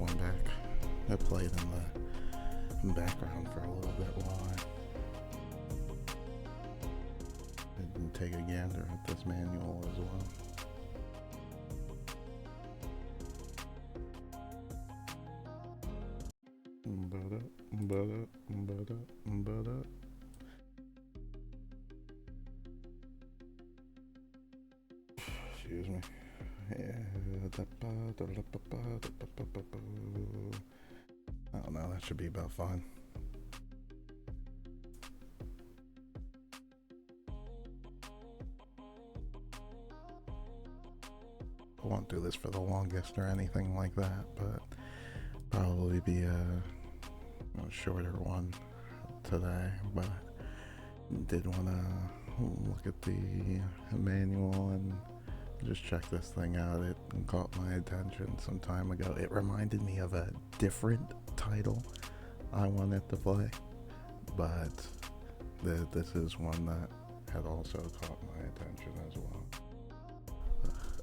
one back. It played in the background for a little bit while I didn't take a gander at this manual as well. Excuse me. I don't know, that should be about fine. I won't do this for the longest or anything like that, but probably be a shorter one today. But did want to look at the manual and just check this thing out. It caught my attention some time ago. It reminded me of a different title I wanted to play, but this is one that had also caught my attention as well.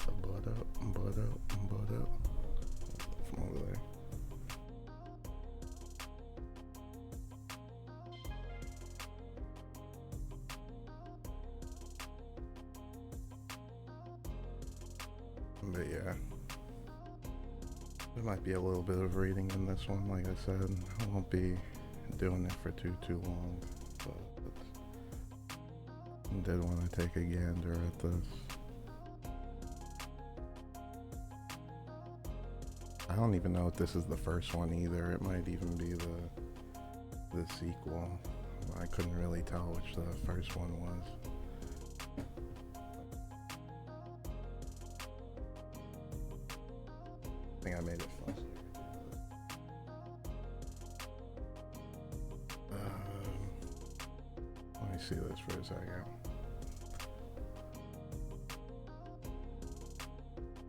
From over there. But yeah, there might be a little bit of reading in this one. Like I said, I won't be doing it for too long, but I did want to take a gander at this. I don't even know if this is the first one either. It might even be the sequel. I couldn't really tell which the first one was. I think I made it fussy. Let me see this for a second.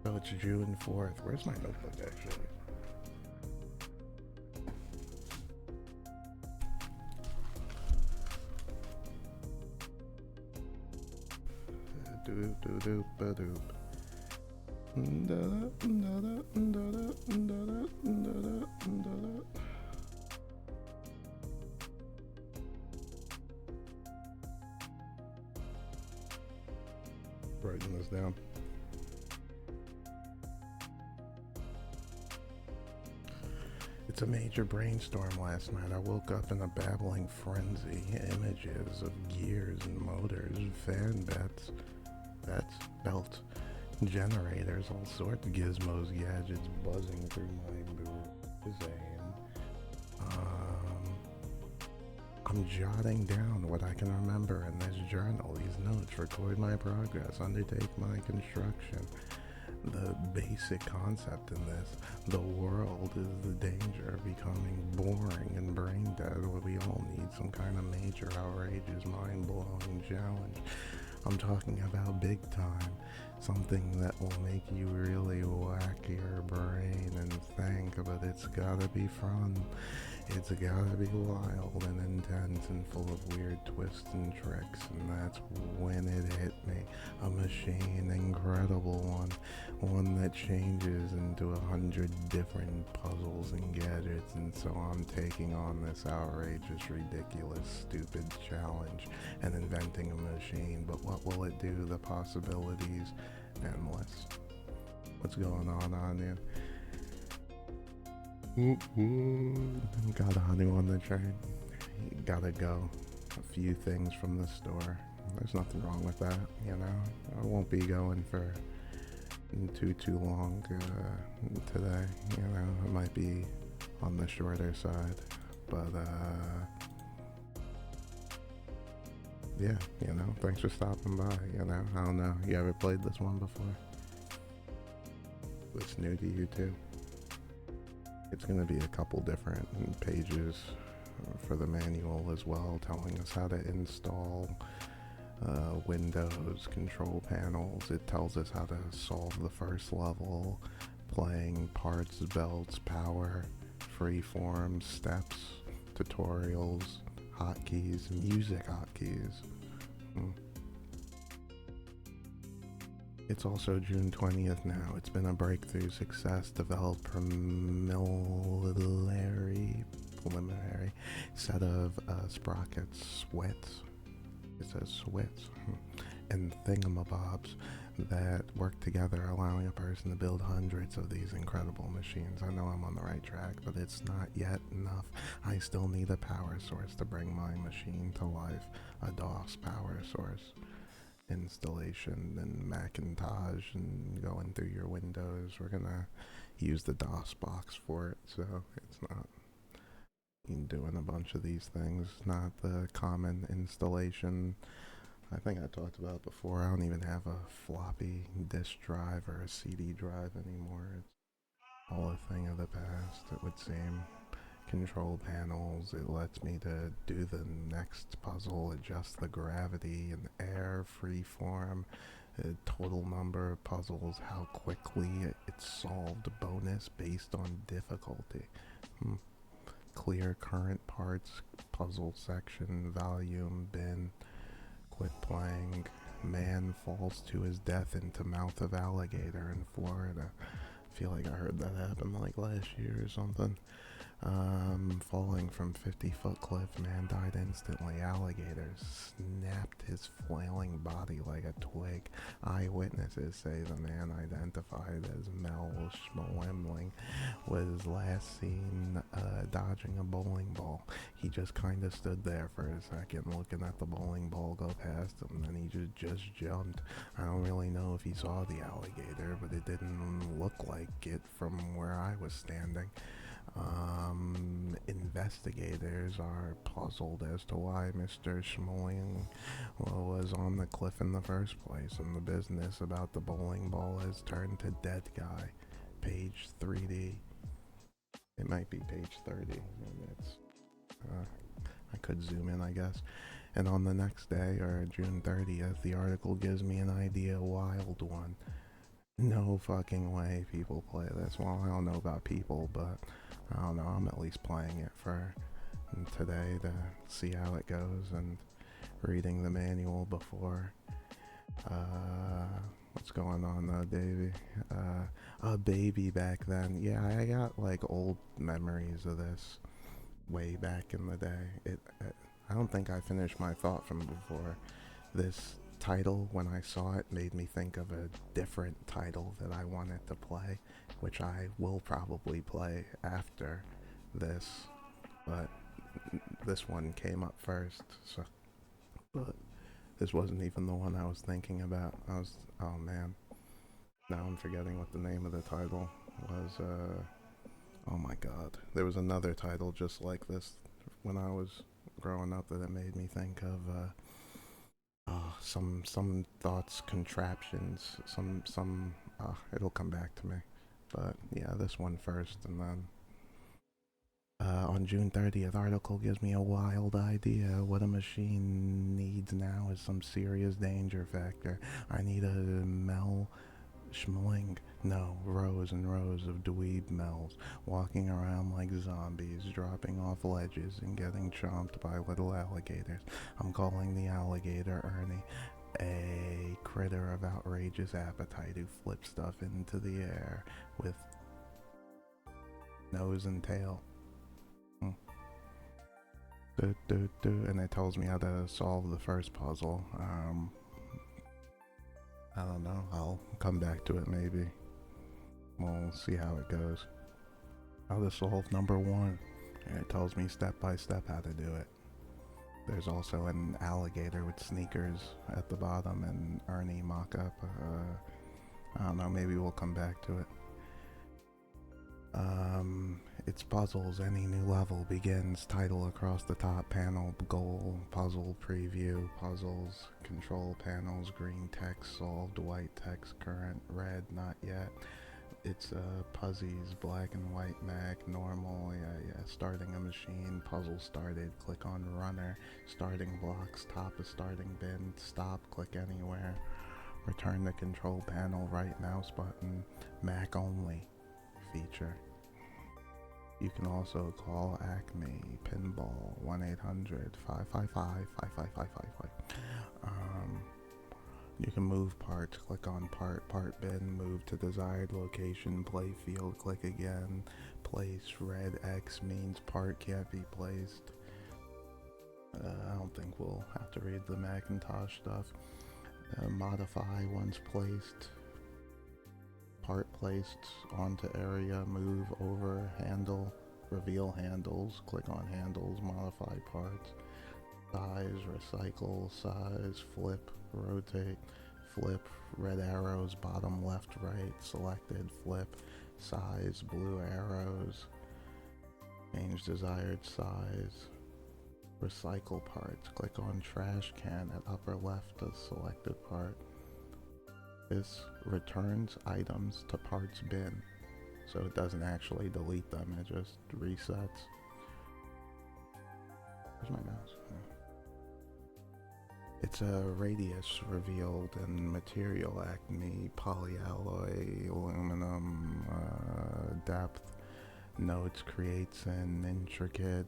Oh, it's June 4th. Where's my notebook, actually? Doop-doop-doop-a-doop. Writing this down. It's a major brainstorm last night. I woke up in a babbling frenzy. Images of gears and motors, fan belts, generators, all sorts of gizmos, gadgets buzzing through my brain. I'm jotting down what I can remember in this journal. These notes record my progress, undertake my construction. The basic concept in this, the world is the danger of becoming boring and brain dead, where we all need some kind of major, outrageous, mind-blowing challenge. I'm talking about big time, something that will make you really whack your brain and think, but it's gotta be fun. It's gotta be wild and intense and full of weird twists and tricks, and that's when it hit me. A machine, incredible one that changes into 100 different puzzles and gadgets, and so I'm taking on this outrageous, ridiculous, stupid challenge and inventing a machine. But what will it do? The possibilities, endless. What's going on here? Got a honey on the train. Gotta go. A few things from the store. There's nothing wrong with that, you know. I won't be going for too long today, you know. It might be on the shorter side, but yeah, you know. Thanks for stopping by. You know, I don't know. You ever played this one before? It's new to you too. It's going to be a couple different pages for the manual as well, telling us how to install Windows control panels. It tells us how to solve the first level, playing parts, belts, power, freeform, steps, tutorials, hotkeys, music hotkeys. It's also June 20th now. It's been a breakthrough success developed preliminary set of sprockets, swits. It says swits and thingamabobs that work together, allowing a person to build hundreds of these incredible machines. I know I'm on the right track, but it's not yet enough. I still need a power source to bring my machine to life, a DOS power source. Installation and Macintosh and going through your Windows. We're gonna use the DOS box for it, so it's not doing a bunch of these things, not the common installation. I think I talked about before, I don't even have a floppy disk drive or a CD drive anymore. It's all a thing of the past, it would seem. Control panels, it lets me to do the next puzzle, adjust the gravity and air, freeform, total number of puzzles, how quickly it's solved, bonus based on difficulty. Clear current parts, puzzle section, volume, bin, quit playing, man falls to his death into mouth of alligator in Florida. I feel like I heard that happen like last year or something. Falling from 50-foot cliff, man died instantly. Alligator snapped his flailing body like a twig. Eyewitnesses say the man identified as Mel Schmeling was last seen dodging a bowling ball. He just kind of stood there for a second looking at the bowling ball go past him, and he just jumped. I don't really know if he saw the alligator, but it didn't look like it from where I was standing. Investigators are puzzled as to why Mr. Schmeling was on the cliff in the first place, and the business about the bowling ball has turned to dead guy. Page 3D. It might be page 30. It's, I could zoom in, I guess. And on the next day, or June 30th, the article gives me an idea, a wild one. No fucking way people play this. Well, I don't know about people, but I don't know, I'm at least playing it for today to see how it goes and reading the manual before. What's going on though, Davey? A baby back then. Yeah, I got like old memories of this way back in the day. I don't think I finished my thought from before. This title, when I saw it, made me think of a different title that I wanted to play, which I will probably play after this, but this one came up first, so, but this wasn't even the one I was thinking about. Oh man, now I'm forgetting what the name of the title was. Oh my god, there was another title just like this when I was growing up that it made me think of, some thoughts, contraptions, it'll come back to me. But yeah, this one first, and then on June 30th, article gives me a wild idea. What a machine needs now is some serious danger factor. I need a Mel Schmeling. No, rows and rows of dweeb Mels walking around like zombies, dropping off ledges and getting chomped by little alligators. I'm calling the alligator Ernie, a critter of outrageous appetite who flips stuff into the air with nose and tail. And it tells me how to solve the first puzzle. I don't know, I'll come back to it maybe. We'll see how it goes. How to solve number 1. And it tells me step by step how to do it. There's also an alligator with sneakers at the bottom and Ernie mock-up. I don't know, maybe we'll come back to it. It's puzzles. Any new level begins. Title across the top panel. Goal. Puzzle preview. Puzzles. Control panels. Green text solved. White text current. Red not yet. It's Puzzies. Black and white mag. Normal. Yeah. Starting a machine. Puzzle started. Click on runner. Starting blocks. Top of starting bin. Stop. Click anywhere. Return the control panel. Right mouse button. Mac only feature. You can also call Acme Pinball 1-800-555-55555. You can move parts, click on part bin, move to desired location, play field, click again, place, red X means part can't be placed. I don't think we'll have to read the Macintosh stuff. Modify once placed, part placed onto area, move over, handle, reveal handles, click on handles, modify parts, size, recycle, size, flip, rotate, flip, red arrows, bottom left, right, selected, flip, size, blue arrows, change desired size, recycle parts, click on trash can at upper left of selected part. This returns items to parts bin, so it doesn't actually delete them, it just resets. Where's my mouse? It's a radius revealed in material acme, polyalloy, aluminum, depth. Notes creates an intricate,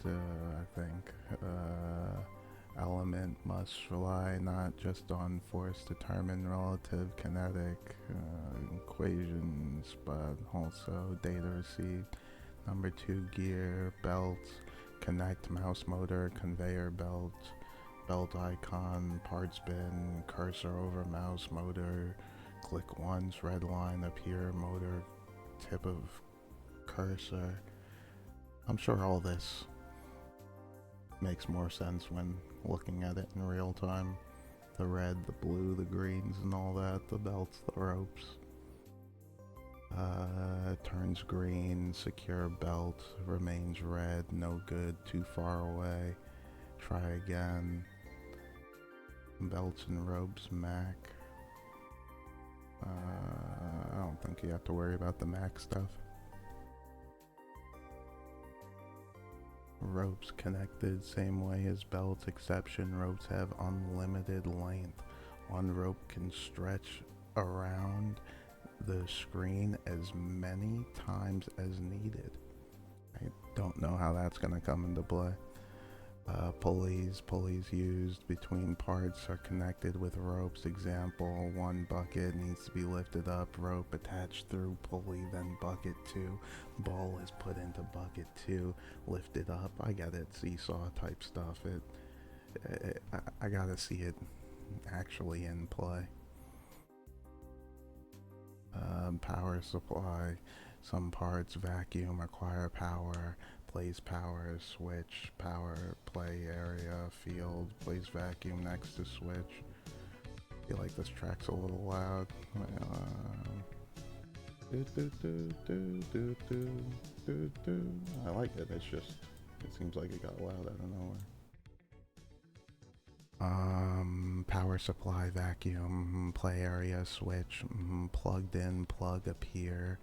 I think, element must rely not just on force determined relative kinetic equations, but also data received. Number 2, gear, belts, connect mouse motor, conveyor belt, belt icon, parts bin, cursor over mouse motor, click once, red line appear, motor, tip of cursor. I'm sure all this makes more sense when looking at it in real time. The red, the blue, the greens and all that, the belts, the ropes. Turns green, secure belt, remains red, no good, too far away, try again. Belts and ropes, Mac. I don't think you have to worry about the Mac stuff. Ropes connected same way as belts, exception ropes have unlimited length. One rope can stretch around the screen as many times as needed. I don't know how that's going to come into play. Pulleys used between parts are connected with ropes. Example, one bucket needs to be lifted up, rope attached through pulley, then bucket 2. Ball is put into bucket 2, lifted up. I get it, seesaw type stuff. I gotta see it actually in play. Power supply. Some parts vacuum require power. Place power, switch, power, play area, field, place vacuum next to switch. I feel like this track's a little loud. I like it, it's just, it seems like it got loud out of nowhere. Power supply, vacuum, play area, switch, plugged in, plug appear,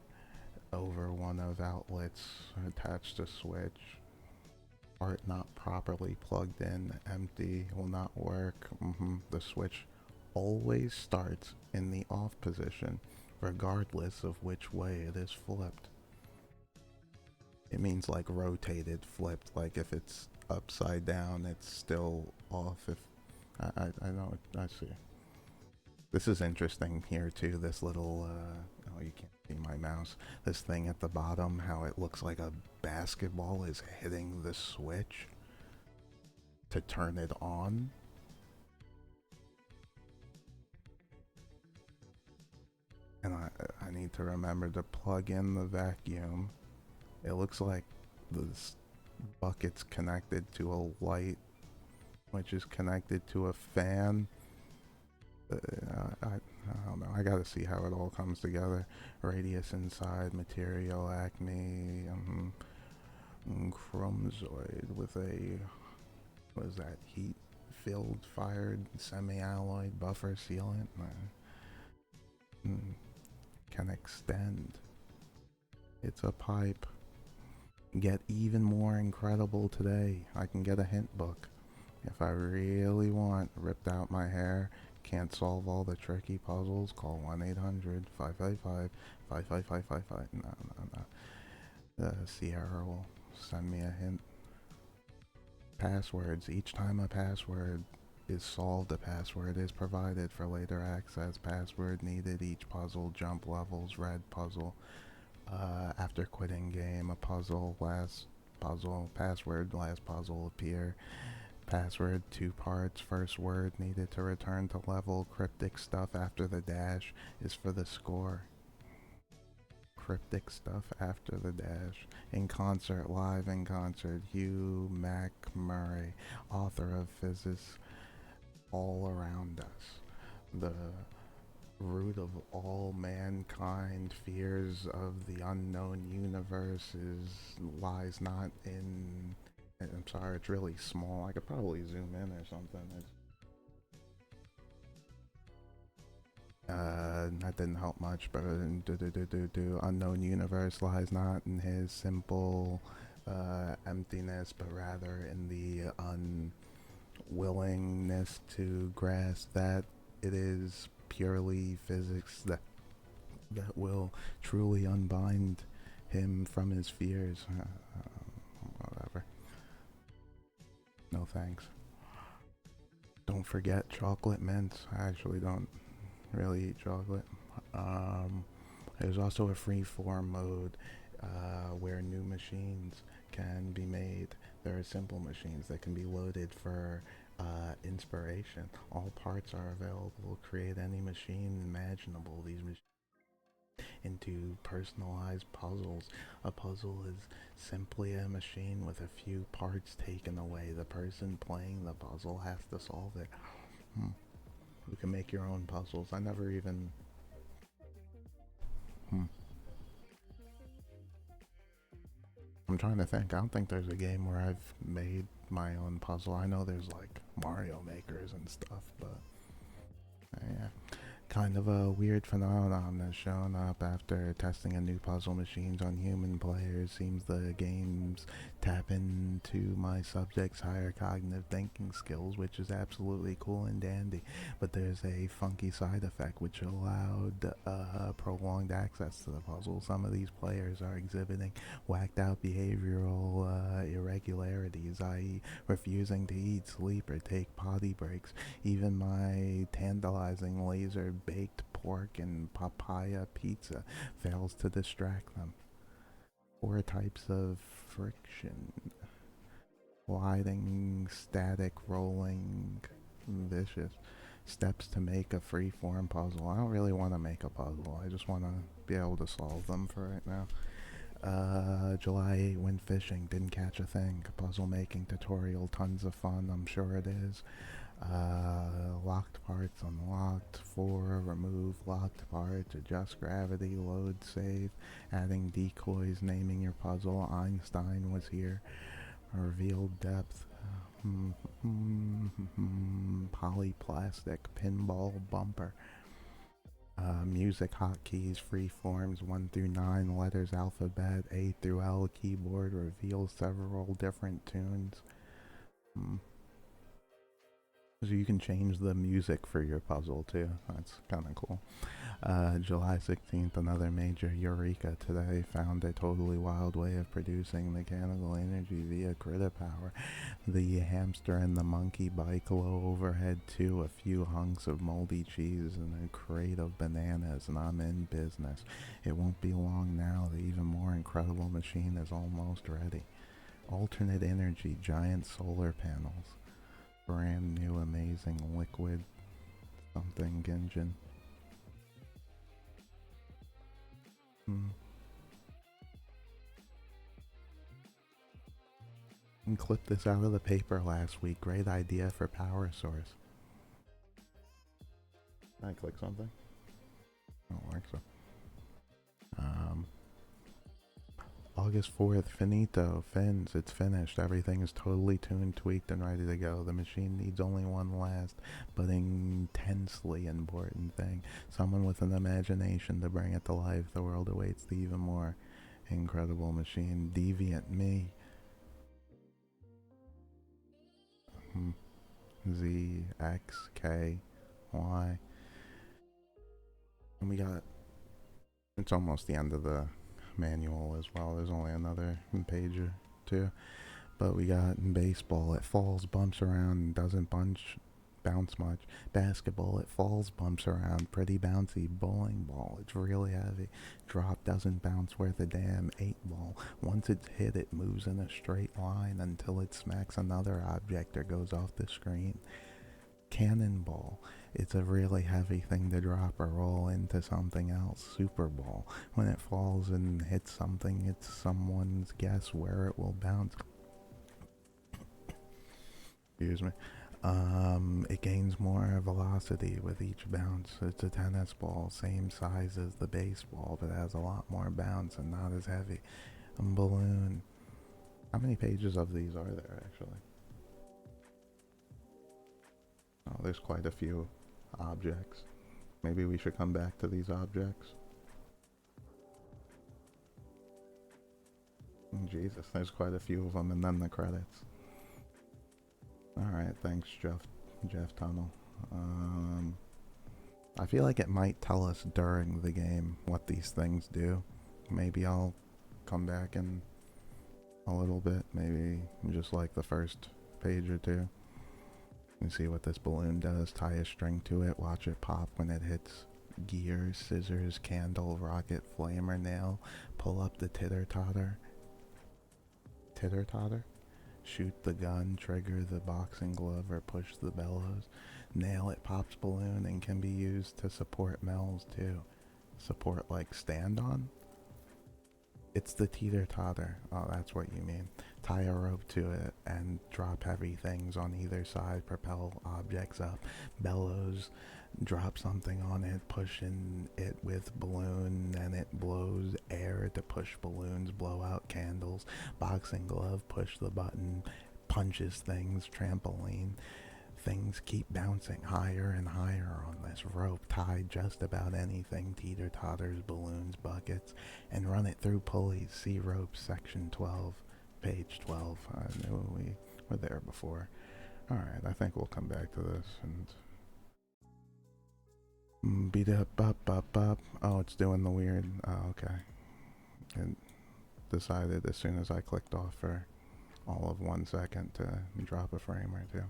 over one of outlets, attached to switch, part not properly plugged in, empty, will not work. The switch always starts in the off position, regardless of which way it is flipped. It means like rotated, flipped, like if it's upside down, it's still off. If I know, I see. This is interesting here too, this little, oh, you can't see my mouse. This thing at the bottom, how it looks like a basketball is hitting the switch to turn it on. And I need to remember to plug in the vacuum. It looks like this bucket's connected to a light, which is connected to a fan. I don't know. I gotta see how it all comes together. Radius inside, material, acme, chromozoid with a, what is that, heat-filled, fired, semi-alloyed buffer sealant. Can extend. It's a pipe. Get even more incredible today. I can get a hint book. If I really want, ripped out my hair, can't solve all the tricky puzzles, call 1-800-555-55555. No. Sierra will send me a hint. Passwords. Each time a password is solved, a password is provided for later access. Password needed. Each puzzle jump levels. Red puzzle. After quitting game, a puzzle. Last puzzle. Password. Last puzzle appear. Password, 2 parts. First word needed to return to level. Cryptic stuff after the dash is for the score. Cryptic stuff after the dash. In concert, live in concert. Hugh MacMurray, author of Physics All Around Us. The root of all mankind fears of the unknown universe lies not in. I'm sorry, it's really small. I could probably zoom in or something. That didn't help much, but unknown universe lies not in his simple emptiness, but rather in the unwillingness to grasp that it is purely physics that will truly unbind him from his fears. Whatever. No thanks. Don't forget chocolate mints. I actually don't really eat chocolate. There's also a free form mode where new machines can be made. There are simple machines that can be loaded for inspiration. All parts are available. Create any machine imaginable. These machines into personalized puzzles. A puzzle is simply a machine with a few parts taken away. The person playing the puzzle has to solve it. You can make your own puzzles. I never even... I'm trying to think. I don't think there's a game where I've made my own puzzle. I know there's like Mario makers and stuff, but yeah. Kind of a weird phenomenon that's shown up after testing a new puzzle machines on human players. Seems the games tap into my subject's higher cognitive thinking skills, which is absolutely cool and dandy. But there's a funky side effect which allowed prolonged access to the puzzle. Some of these players are exhibiting whacked out behavioral irregularities, i.e. refusing to eat, sleep, or take potty breaks. Even my tantalizing laser baked pork and papaya pizza fails to distract them. 4 types of friction: gliding, static, rolling, vicious. Steps to make a free-form puzzle. I don't really want to make a puzzle. I just want to be able to solve them for right now. July 8 went fishing, didn't catch a thing. Puzzle making tutorial, tons of fun, I'm sure it is. Locked parts unlocked. 4, remove locked parts, adjust gravity, load, save, adding decoys, naming your puzzle. Einstein was here. Revealed depth. Polyplastic pinball bumper. Music hotkeys, free forms 1 through 9, letters alphabet, A through L, keyboard reveals several different tunes. So you can change the music for your puzzle too. That's kind of cool. July 16th, another major eureka today. Found a totally wild way of producing mechanical energy via critter power. The hamster and the monkey bike, low overhead too, a few hunks of moldy cheese and a crate of bananas, and I'm in business. It won't be long now. The even more incredible machine is almost ready. Alternate energy, giant solar panels. Brand new amazing liquid something engine. And clipped this out of the paper last week. Great idea for power source. Can I click something? I don't think so. August 4th, finito, fins, it's finished. Everything is totally tuned, tweaked, and ready to go. The machine needs only one last, but intensely important thing. Someone with an imagination to bring it to life. The world awaits the even more incredible machine. Deviant me. Z, X, K, Y. And we got... It's almost the end of the manual as well. There's only another page or two. But we got in baseball, it falls, bumps around, and doesn't bunch bounce much. Basketball, it falls, bumps around, pretty bouncy. Bowling ball, it's really heavy. Drop doesn't bounce worth a damn. 8 ball, once it's hit, it moves in a straight line until it smacks another object or goes off the screen. Cannonball, it's a really heavy thing to drop or roll into something else. Super ball, when it falls and hits something, it's someone's guess where it will bounce. Excuse me. It gains more velocity with each bounce. It's a tennis ball, same size as the baseball, but has a lot more bounce and not as heavy. Balloon. How many pages of these are there, actually? Oh, there's quite a few objects. Maybe we should come back to these objects. Jesus, there's quite a few of them, and then the credits. Alright, thanks, Jeff Tunnel. I feel like it might tell us during the game what these things do. Maybe I'll come back in a little bit, maybe just like the first page or two. And see what this balloon does. Tie a string to it, watch it pop when it hits gears, scissors, candle, rocket, flame, or nail. Pull up the titter-totter. Titter-totter? Shoot the gun, trigger the boxing glove, or push the bellows. Nail it pops balloon and can be used to support mells too. Support like stand on? It's the teeter-totter. Oh, that's what you mean. Tie a rope to it and drop heavy things on either side. Propel objects up. Bellows. Drop something on it. Pushing it with balloon and it blows air to push balloons. Blow out candles. Boxing glove. Push the button. Punches things. Trampoline. Things keep bouncing higher and higher on this rope. Tie just about anything. Teeter-totters, balloons, buckets, and run it through pulleys. See ropes, section 12, page 12. I knew we were there before. Alright, I think we'll come back to this and... beat up. Oh, it's doing the weird... Oh, okay. It decided as soon as I clicked off for all of 1 second to drop a frame or two.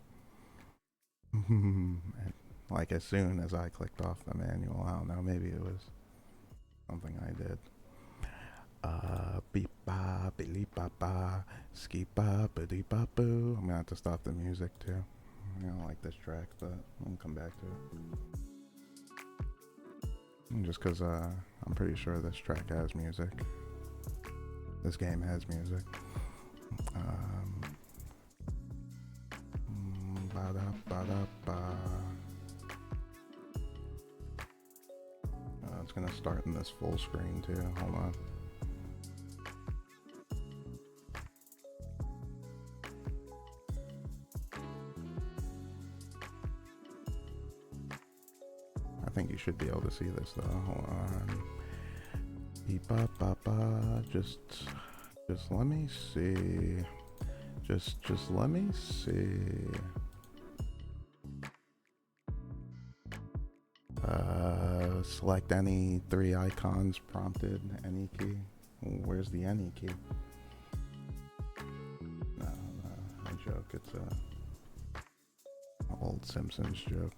Like as soon as I clicked off the manual. I don't know, maybe it was something I did. Beep ba beep ba ba ski ba ba dee ba boo. I'm gonna have to stop the music too. I don't like this track, but I'll come back to it. Just cause I'm pretty sure this track has music. This game has music. It's gonna start in this full screen too. Hold on. I think you should be able to see this though. Hold on. Beep ba ba ba. Just let me see. Just let me see. Select any 3 icons prompted. Any key. Where's the any key? No, a joke. It's a old Simpsons joke.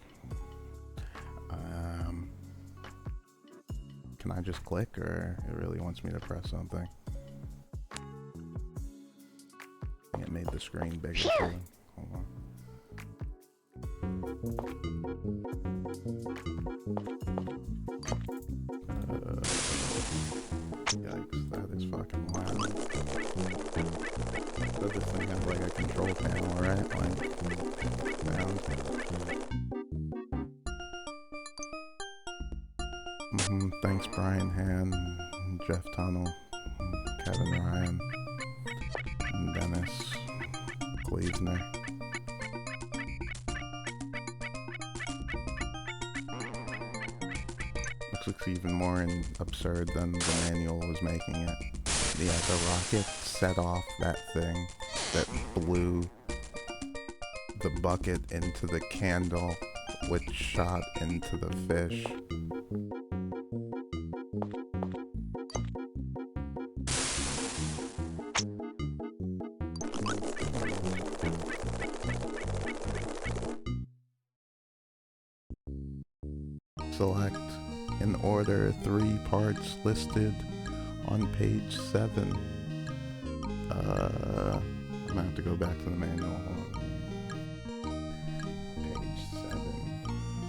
Can I just click, or it really wants me to press something? It made the screen bigger too. Hold on. Yikes, that is fucking loud. Does this thing have like a control panel, right? Like, sound. Thanks Brian Han, Jeff Tunnel, Kevin Ryan, Dennis Gleesner. Looks even more absurd than the manual was making it. Yeah, the rocket set off that thing that blew the bucket into the candle, which shot into the fish. select in order 3 parts listed on page 7. I'm gonna have to go back to the manual. Hold on. Page 7.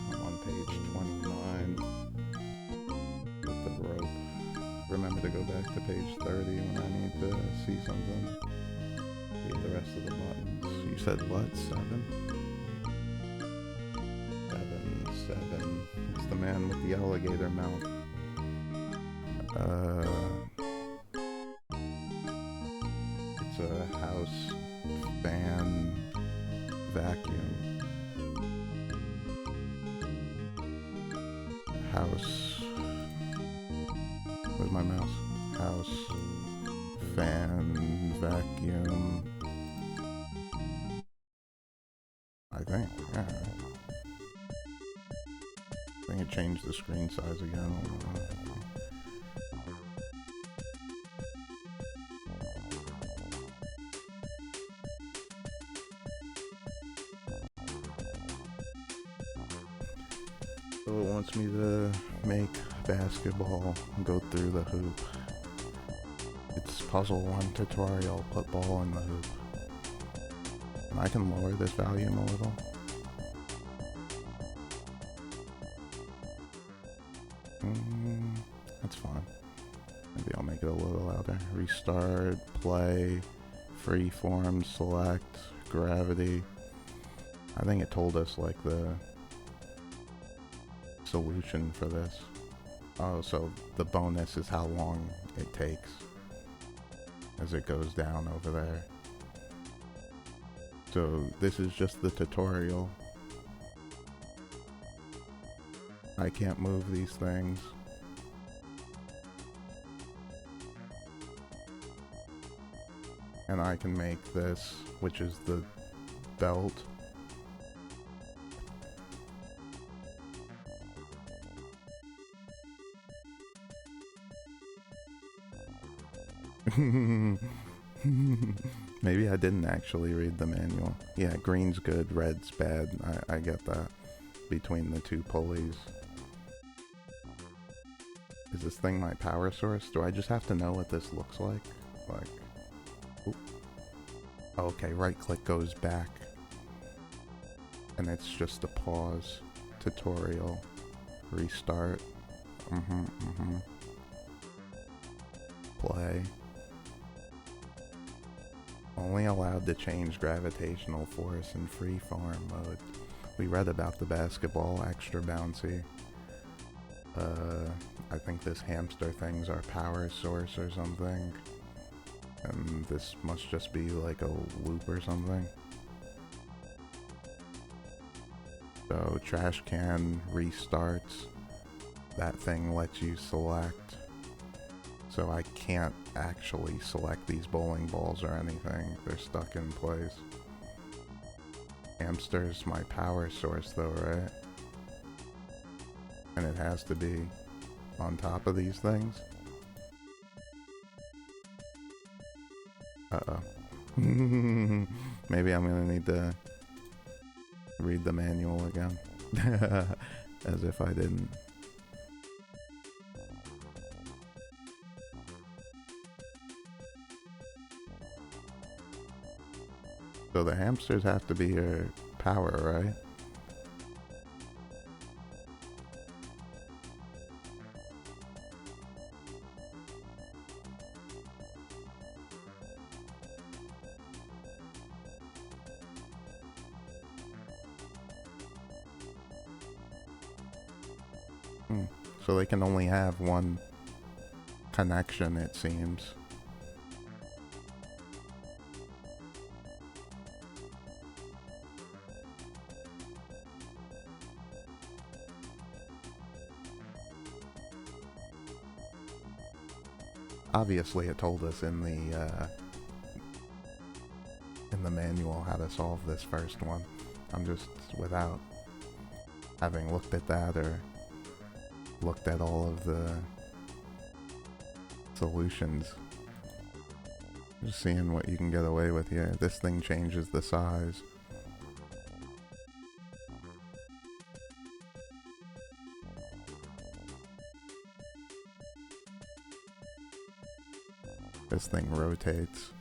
I'm on page 29 with the rope. Remember to go back to page 30 when I need to see something. Read the rest of the buttons. You said what? 7? 7. It's the man with the alligator mouth. It's a house fan vacuum. House. Where's my mouse? House fan vacuum. I think. Yeah. I think it changed the screen size again. So it wants me to make basketball and go through the hoop. It's puzzle 1 tutorial, put ball in the hoop. And I can lower this volume a little. That's fine. Maybe I'll make it a little louder. Restart, play, freeform, select, gravity. I think it told us like the solution for this. Oh, so the bonus is how long it takes as it goes down over there. So this is just the tutorial. I can't move these things. And I can make this, which is the belt. Maybe I didn't actually read the manual. Yeah, green's good, red's bad. I get that. Between the 2 pulleys. Is this thing my power source? Do I just have to know what this looks like? Like... Oop. Okay, right click goes back. And it's just a pause. Tutorial. Restart. Play. Only allowed to change gravitational force in freeform mode. We read about the basketball, extra bouncy. I think this hamster thing's our power source or something. And this must just be like a loop or something. So trash can restarts. That thing lets you select. So I can't actually select these bowling balls or anything. They're stuck in place. Hamster's my power source though, right? And it has to be on top of these things. Uh-oh. Maybe I'm gonna need to read the manual again. As if I didn't. So the hamsters have to be your power, right? So they can only have one connection, it seems. Obviously it told us in the manual how to solve this first one. I'm just, without having looked at that or looked at all of the solutions, just seeing what you can get away with here. This thing changes the size. This thing rotates.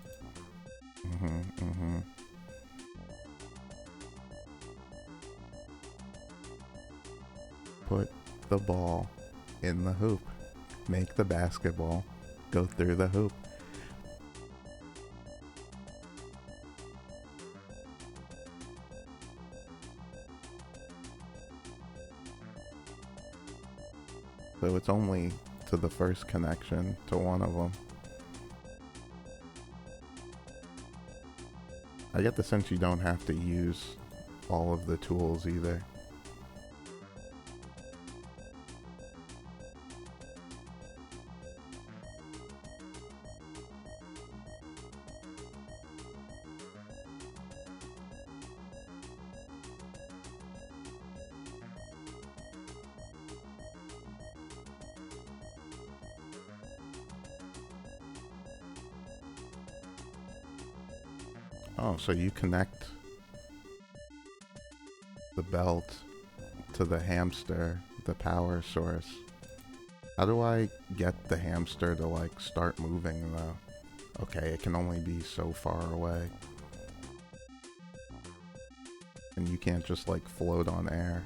Put the ball in the hoop. Make the basketball go through the hoop. So it's only to the first connection to one of them. I get the sense you don't have to use all of the tools either. Oh, so you connect the belt to the hamster, the power source. How do I get the hamster to like start moving though? Okay, it can only be so far away. And you can't just like float on air.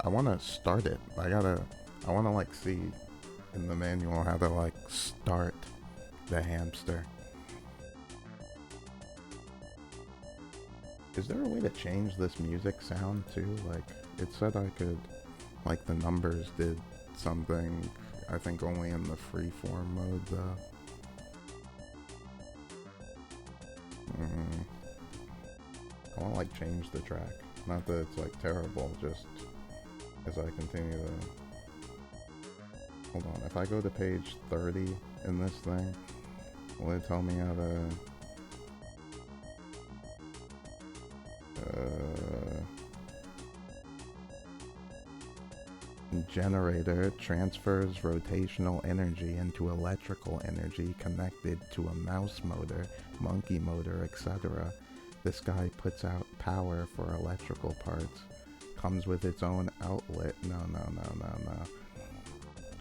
I wanna start it. I wanna like see in the manual how to like start the hamster. Is there a way to change this music sound too? Like, it said I could, like the numbers did something, I think only in the freeform mode though. I wanna like change the track. Not that it's like terrible, just as I continue to... Hold on, if I go to page 30 in this thing, will it tell me how to... Generator transfers rotational energy into electrical energy connected to a mouse motor, monkey motor, etc. This guy puts out power for electrical parts. Comes with its own outlet. No.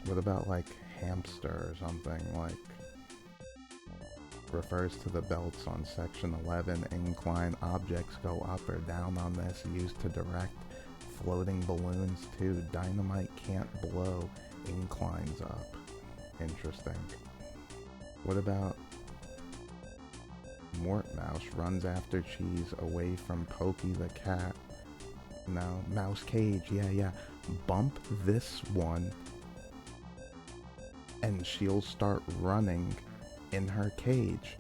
What about like hamster or something? Like, refers to the belts on section 11. Incline objects go up or down on this, used to direct floating balloons too. Dynamite can't blow inclines up. Interesting. What about Mort Mouse runs after cheese away from Pokey the cat? No. Mouse cage. Yeah. Bump this one and she'll start running in her cage.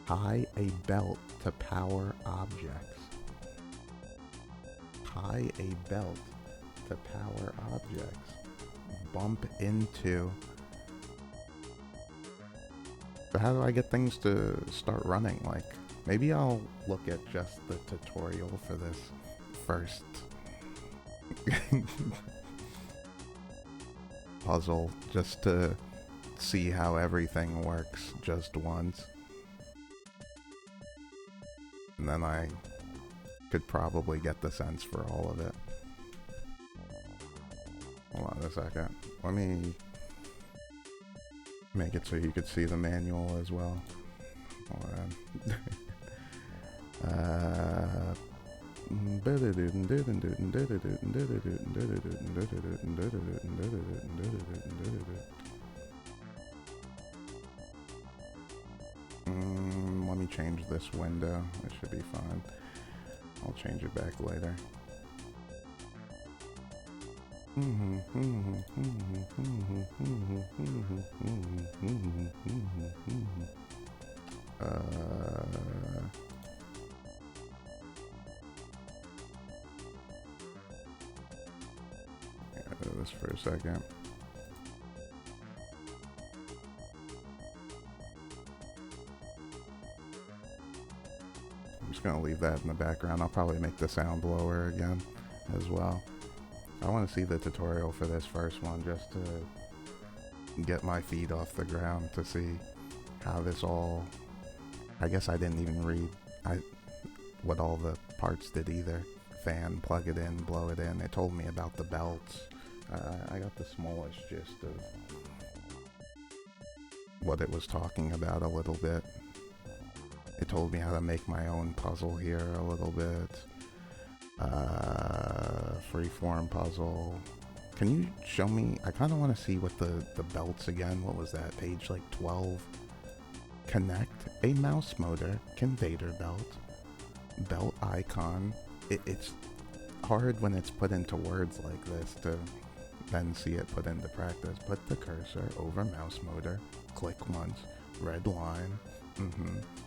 Tie a belt to power objects. Tie a belt to power objects. Bump into... So how do I get things to start running? Like, maybe I'll look at just the tutorial for this first puzzle, just to see how everything works just once. And then I could probably get the sense for all of it. Hold on a second. Let me make it so you could see the manual as well. Hold on. Let me change this window. It should be fine. I'll change it back later. This for a second. I'm just gonna leave that in the background. I'll probably make the sound lower again as well. I want to see the tutorial for this first one just to get my feet off the ground to see how this all... I guess I didn't even read what all the parts did either. Fan, plug it in, blow it in. It told me about the belts. I got the smallest gist of what it was talking about a little bit. It told me how to make my own puzzle here a little bit. Freeform puzzle. Can you show me? I kind of want to see what the belts again. What was that? Page like 12. Connect a mouse motor conveyor belt. Belt icon. It's hard when it's put into words like this to then see it put into practice. Put the cursor over mouse motor. Click once. Red line.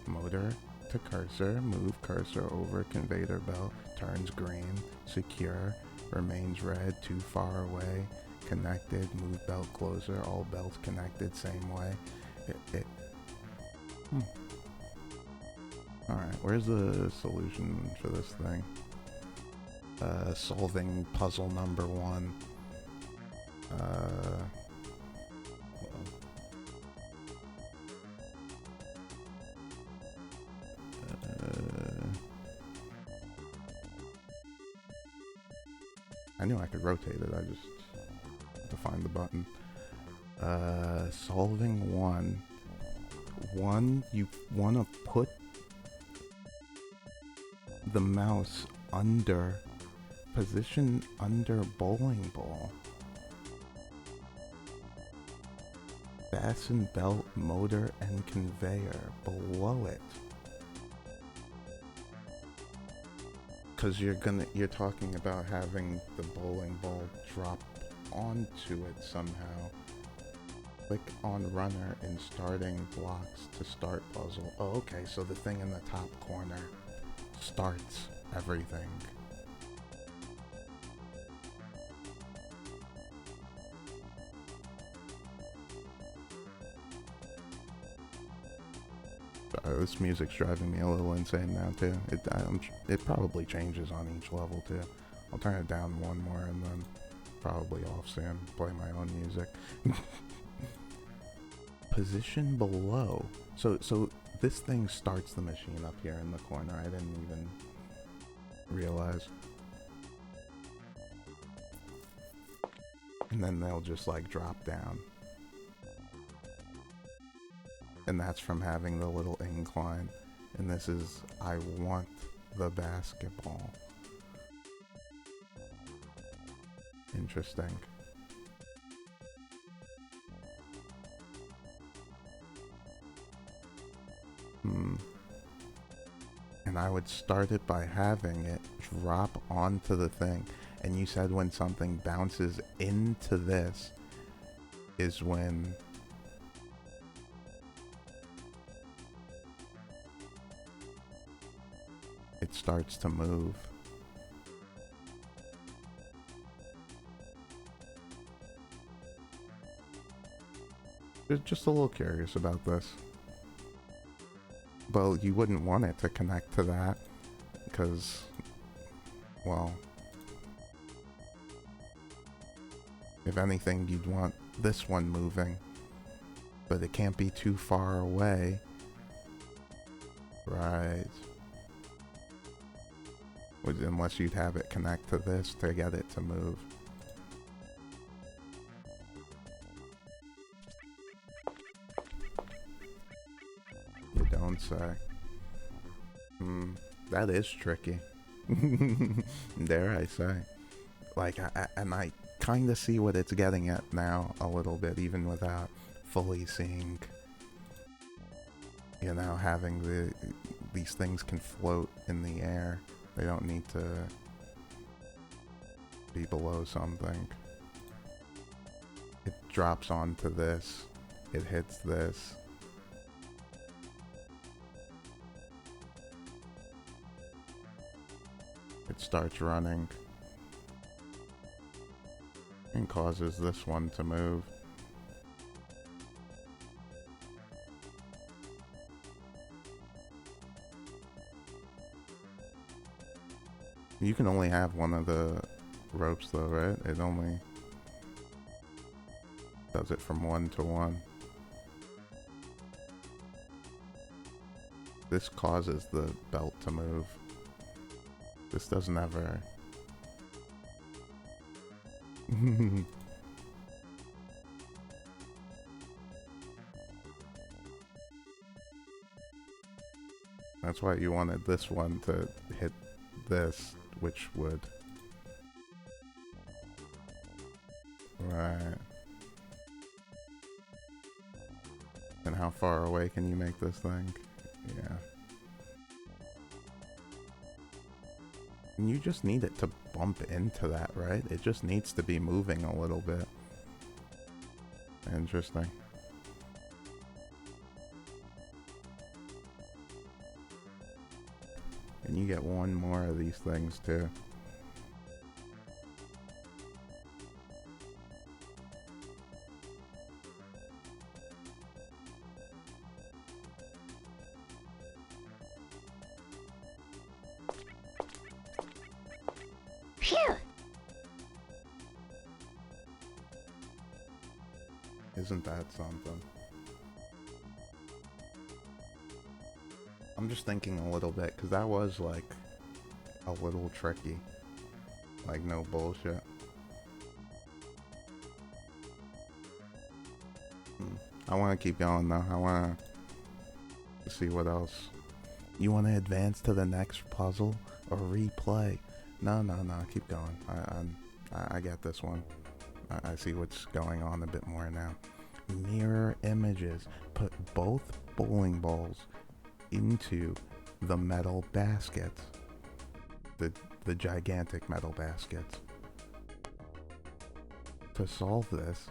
Motor to cursor. Move cursor over conveyor belt. Turns green. Secure. Remains red. Too far away. Connected. Move belt closer. All belts connected same way. Alright, where's the solution for this thing? Solving puzzle number 1. I knew I could rotate it, I just had to find the button. Solving 1. 1, you want to put the mouse under, position under bowling ball. Fasten belt, motor, and conveyor below it. Cause you're talking about having the bowling ball drop onto it somehow. Click on runner in starting blocks to start puzzle. Oh, okay, so the thing in the top corner starts everything. This music's driving me a little insane now too. It probably changes on each level too. I'll turn it down one more and then probably off soon. Play my own music. Position below. So this thing starts the machine up here in the corner. I didn't even realize. And then they'll just like drop down. And that's from having the little incline. And this is, I want the basketball. Interesting. And I would start it by having it drop onto the thing. And you said when something bounces into this is when it starts to move. Just a little curious about this. Well, you wouldn't want it to connect to that, because, well, if anything, you'd want this one moving, but it can't be too far away. Right. Unless you'd have it connect to this to get it to move. You don't say. That is tricky. Dare I say. Like, I kind of see what it's getting at now a little bit, even without fully seeing, you know, having these things can float in the air. They don't need to be below something. It drops onto this. It hits this. It starts running. And causes this one to move. You can only have one of the ropes though, right? It only does it from 1 to 1. This causes the belt to move. This doesn't ever... That's why you wanted this one to hit this, which would... Right. And how far away can you make this thing? Yeah. And you just need it to bump into that, right? It just needs to be moving a little bit. Interesting. And you get one more of these things too. Phew! Isn't that something? I'm just thinking a little bit, because that was like a little tricky. Like, no bullshit. I want to keep going though. I want to see what else. You want to advance to the next puzzle or replay? No, keep going. I get this one. I see what's going on a bit more now. Mirror images. Put both bowling balls into the metal baskets. The gigantic metal baskets. To solve this,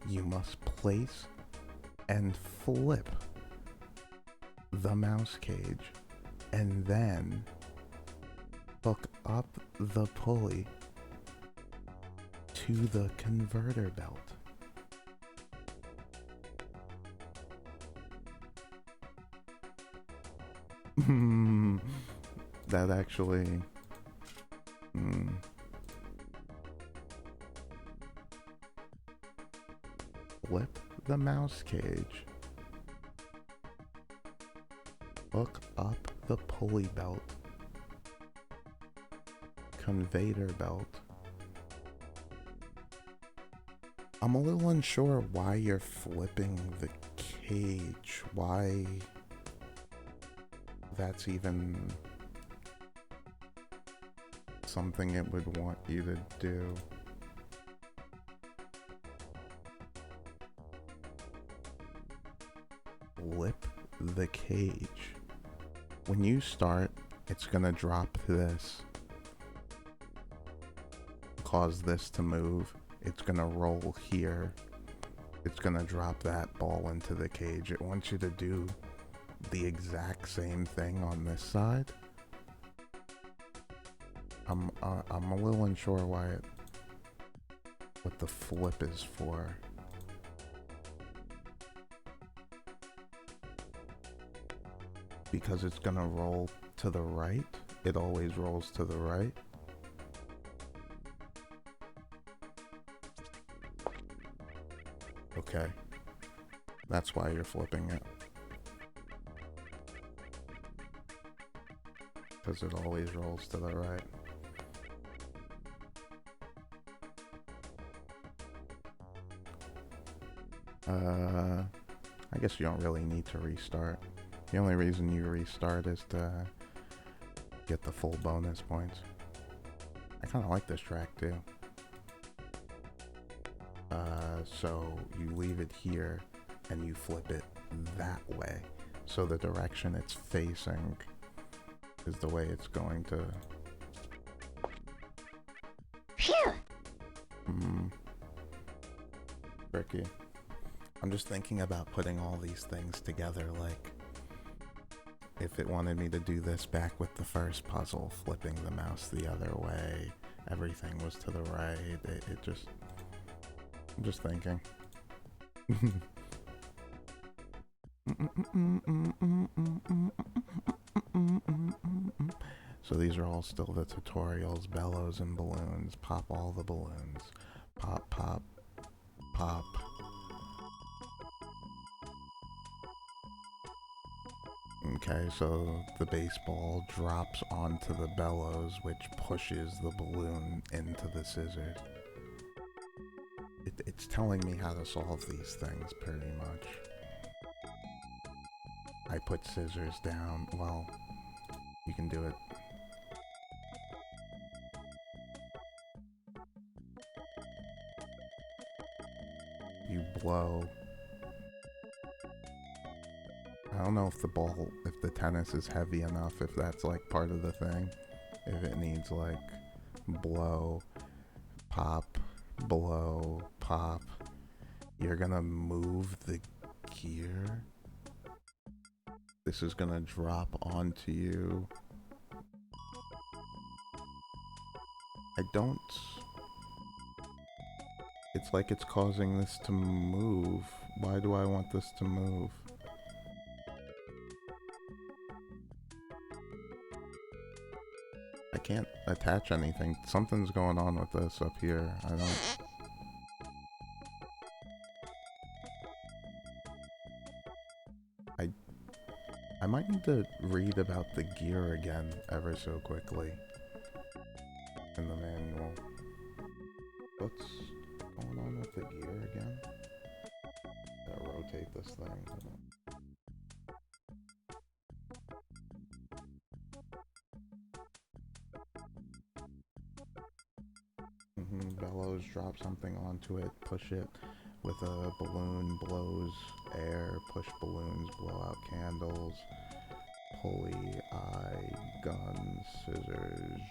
you must place and flip the mouse cage and then hook up the pulley to the converter belt. That actually... Flip the mouse cage. Hook up the pulley belt. Conveyor belt. I'm a little unsure why you're flipping the cage. Why that's even something it would want you to do. Flip the cage. When you start, it's gonna drop this. Cause this to move. It's gonna roll here. It's gonna drop that ball into the cage. It wants you to do the exact same thing on this side. I'm a little unsure what the flip is for. Because it's gonna roll to the right. It always rolls to the right. Okay. That's why you're flipping it. Because it always rolls to the right. I guess you don't really need to restart. The only reason you restart is to get the full bonus points. I kind of like this track too. So you leave it here and you flip it that way. So the direction it's facing is the way it's going to... Phew! Tricky. I'm just thinking about putting all these things together, like if it wanted me to do this back with the first puzzle, flipping the mouse the other way, everything was to the right, it just... I'm just thinking. So these are all still the tutorials. Bellows and balloons. Pop all the balloons. Pop, pop, pop. Okay, so the baseball drops onto the bellows, which pushes the balloon into the scissors. It's telling me how to solve these things, pretty much. I put scissors down. Well, you can do it. You blow. I don't know if the tennis is heavy enough, if that's like part of the thing. If it needs like blow, pop, blow, pop. You're gonna move the gear. This is gonna drop onto you. I don't... It's like it's causing this to move. Why do I want this to move? I can't attach anything. Something's going on with this up here. I might need to read about the gear again ever so quickly in the manual. What's going on with the gear again? Gotta rotate this thing. Bellows, drop something onto it, push it with a balloon, blows air, push balloons, blow out candles, pulley, eye, gun, scissors.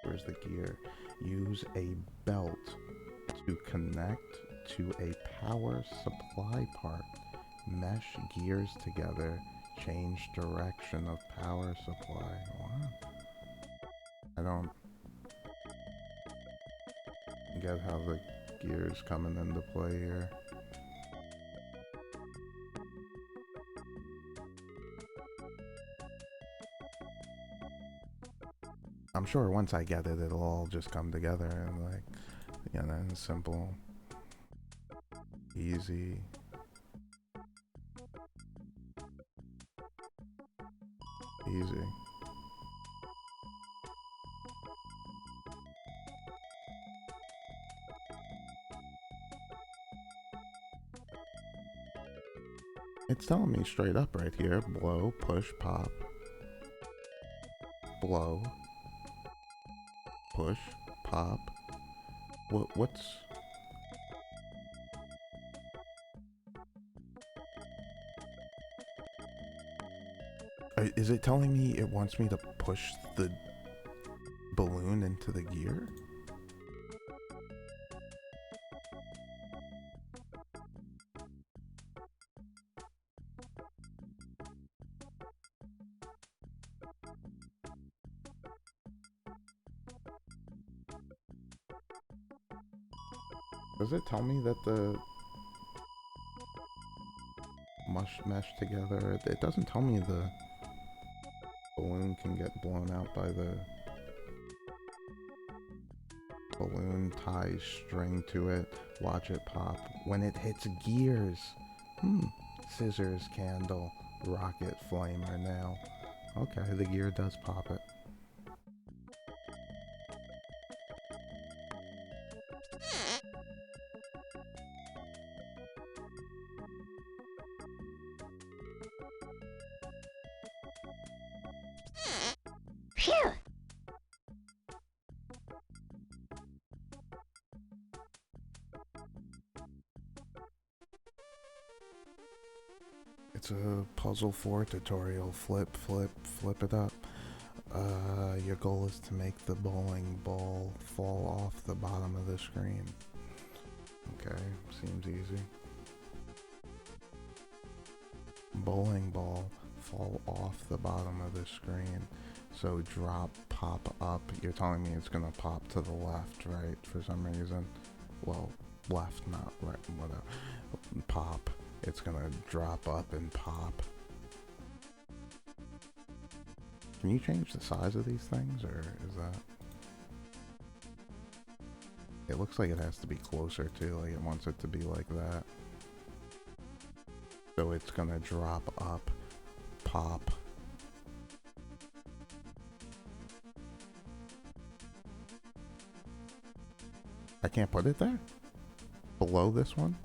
Where's the gear? Use a belt to connect to a power supply part. Mesh gears together. Change direction of power supply. What? I don't get how the gears coming into play here. I'm sure once I get it, it'll all just come together and like, you know, simple, easy. Easy. It's telling me straight up right here, blow, push, pop. Blow. Push, pop. What's... Is it telling me it wants me to push the balloon into the gear? Does it tell me that the must mesh together? It doesn't tell me the balloon can get blown out by the balloon ties string to it. Watch it pop when it hits gears. Scissors, candle, rocket, flamer, nail. Okay, the gear does pop it. Phew! It's a puzzle 4 tutorial. Flip it up. Your goal is to make the bowling ball fall off the bottom of the screen. Okay, seems easy. Bowling ball fall off the bottom of the screen. So drop, pop up. You're telling me it's gonna pop to the left, right? For some reason. Well, left, not right, whatever. Pop. It's gonna drop up and pop. Can you change the size of these things, or is that... It looks like it has to be closer too, like it wants it to be like that. So it's gonna drop up, pop. I can't put it there? Below this one?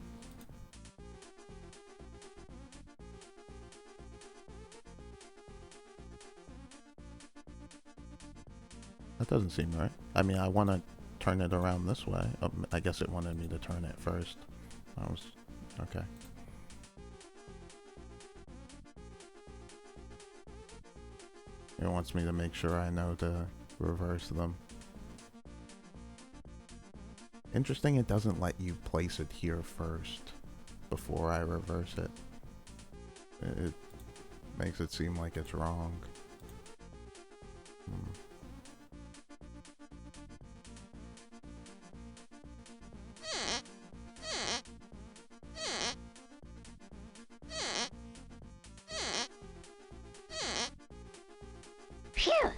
That doesn't seem right. I mean, I want to turn it around this way. I guess it wanted me to turn it first. I was... okay. It wants me to make sure I know to reverse them. Interesting, it doesn't let you place it here first before I reverse it. It makes it seem like it's wrong. Phew!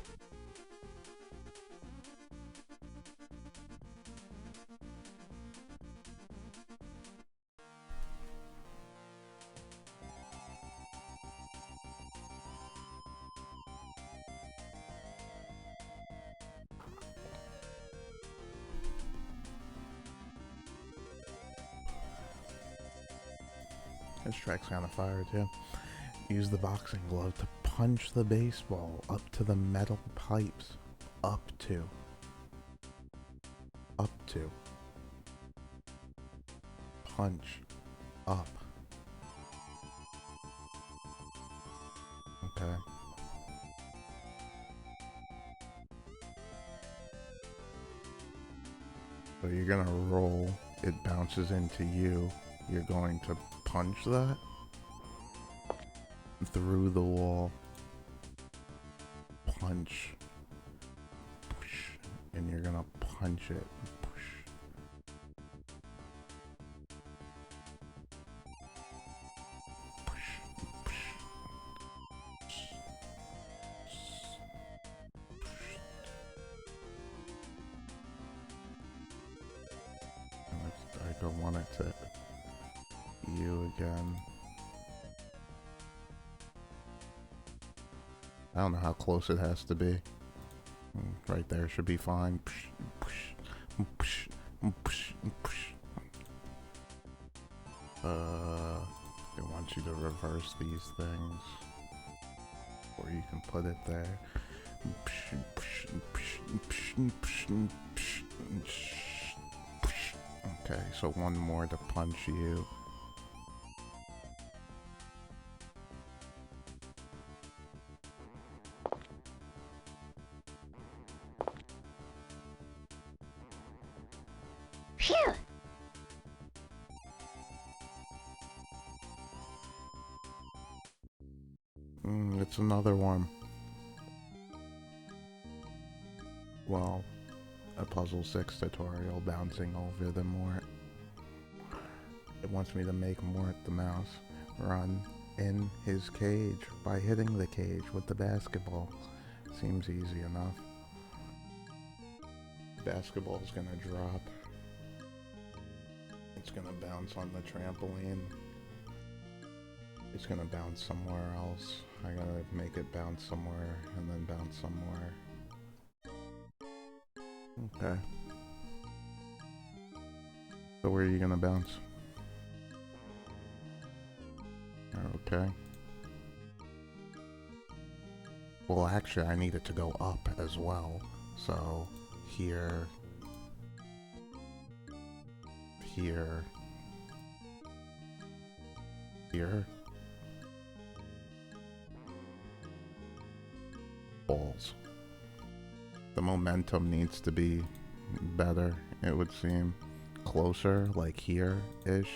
This track's kind of fire too. Use the boxing glove to punch the baseball up to the metal pipes. Up to. Up to. Punch. Up. Okay. So you're gonna roll, it bounces into you. You're going to punch that through the wall. Punch. Push. And you're gonna punch it. Push. Push. Push. I don't want it to you again. I don't know how close it has to be. Right there should be fine. It wants you to reverse these things. Or you can put it there. Okay, so one more to punch you. Phew! It's another one. Well, a Puzzle 6 tutorial bouncing over the Mort. It wants me to make Mort the mouse run in his cage by hitting the cage with the basketball. Seems easy enough. Basketball's gonna drop. It's gonna bounce on the trampoline. It's gonna bounce somewhere else. I gotta make it bounce somewhere and then bounce somewhere. Okay. So where are you gonna bounce? Okay. Well, actually, I need it to go up as well. So, here. Here. Here. Balls. The momentum needs to be better, it would seem. Closer, like here-ish.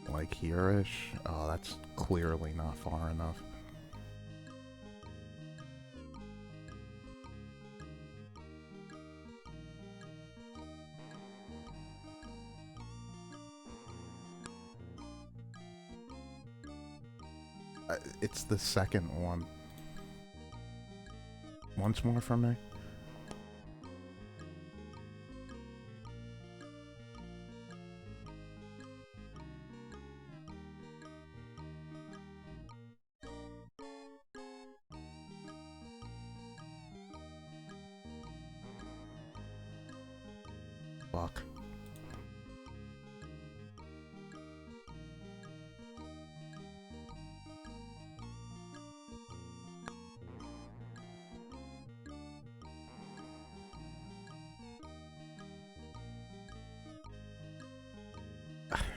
Like here-ish. Oh, that's clearly not far enough. It's the second one. Once more from me. fuck.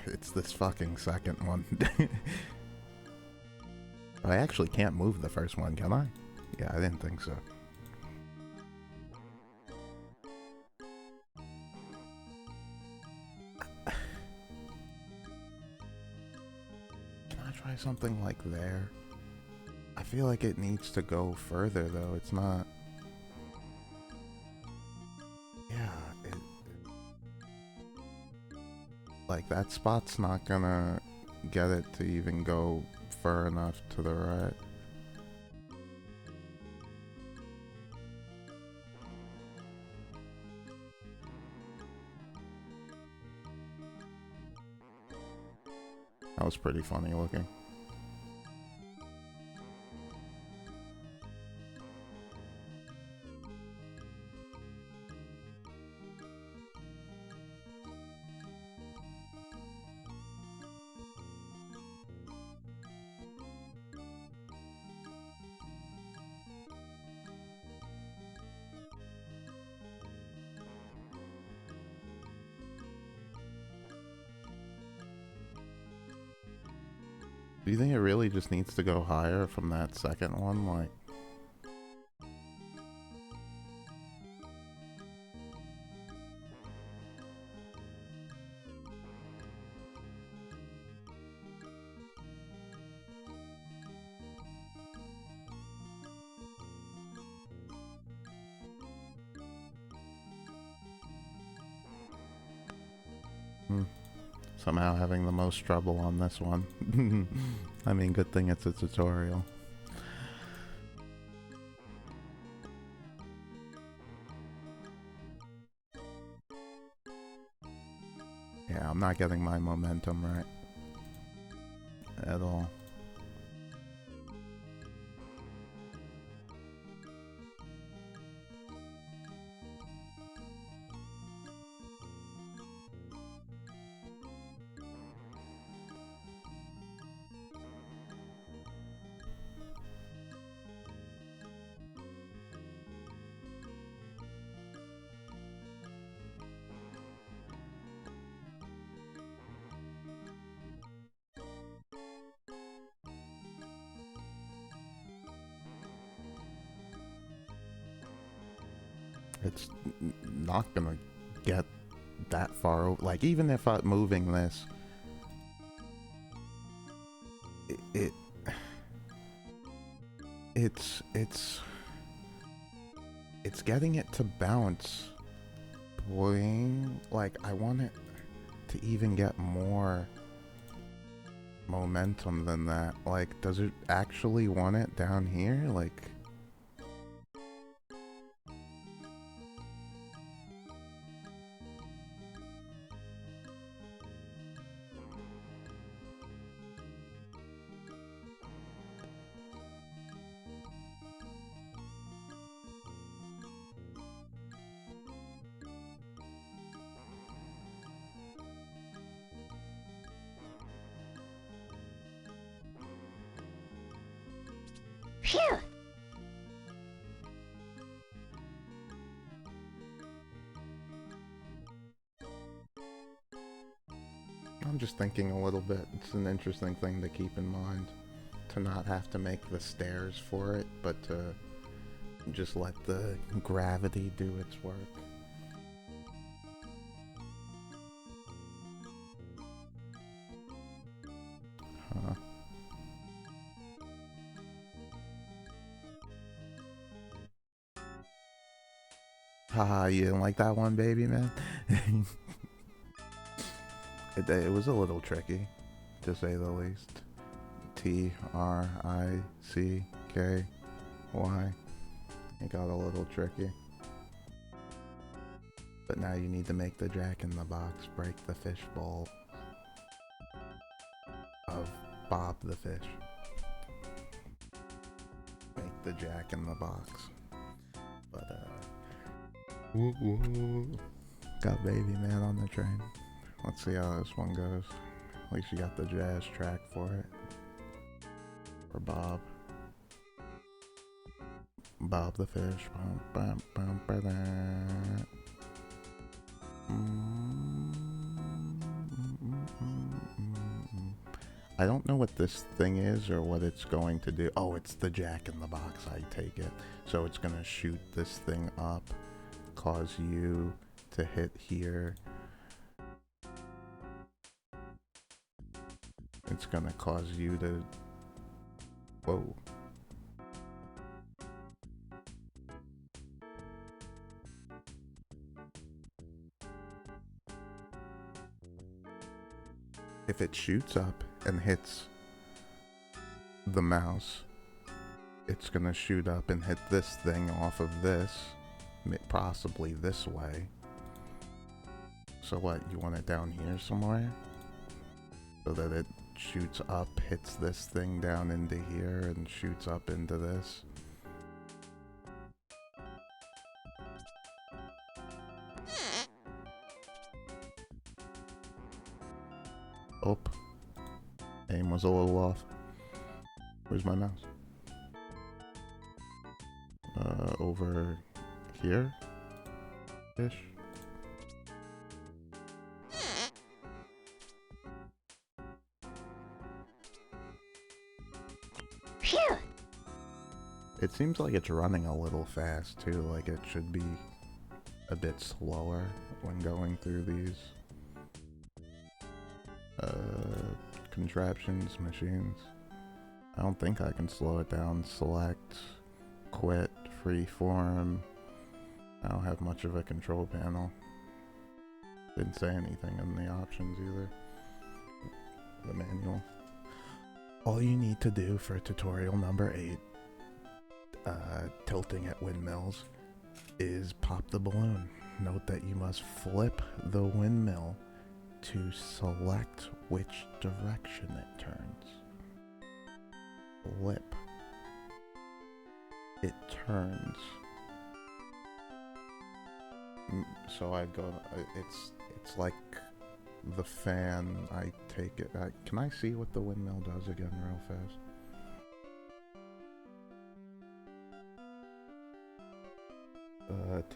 It's this fucking second one. I actually can't move the first one, can I? Yeah, I didn't think so. Can I try something like there? I feel like it needs to go further though, it's not... Yeah, like that spot's not gonna get it to even go far enough to the right. That was pretty funny looking. Do you think it really just needs to go higher from that second one? Like... Somehow having the most trouble on this one. I mean, good thing it's a tutorial. Yeah, I'm not getting my momentum right at all. It's not gonna get that far over. Like, even if I'm moving this, it's getting it to bounce. Boing. Like, I want it to even get more momentum than that. Like, does it actually want it down here? Like... Phew! I'm just thinking a little bit. It's an interesting thing to keep in mind. To not have to make the stairs for it, but to just let the gravity do its work. Huh. Haha, you didn't like that one, baby man? It was a little tricky, to say the least. T-R-I-C-K-Y. It got a little tricky. But now you need to make the Jack in the Box break the fishbowl of Bob the Fish. Make the Jack in the Box. But, Wake up, baby man on the train. Let's see how this one goes. At least you got the jazz track for it. For Bob. Bob the fish. I don't know what this thing is or what it's going to do. Oh, it's the Jack in the Box, I take it. So it's going to shoot this thing up, cause you to hit here. It's going to cause you to... Whoa. If it shoots up and hits the mouse, it's gonna shoot up and hit this thing off of this, possibly this way. So what, you want it down here somewhere? So that it shoots up, hits this thing down into here, and shoots up into this. Oh, aim was a little off. Where's my mouse? Over here? Ish. Phew. It seems like it's running a little fast too, like it should be a bit slower when going through these contraptions, machines. I don't think I can slow it down. Select, quit, freeform. I don't have much of a control panel. Didn't say anything in the options either. The manual. All you need to do for tutorial number 8, tilting at windmills, is pop the balloon. Note that you must flip the windmill to select which direction it turns. Flip. It turns. So I go, it's like the fan, I take it, can I see what the windmill does again real fast?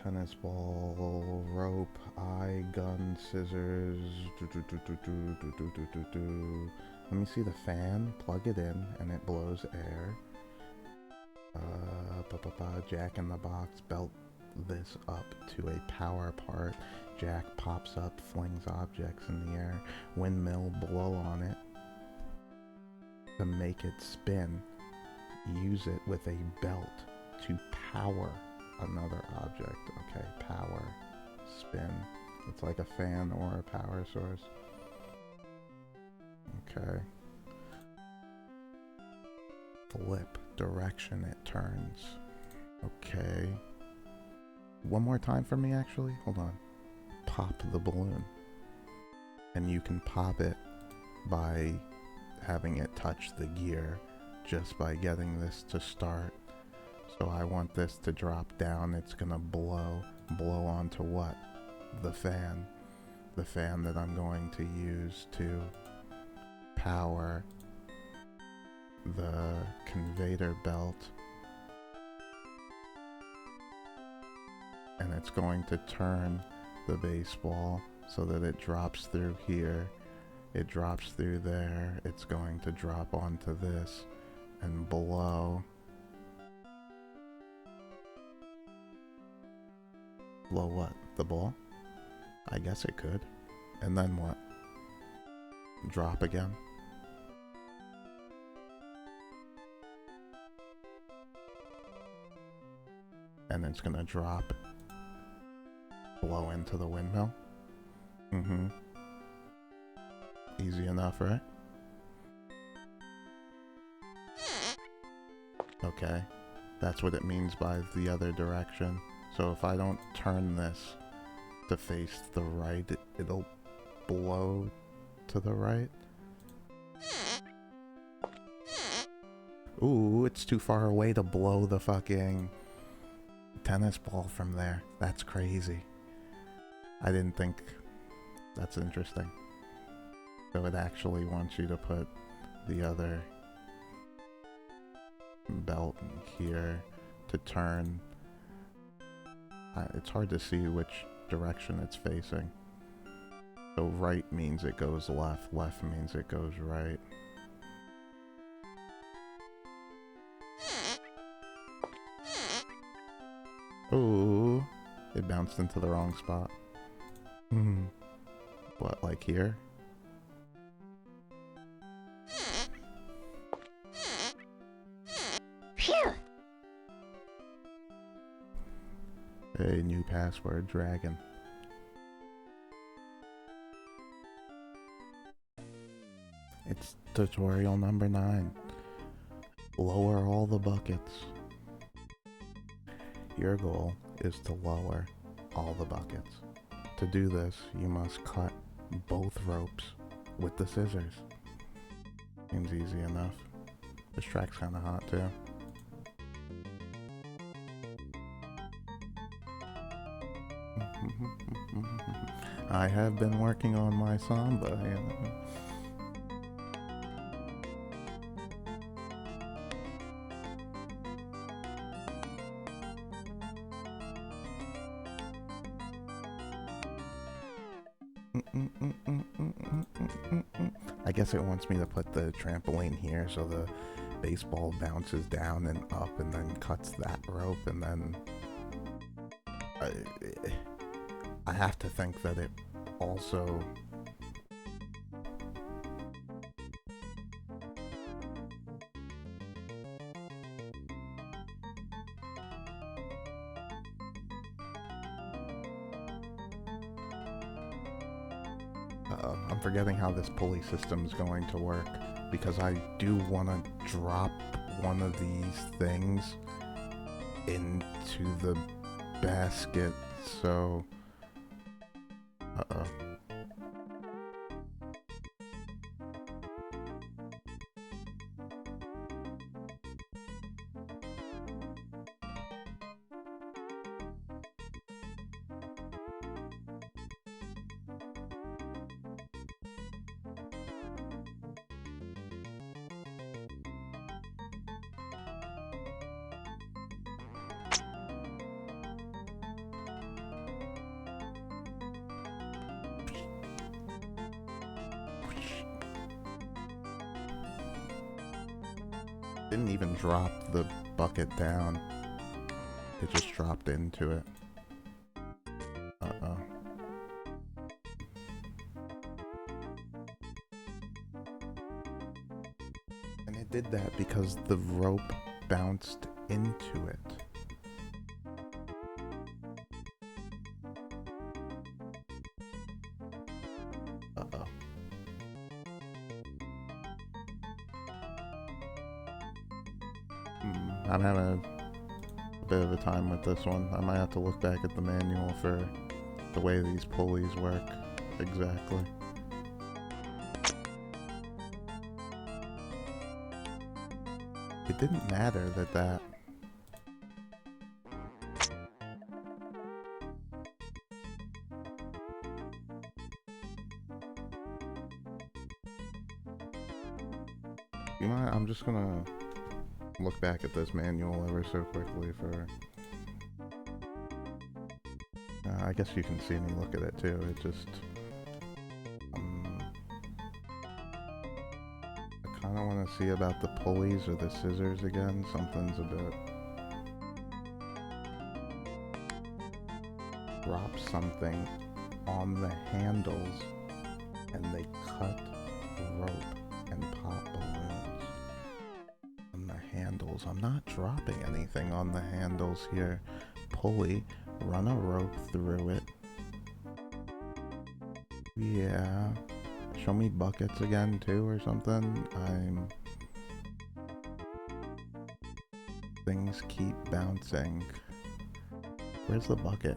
Tennis ball, rope, eye, gun, scissors, Let me see the fan, plug it in, and it blows air. Jack in the Box, belt this up to a power part. Jack pops up, flings objects in the air. Windmill, blow on it to make it spin. Use it with a belt to power another object. Okay, power, spin. It's like a fan or a power source. Okay. Flip, direction it turns. Okay. One more time for me, actually. Hold on. Pop the balloon. And you can pop it by having it touch the gear, just by getting this to start. So I want this to drop down. It's gonna blow onto what? The fan. The fan that I'm going to use to power the conveyor belt. And it's going to turn the baseball so that it drops through here. It drops through there. It's going to drop onto this and blow. Blow what? The ball? I guess it could. And then what? Drop again. And it's gonna drop, blow into the windmill. Easy enough, right? Okay, that's what it means by the other direction. So if I don't turn this to face the right, it'll blow to the right. Ooh, it's too far away to blow the fucking tennis ball from there. That's crazy. I didn't think. That's interesting. So it actually wants you to put the other belt here to turn. It's hard to see which direction it's facing. So right means it goes left, left means it goes right. Ooh, it bounced into the wrong spot. What, like here? Phew! A new password, dragon. It's tutorial number 9. Lower all the buckets. Your goal is to lower all the buckets. To do this, you must cut both ropes with the scissors. Seems easy enough. This track's kinda hot too. I have been working on my samba, you know. I guess it wants me to put the trampoline here so the baseball bounces down and up and then cuts that rope, and then I have to think that it also I'm forgetting how this pulley system is going to work, because I do want to drop one of these things into the basket, so didn't even drop the bucket down. It just dropped into it. And it did that because the rope bounced into it. I'm having a bit of a time with this one. I might have to look back at the manual for the way these pulleys work exactly. It didn't matter that you mind? I'm just gonna look back at this manual ever so quickly for I guess you can see me look at it too. It just I kind of want to see about the pulleys or the scissors again. Something's a bit drop something on the handles and they cut rope and pop balloons on the handles. I'm not dropping anything on the handles here. Pulley, run a rope through it. Yeah. Show me buckets again too or something. Things keep bouncing. Where's the bucket?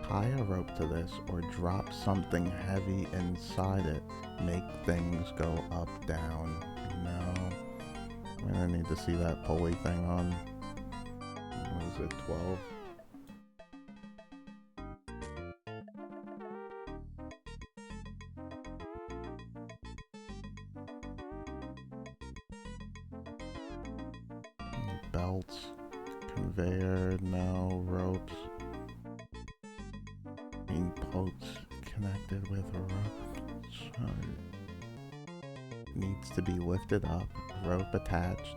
Tie a rope to this or drop something heavy inside it. Make things go up, down. No. I'm gonna need to see that pulley thing on, what is it, 12? Belts, conveyor, no, ropes. Posts connected with a rope. So needs to be lifted up, rope attached,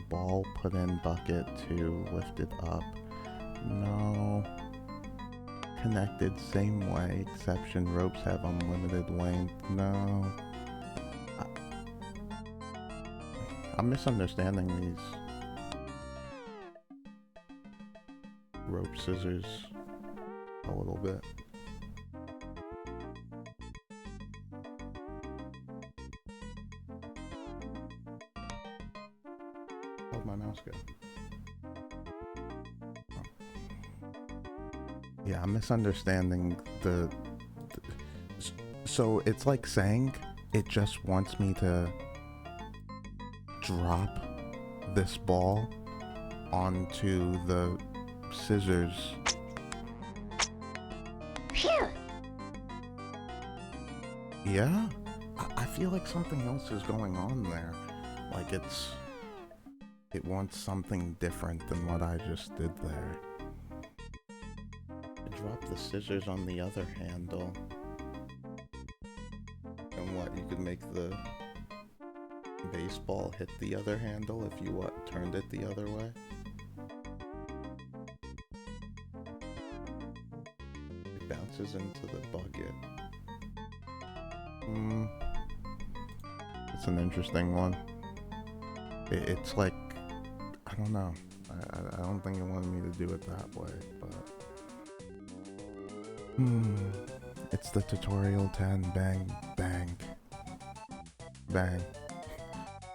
ball put in bucket to lift it up. No. Connected same way, exception ropes have unlimited length. No. I'm misunderstanding these rope scissors a little bit. How'd my mouse go? Yeah, I'm misunderstanding so it's like saying it just wants me to drop this ball onto the scissors. Phew! Yeah? I feel like something else is going on there. Like it wants something different than what I just did there. Drop the scissors on the other handle. And what, you could make the baseball hit the other handle if you turned it the other way? It bounces into the bucket. It's an interesting one. It's like, I don't know. I don't think it wanted me to do it that way, but... It's the tutorial 10. Bang, bang, bang.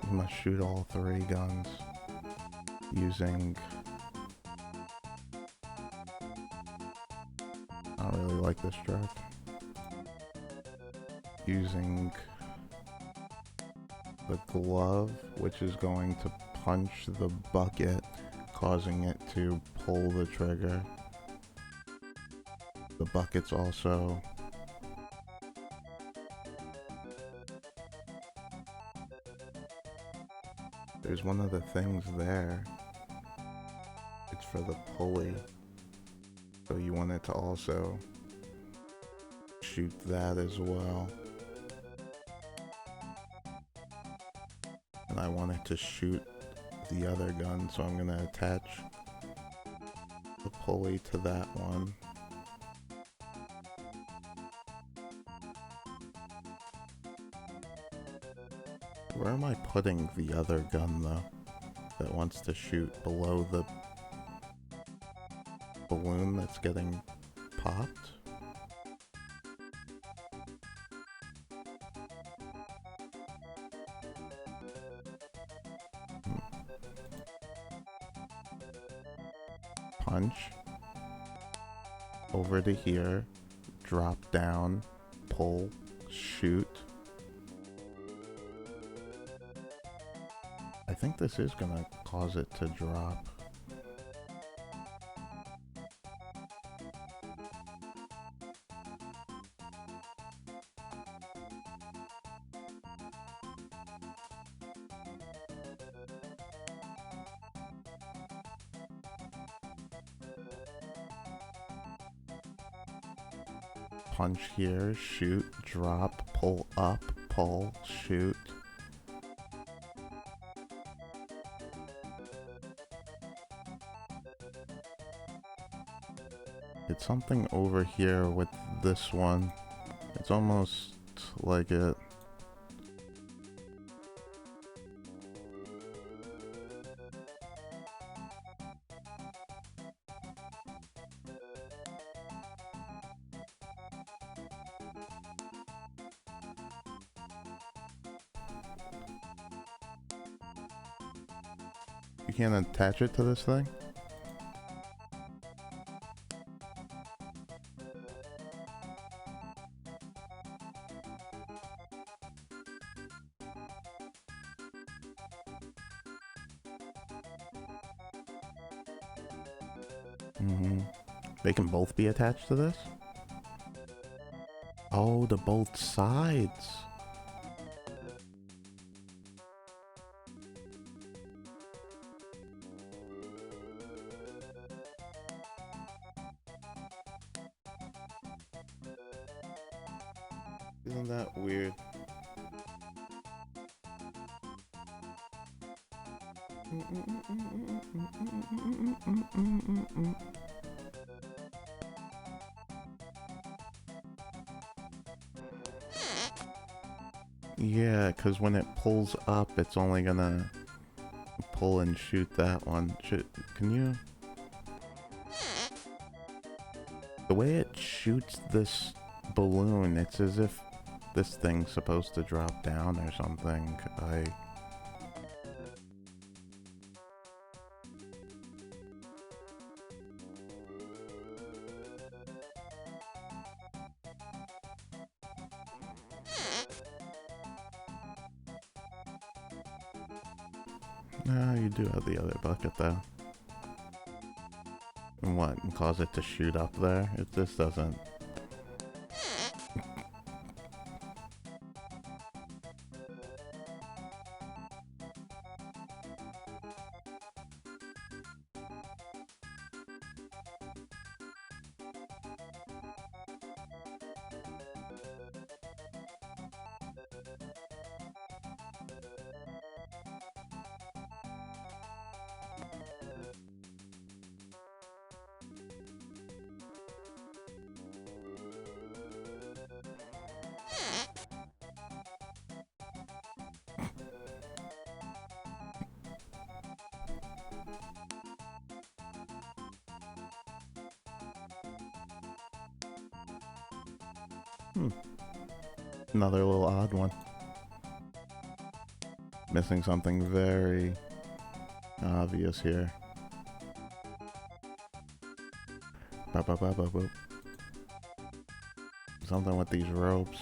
You must shoot all 3 guns using... I don't really like this track. Using the glove, which is going to punch the bucket, causing it to pull the trigger. The bucket's also there's one of the things there. It's for the pulley. So you want it to also shoot that as well. And I want it to shoot the other gun, so I'm gonna attach the pulley to that one. Where am I putting the other gun though, that wants to shoot below the balloon that's getting popped? Punch over to here, drop down, pull, shoot. I think this is gonna cause it to drop. Punch here, shoot, drop, pull up, pull, shoot. It's something over here with this one. It's almost like it. You can't attach it to this thing? They can both be attached to this? Oh, to both sides. Isn't that weird? Yeah, because when it pulls up, it's only gonna pull and shoot that one. Can you... The way it shoots this balloon, it's as if this thing's supposed to drop down or something. No, you do have the other bucket though. And what? And cause it to shoot up there? If this doesn't... Another little odd one. Missing something very obvious here. Something with these ropes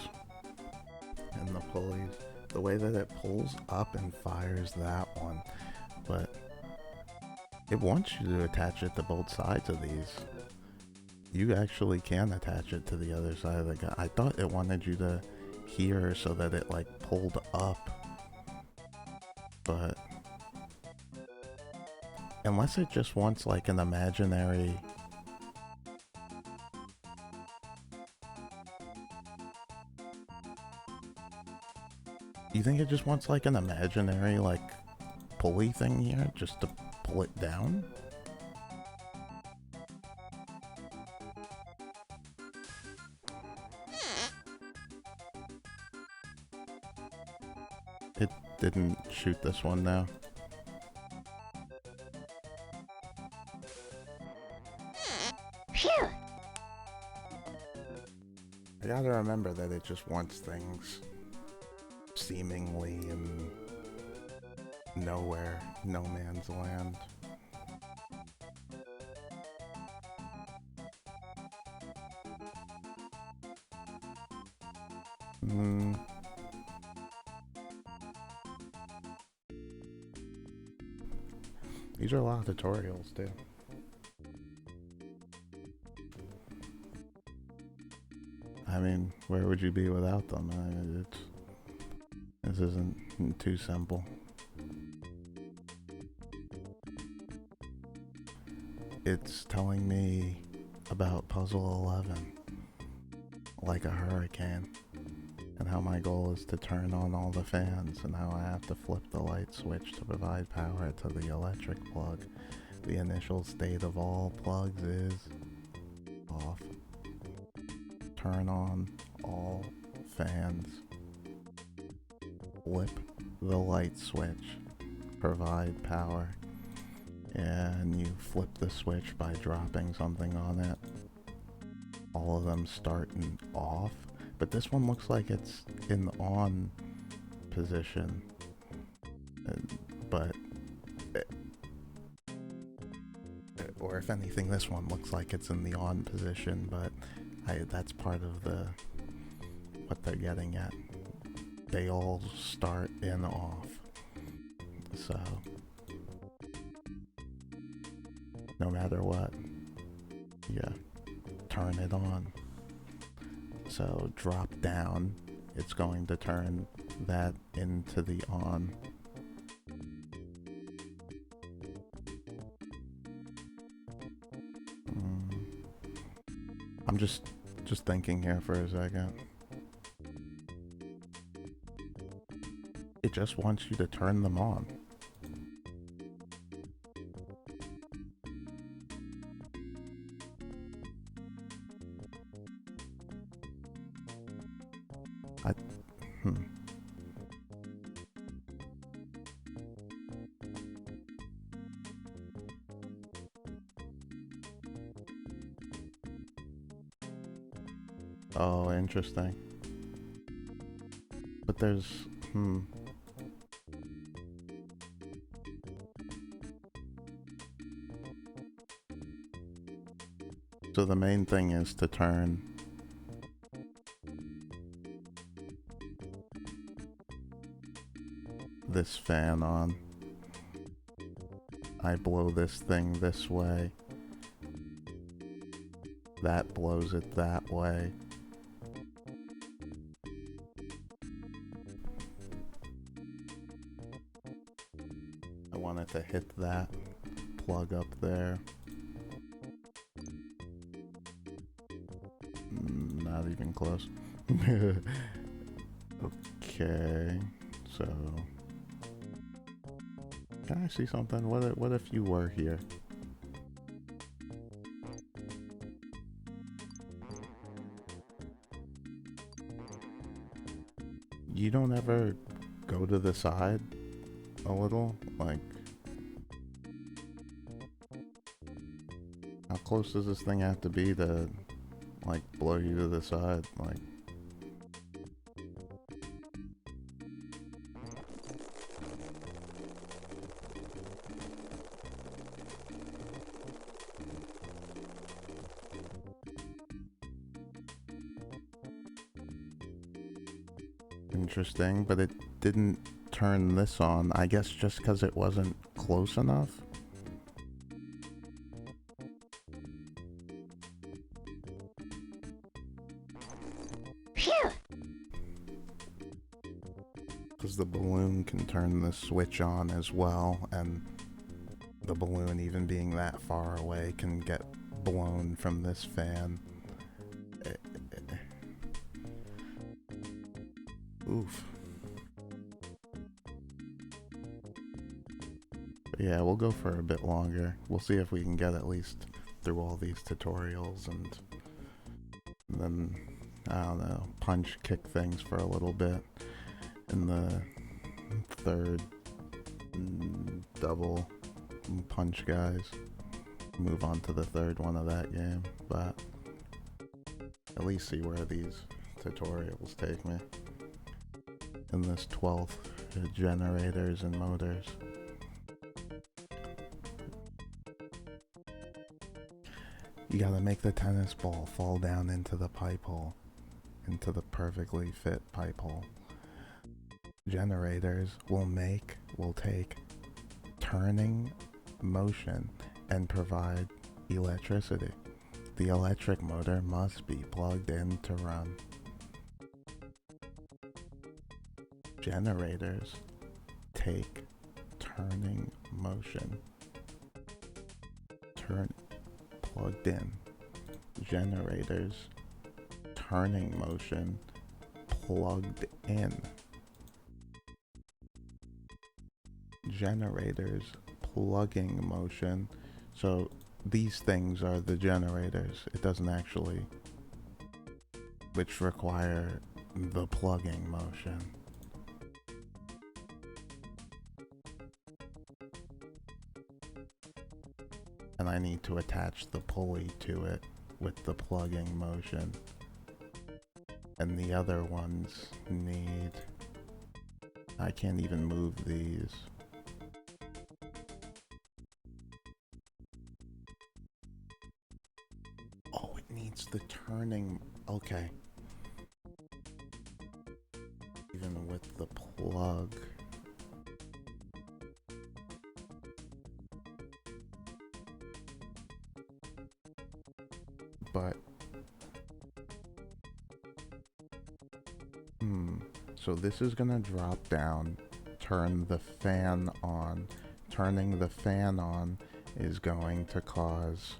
and the pulleys. The way that it pulls up and fires that one, but it wants you to attach it to both sides of these. You actually can attach it to the other side of the gun. I thought it wanted you to here so that it like pulled up, but unless it just wants like an imaginary... You think it just wants like an imaginary like pulley thing here just to pull it down? It didn't shoot this one now. Phew. I gotta remember that it just wants things seemingly in nowhere, no man's land. These are a lot of tutorials too. I mean, where would you be without them? This isn't too simple. It's telling me about Puzzle 11, like a hurricane, and how my goal is to turn on all the fans, and how I have to flip the light switch to provide power to the electric plug. The initial state of all plugs is off. Turn on all fans. Flip the light switch, provide power, and you flip the switch by dropping something on it. All of them start in off, but this one looks like it's in on position, but or if anything, this one looks like it's in the on position, but that's part of what they're getting at. They all start in off, so no matter what, yeah. turn it on. So drop down, it's going to turn that into the on. I'm just thinking here for a second. It just wants you to turn them on. Oh, interesting. But there's, So the main thing is to turn this fan on. I blow this thing this way. That blows it that way. I want it to hit that plug up there. Not even close. Okay, so can I see something? What if you were here? You don't ever go to the side a little? Like, how close does this thing have to be to, like, blow you to the side? Like, interesting, but it didn't turn this on. I guess just because it wasn't close enough. Because the balloon can turn the switch on as well, and the balloon, even being that far away, can get blown from this fan. Oof. Yeah, we'll go for a bit longer. We'll see if we can get at least through all these tutorials and then, I don't know, punch kick things for a little bit in the third double punch guys. Move on to the third one of that game, but at least see where these tutorials take me in this 12th generators and motors. You gotta make the tennis ball fall down into the pipe hole, into the perfectly fit pipe hole. Generators will take turning motion and provide electricity. The electric motor must be plugged in to run. Generators take turning motion. Plugged in. Generators turning motion plugged in. Generators plugging motion. So these things are the generators. It doesn't actually, which require the plugging motion. And I need to attach the pulley to it with the plugging motion. And the other ones need... I can't even move these. Oh, it needs the turning... Okay. Even with the plug... But So this is gonna drop down, turn the fan on. Turning the fan on is going to cause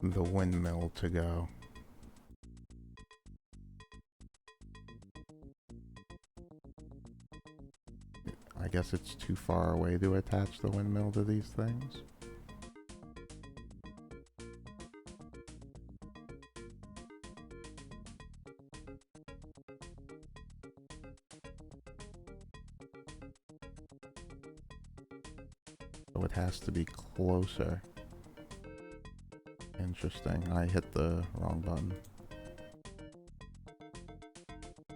the windmill to go. I guess it's too far away to attach the windmill to these things. So it has to be closer. Interesting. I hit the wrong button.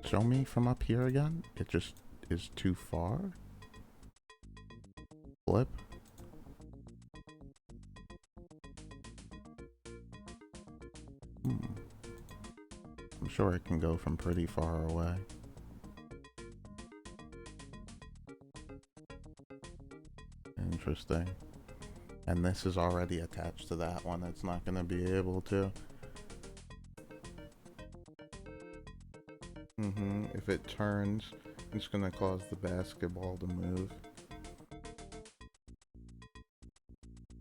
Show me from up here again? It just is too far? Flip? I'm sure it can go from pretty far away. Interesting. And this is already attached to that one. It's not going to be able to. If it turns, it's going to cause the basketball to move.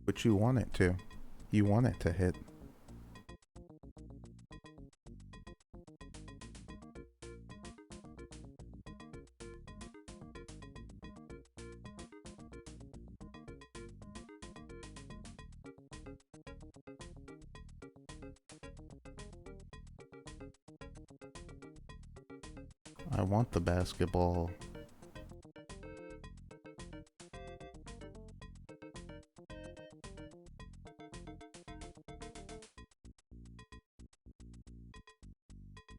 But you want it to. You want it to hit. I want the basketball.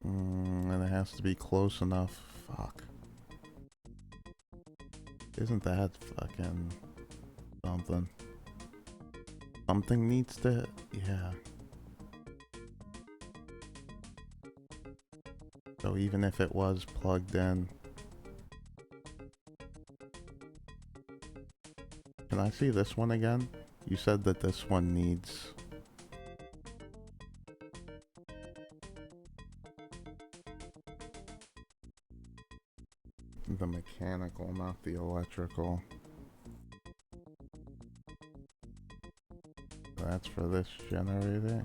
And it has to be close enough. Fuck. Isn't that fucking something? Something needs to... Yeah. So even if it was plugged in... Can I see this one again? You said that this one needs... the mechanical, not the electrical. That's for this generator.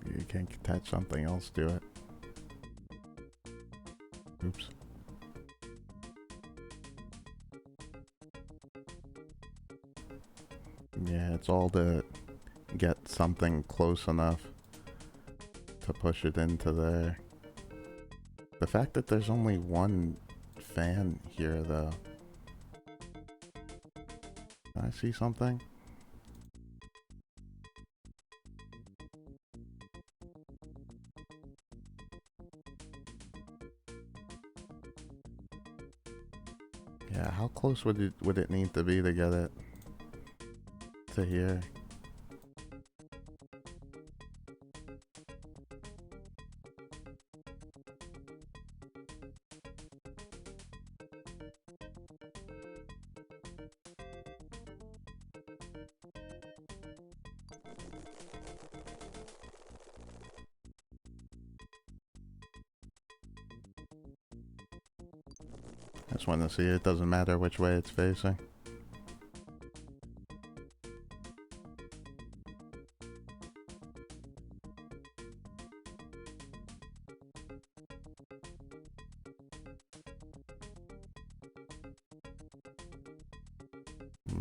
You can't attach something else to it. Oops. Yeah, it's all to get something close enough to push it into there. The fact that there's only one fan here, though. Can I see something? Yeah, how close would it need to be to get it to here? I just want to see it doesn't matter which way it's facing.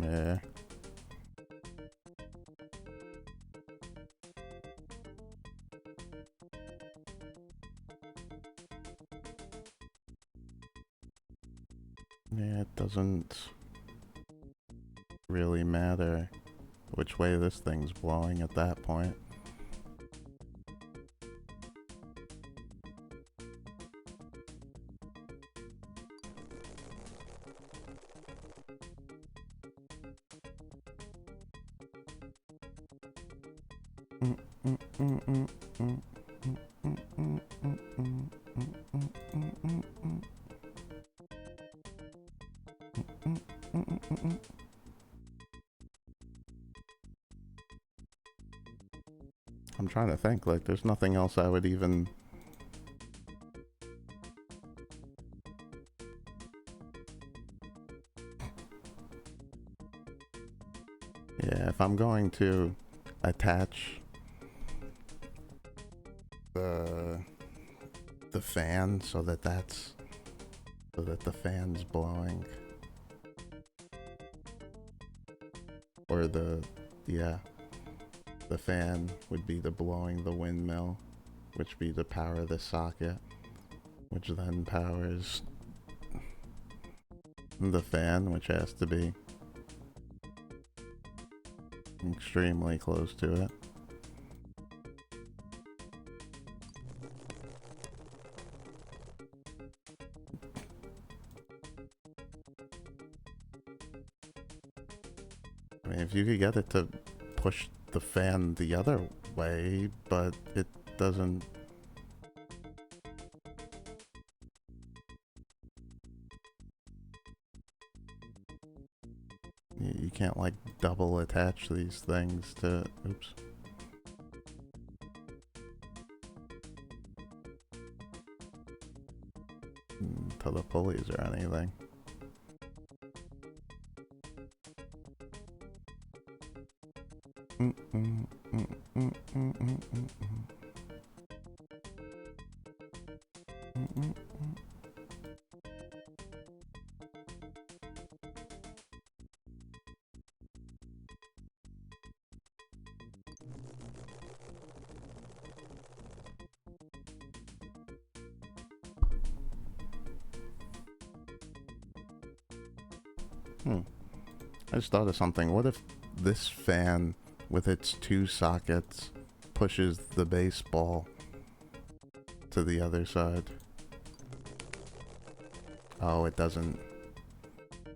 Yeah. Yeah, it doesn't really matter which way this thing's blowing at that point. I'm trying to think, like, there's nothing else I would even... Yeah, if I'm going to attach the fan so that the fan's blowing, or the fan would be the blowing the windmill, which be to power the socket, which then powers the fan, which has to be extremely close to it. I mean, if you could get it to push the fan the other way, but it doesn't. You can't like double attach these things to, oops. To the pulleys or anything. I just thought of something. What if this fan with its two sockets pushes the baseball to the other side? Oh, it doesn't.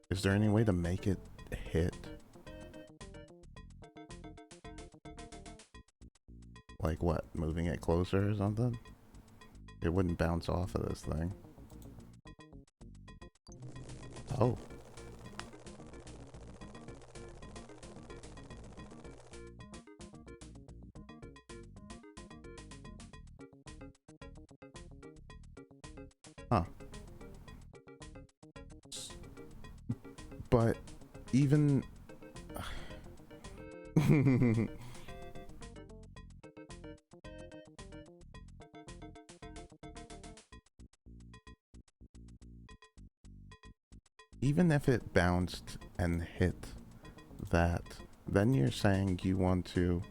Is there any way to make it hit? Like what? Moving it closer or something? It wouldn't bounce off of this thing. Oh. Huh. But even... Even if it bounced and hit that, then you're saying you want to...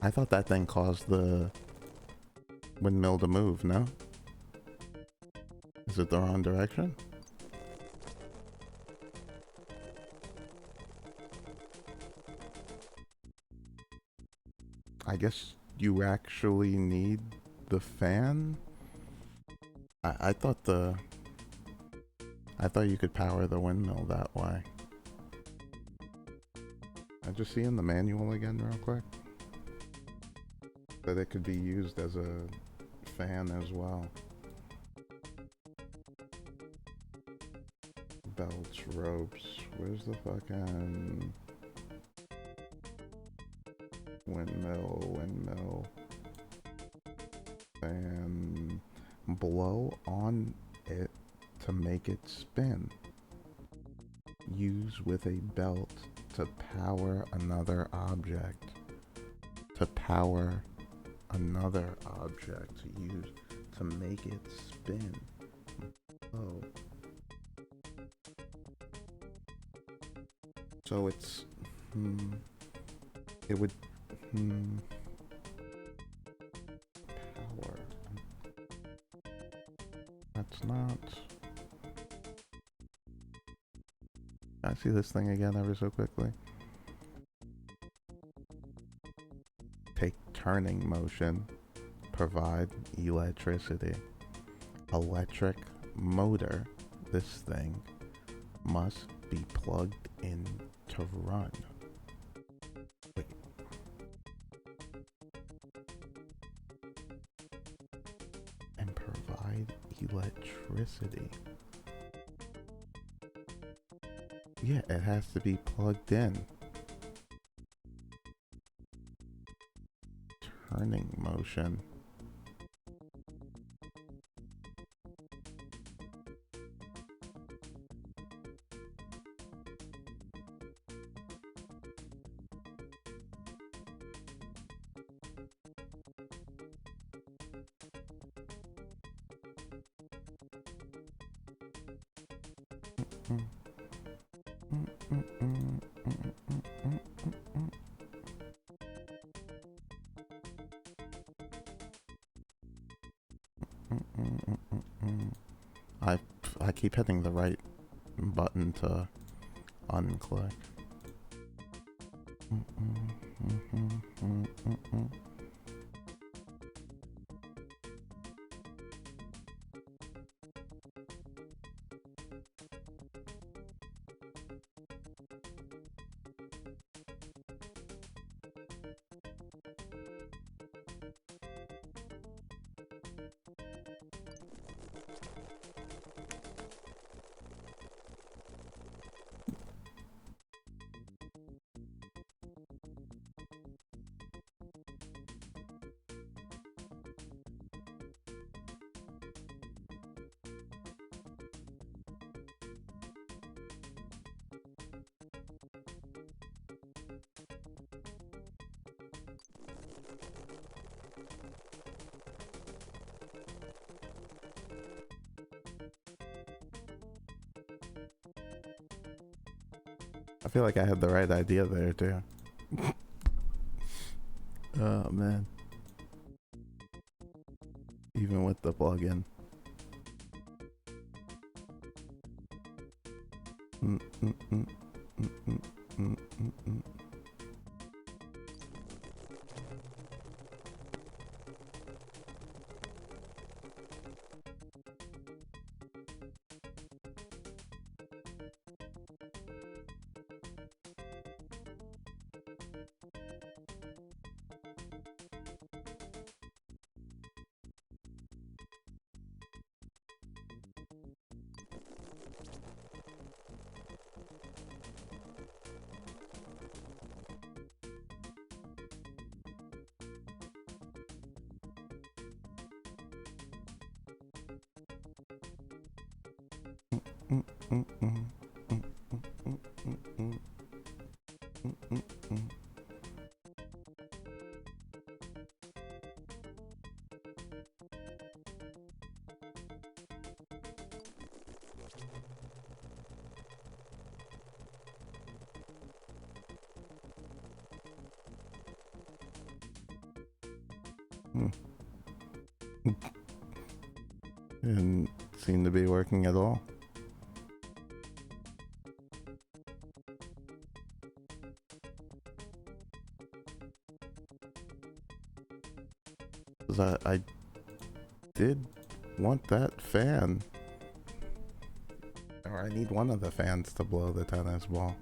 I thought that thing caused the windmill to move, no? Is it the wrong direction? I guess you actually need the fan? I thought you could power the windmill that way. I just see in the manual again real quick that it could be used as a fan as well. Belts, ropes, where's the fucking windmill, fan, blow on it to make it spin. Use with a belt to power another object. To power another object. Use to make it spin. Oh. So it's... it would... power. That's not... I see this thing again ever so quickly. Take turning motion. Provide electricity. electric motor, this thing must be plugged in to run. Wait. And provide electricity. Yeah, it has to be plugged in. Turning motion. I keep hitting the right button to unclick. I feel like I had the right idea there too. Oh man. Even with the plugin. Didn't seem to be working at all. I did want that fan. Or I need one of the fans to blow the tennis ball.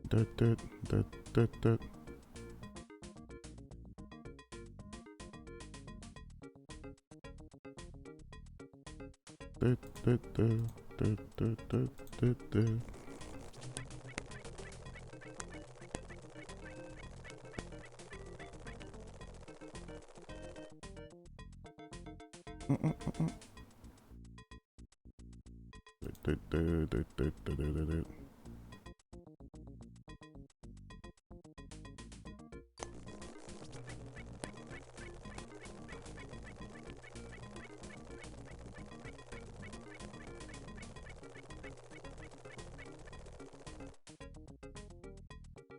Dut, dut, dut, dut, dut. Dut, dut, dut, dut, dut, dut, dut, dut. Dut, dut, dut, dut, dut, dut, dut.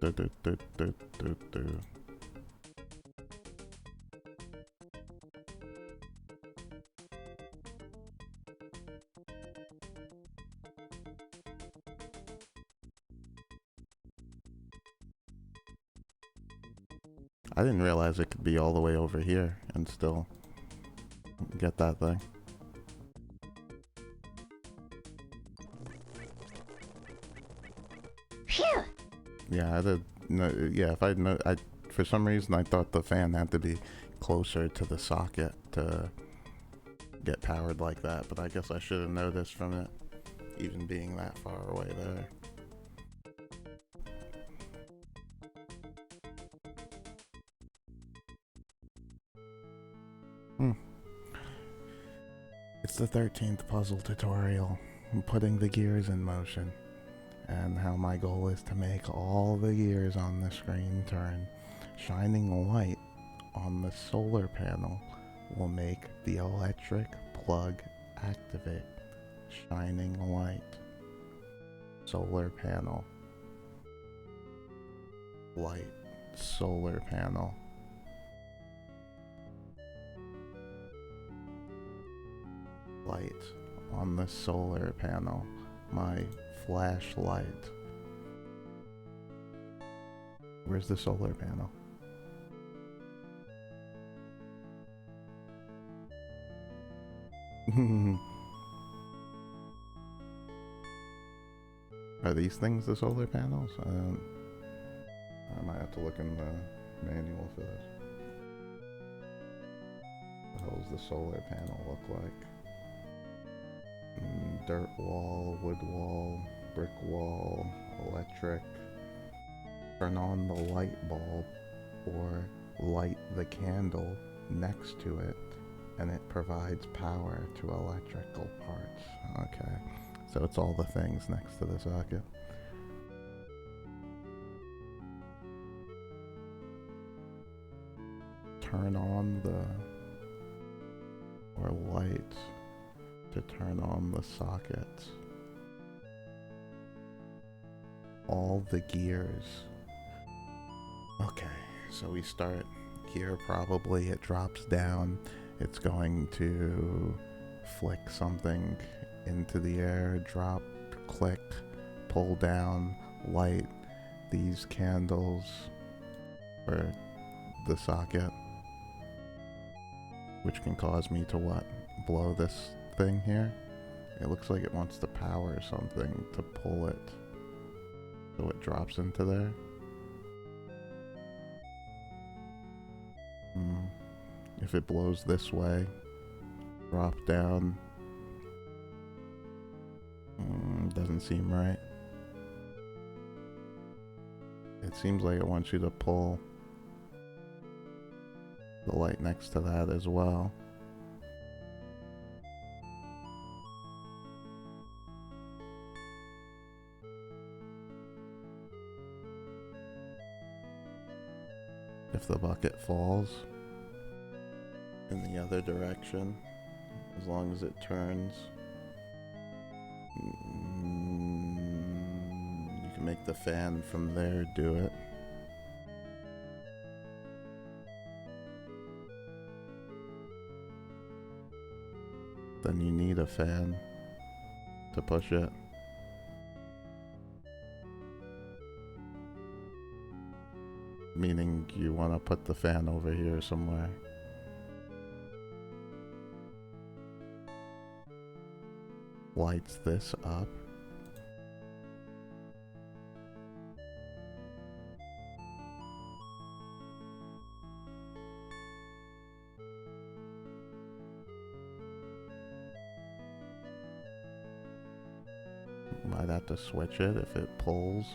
Dut, dut, dut, dut, dut, dut. I didn't realize it could be all the way over here and still get that thing. Phew! Yeah, I did. No, yeah, if I know, for some reason I thought the fan had to be closer to the socket to get powered like that, but I guess I should have noticed from it even being that far away there. It's the 13th puzzle tutorial. I'm putting the gears in motion, and how my goal is to make all the gears on the screen turn. Shining light on the solar panel will make the electric plug activate. Shining light. Solar panel. Light. Solar panel. Light on the solar panel. My flashlight. Where's the solar panel? Are these things the solar panels? I might have to look in the manual for this. What the hell does the solar panel look like? Dirt wall, wood wall, brick wall, electric. Turn on the light bulb or light the candle next to it, and it provides power to electrical parts. Okay, so it's all the things next to the socket. Turn on the, or light to turn on the sockets. All the gears. Okay, so we start here probably. It drops down. It's going to flick something into the air, drop, click, pull down, light these candles for the socket, which can cause me to what? Blow this thing here? It looks like it wants to power something to pull it so it drops into there. If it blows this way, drop down, doesn't seem right. It seems like it wants you to pull the light next to that as well. If the bucket falls in the other direction, as long as it turns, you can make the fan from there do it. Then you need a fan to push it. Meaning you want to put the fan over here somewhere. Lights this up. Might have to switch it if it pulls.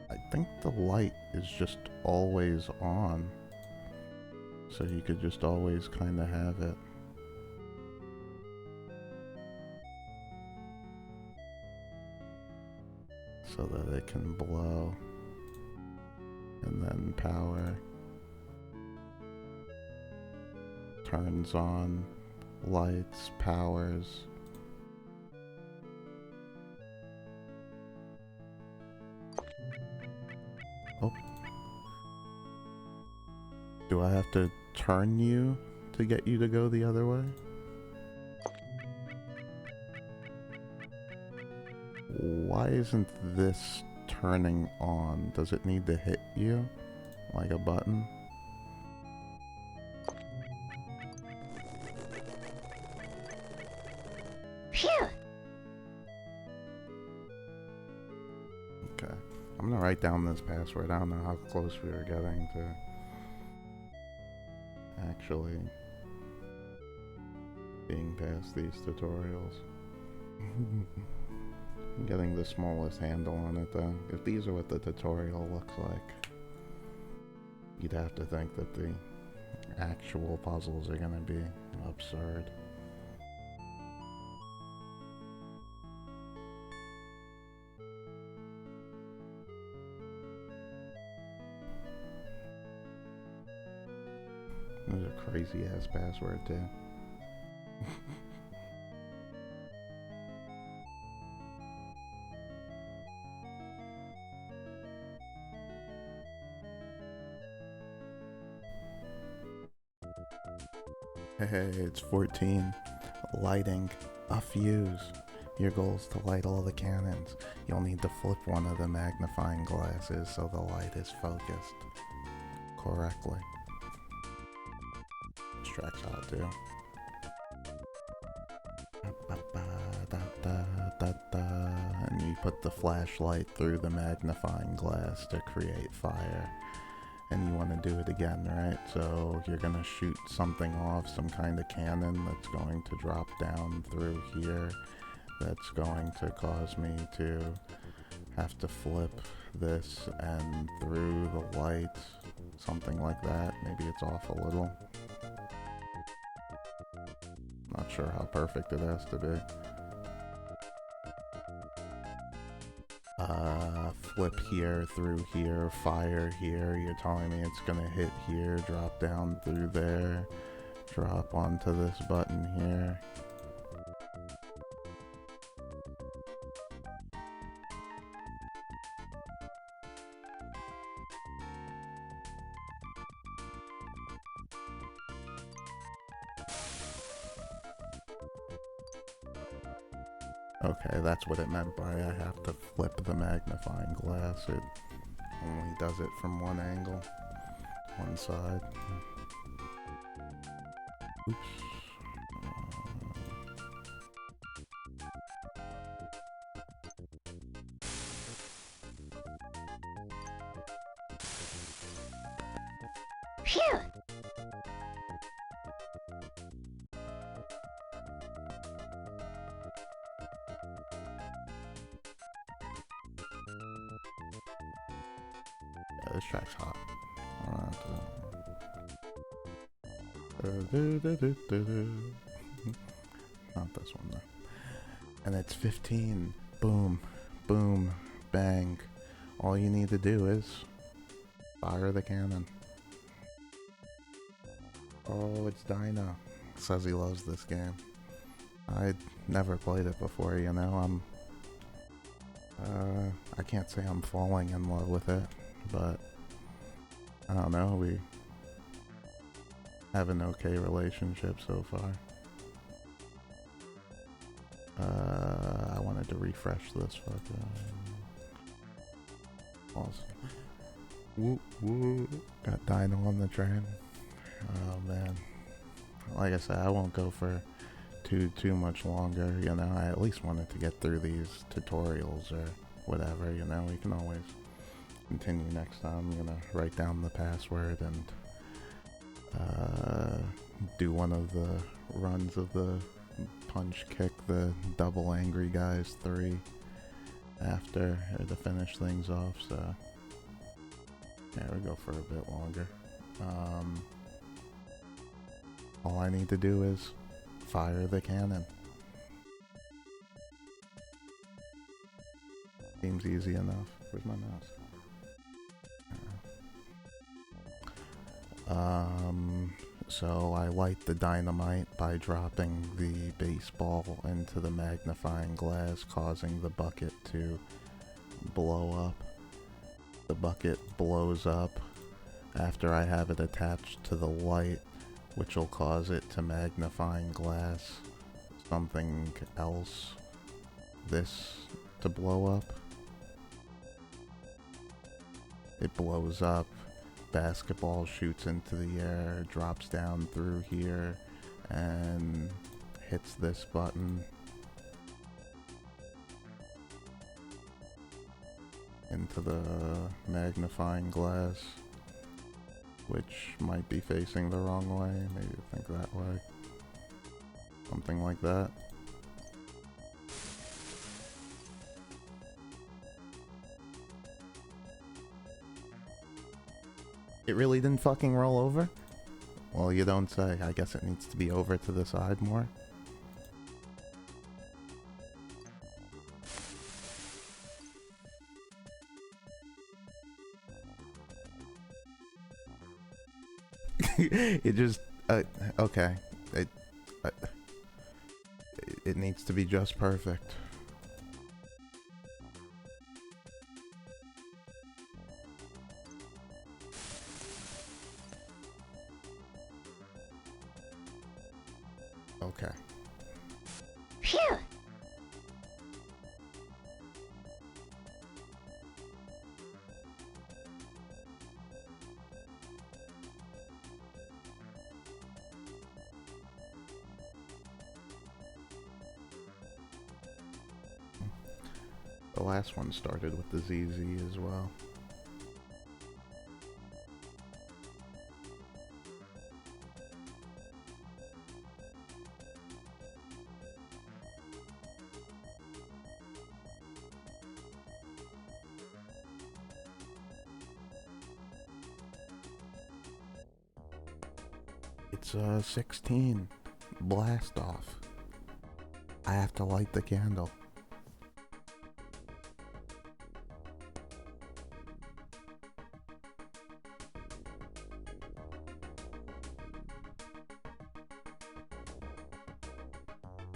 I think the light is just always on, so you could just always kind of have it. So that it can blow and then power. Turns on, lights, powers. Oh. Do I have to turn you to get you to go the other way? Why isn't this turning on? Does it need to hit you? Like a button? Phew! Okay. I'm gonna write down this password. I don't know how close we were getting to actually being past these tutorials. I'm getting the smallest handle on it though. If these are what the tutorial looks like, you'd have to think that the actual puzzles are gonna be absurd. There's a crazy ass password too. Hey, it's 14. Lighting a fuse. Your goal is to light all the cannons. You'll need to flip one of the magnifying glasses so the light is focused correctly. This track's hot too. And you put the flashlight through the magnifying glass to create fire. And you want to do it again, right? So you're going to shoot something off, some kind of cannon that's going to drop down through here. That's going to cause me to have to flip this and through the light, something like that. Maybe it's off a little. Not sure how perfect it has to be. Flip here, through here, fire here. You're telling me it's gonna hit here, drop down through there, drop onto this button here. Okay, that's what it meant by I have to flip the magnifying glass. It only does it from one angle, one side. Oops. Phew! Yeah, this track's hot. Not this one though. And it's 15. Boom, boom, bang. All you need to do is fire the cannon. Oh, it's Dino. Says he loves this game. I'd never played it before, you know. I can't say I'm falling in love with it, but I don't know, we have an okay relationship so far. I wanted to refresh this fucking awesome. Woo woo. Got Dino on the train. Oh man. Like I said, I won't go for too much longer, you know. I at least wanted to get through these tutorials or whatever, you know. We can always continue next time. I'm gonna write down the password and do one of the runs of the punch kick the double angry guys 3 after to finish things off. So yeah, we'll go for a bit longer. All I need to do is fire the cannon. Seems easy enough. Where's my mouse? So I light the dynamite by dropping the baseball into the magnifying glass, causing the bucket to blow up. The bucket blows up after I have it attached to the light, which will cause it to magnifying glass something else. This to blow up. It blows up, basketball shoots into the air, drops down through here, and hits this button. Into the magnifying glass, which might be facing the wrong way. Maybe think that way. Something like that. It really didn't fucking roll over? Well, you don't say. I guess it needs to be over to the side more. It just... okay. It needs to be just perfect. Okay. Phew! The last one started with the ZZ as well. It's 16. Blast off. I have to light the candle.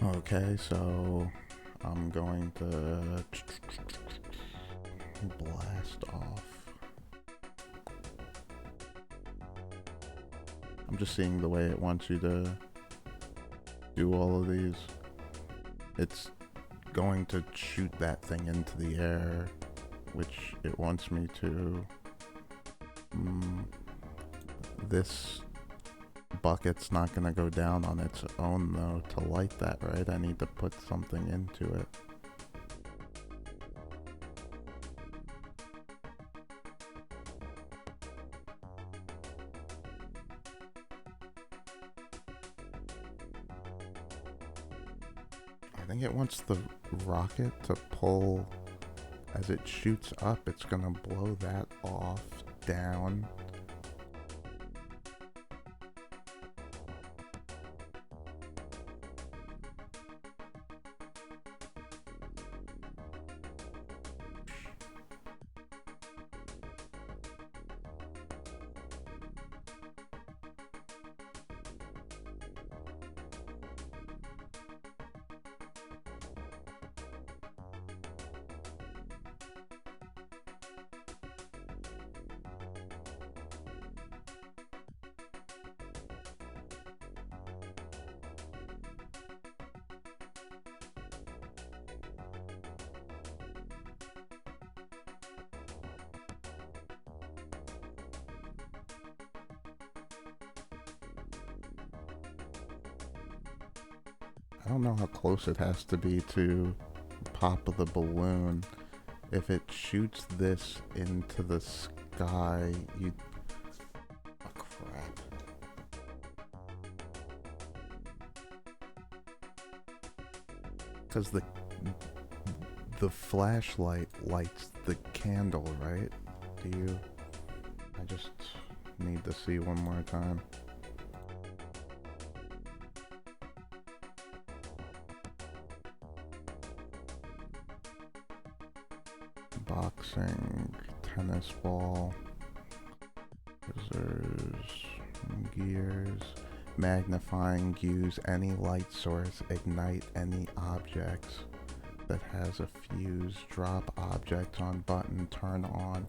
Okay, so I'm going to blast off. I'm just seeing the way it wants you to do all of these. It's going to shoot that thing into the air, which it wants me to. This bucket's not going to go down on its own though to light that, right? I need to put something into it. I think it wants the rocket to pull as it shoots up. It's going to blow that off, down. I don't know how close it has to be to pop of the balloon. If it shoots this into the sky, you... Oh, crap. Because the flashlight lights the candle, right? Do you... I just need to see one more time. Boxing, tennis ball, scissors, gears, magnifying, use any light source, ignite any objects that has a fuse, drop objects on button, turn on,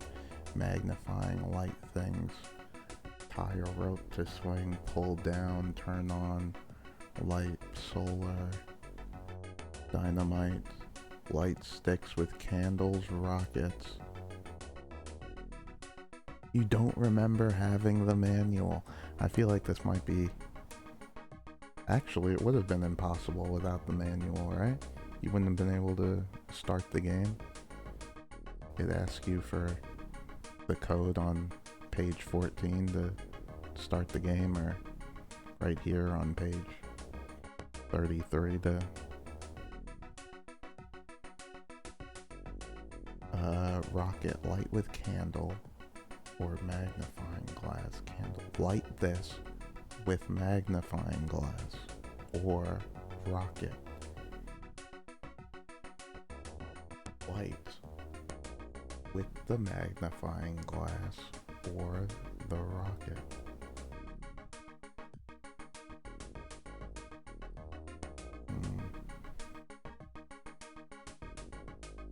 magnifying light things, tie a rope to swing, pull down, turn on, light, solar, dynamite, light sticks with candles, rockets. You don't remember having the manual. I feel like this might be... Actually, it would have been impossible without the manual, right? You wouldn't have been able to start the game. It'd ask you for the code on page 14 to start the game, or right here on page 33 to rocket, light with candle or magnifying glass. Candle, light this with magnifying glass or rocket, light with the magnifying glass or the rocket.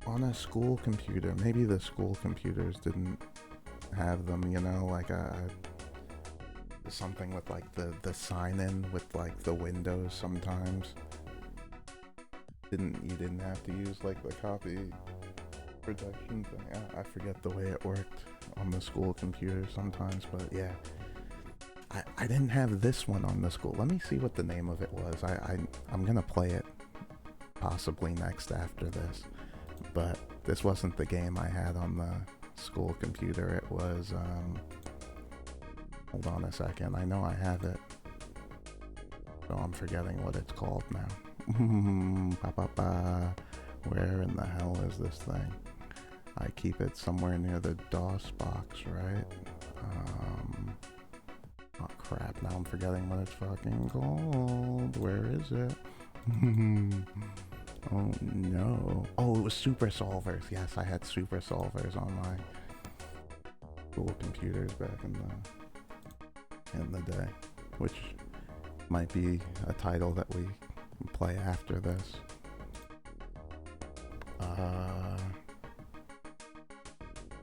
On a school computer, maybe the school computers didn't have them, you know, like something with like the sign-in with like the windows sometimes. You didn't have to use like the copy protection thing. I forget the way it worked on the school computer sometimes, but yeah. I didn't have this one on the school. Let me see what the name of it was. I'm gonna play it possibly next after this. But this wasn't the game I had on the school computer. It was, hold on a second. I know I have it. So I'm forgetting what it's called now. Where in the hell is this thing? I keep it somewhere near the DOS box, right? Oh crap, now I'm forgetting what it's fucking called. Where is it? Oh no. Oh, it was Super Solvers. Yes, I had Super Solvers on my school computers back in the day. Which might be a title that we play after this.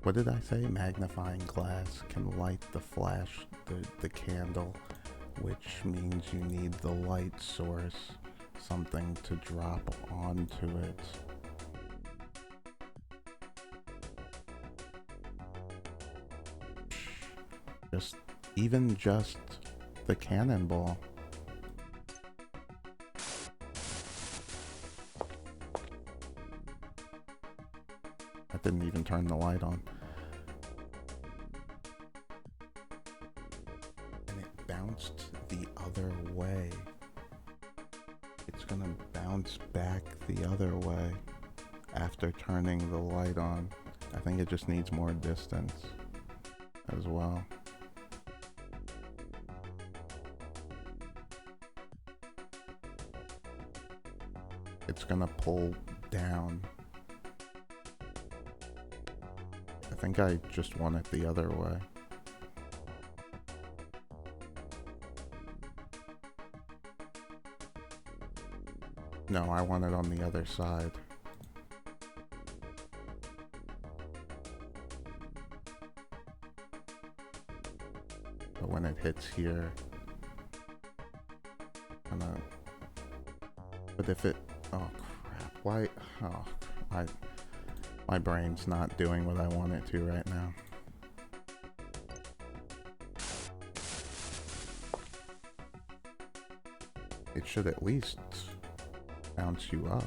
What did I say? Magnifying glass can light the flash, the candle, which means you need the light source, something to drop onto it. Even just the cannonball. I didn't even turn the light on. And it bounced the other way. It's gonna bounce back the other way after turning the light on. I think it just needs more distance as well. It's gonna pull down. I think I just want it the other way. No, I want it on the other side. But when it hits here, but if it, oh crap, why, oh, my brain's not doing what I want it to right now. It should at least bounce you up.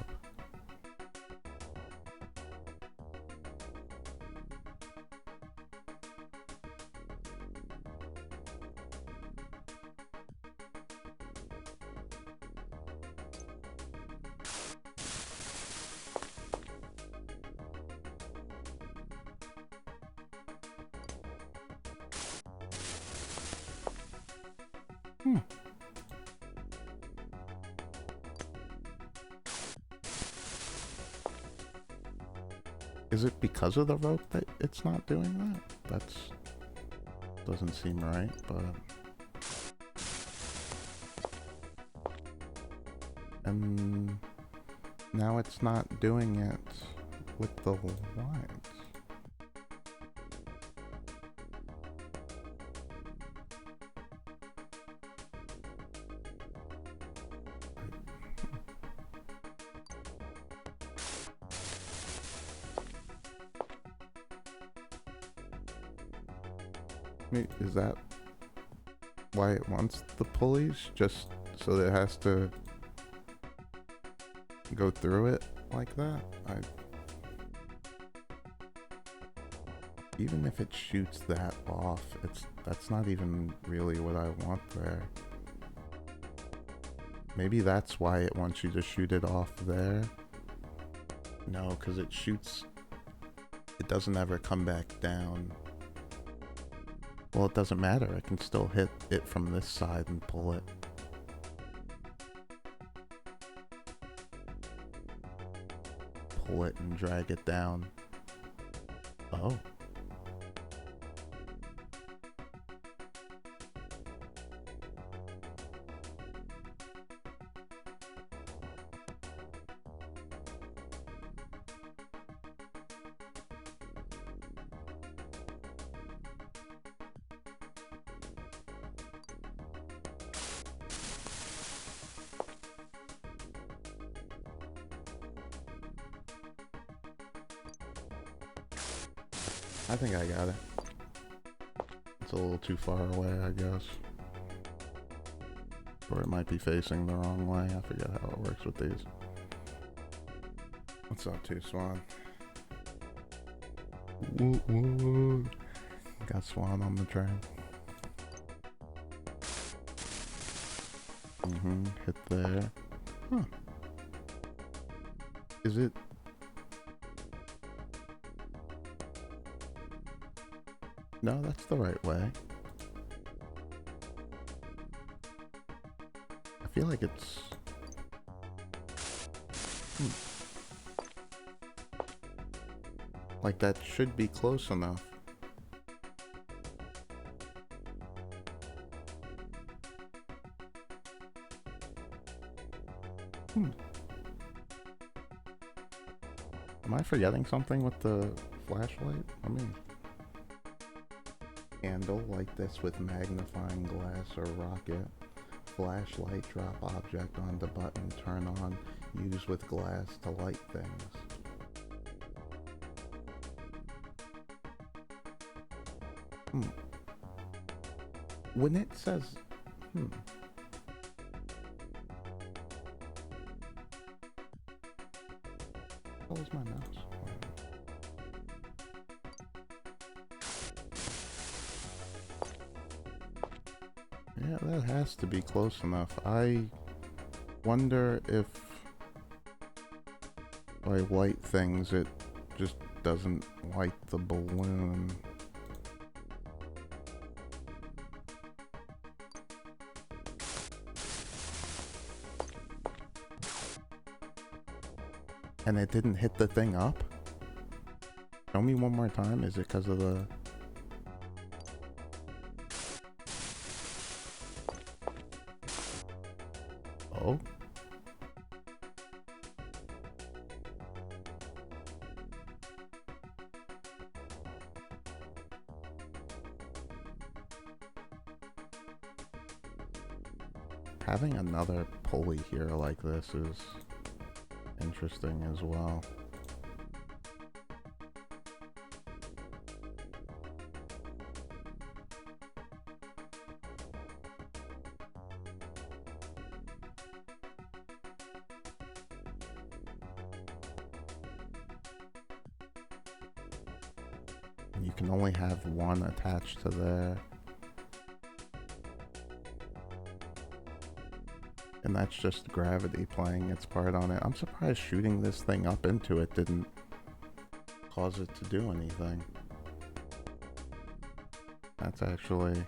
Is it because of the rope that it's not doing that? Doesn't seem right, but... And now it's not doing it with the lines. Is that why it wants the pulleys? Just so that it has to go through it like that? Even if it shoots that off, that's not even really what I want there. Maybe that's why it wants you to shoot it off there. No, because it shoots... It doesn't ever come back down. Well, it doesn't matter. I can still hit it from this side and pull it. Pull it and drag it down. Oh. I think I got it. It's a little too far away, I guess. Or it might be facing the wrong way. I forget how it works with these. What's up, Two Swan? Woo woo. Got Swan on the train. Hit there. Huh. Is it... No, that's the right way. I feel like it's... Like that should be close enough. Am I forgetting something with the flashlight? I mean... Handle like this with magnifying glass or rocket. Flashlight, drop object onto button, turn on, use with glass to light things. When it says, What was my mouse? Yeah, that has to be close enough. I wonder if I light things, it just doesn't light the balloon. And it didn't hit the thing up? Show me one more time. Is it because of the... Oh? Having another pulley here like this is interesting as well. You can only have one attached to there. And that's just gravity playing its part on it. I'm surprised shooting this thing up into it didn't cause it to do anything. That's actually...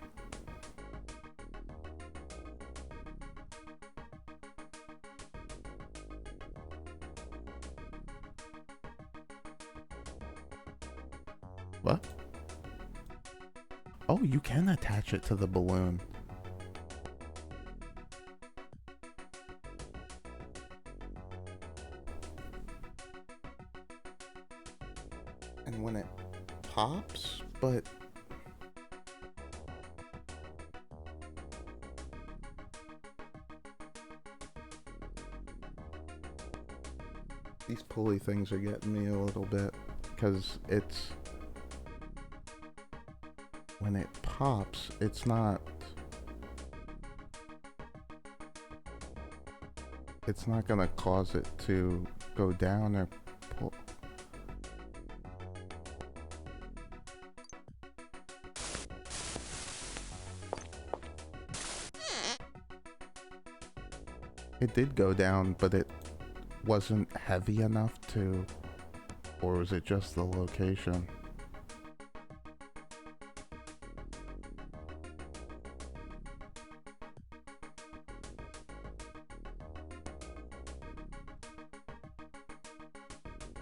What? Oh, you can attach it to the balloon. And when it pops, but... These pulley things are getting me a little bit, because it's... When it pops... pops, it's not gonna cause it to go down or pull. It did go down, but it wasn't heavy enough to, or was it just the location?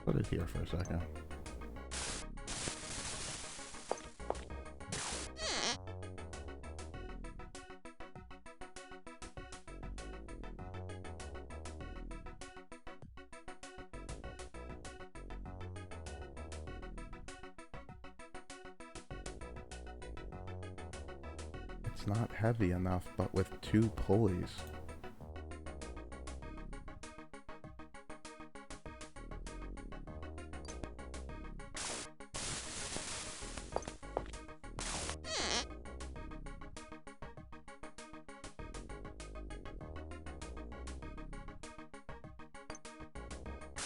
Put it here for a second. It's not heavy enough, but with 2 pulleys.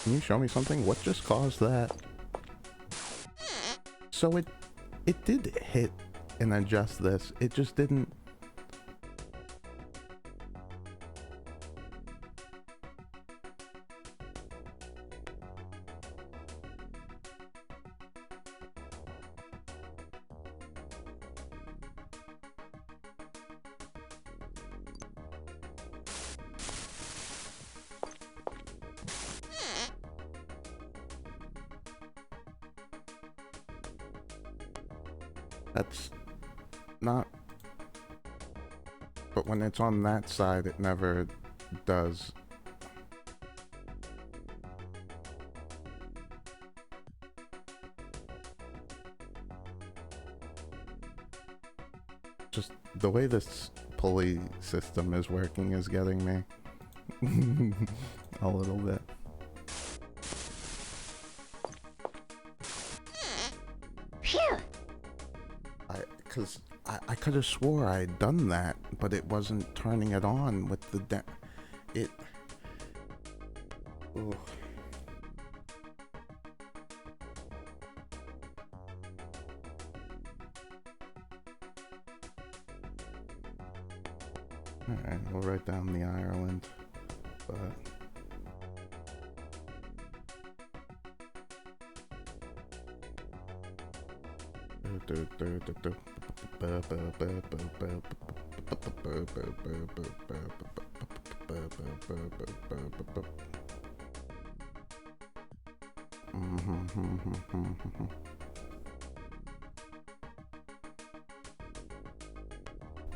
Can you show me something? What just caused that? So it did hit and adjust this. It just didn't. That's not. But when it's on that side, it never does. Just the way this pulley system is working is getting me a little bit. Phew! Because I could have swore I had done that, but it wasn't turning it on with the it. Ugh. Alright, we'll write down the Ireland, but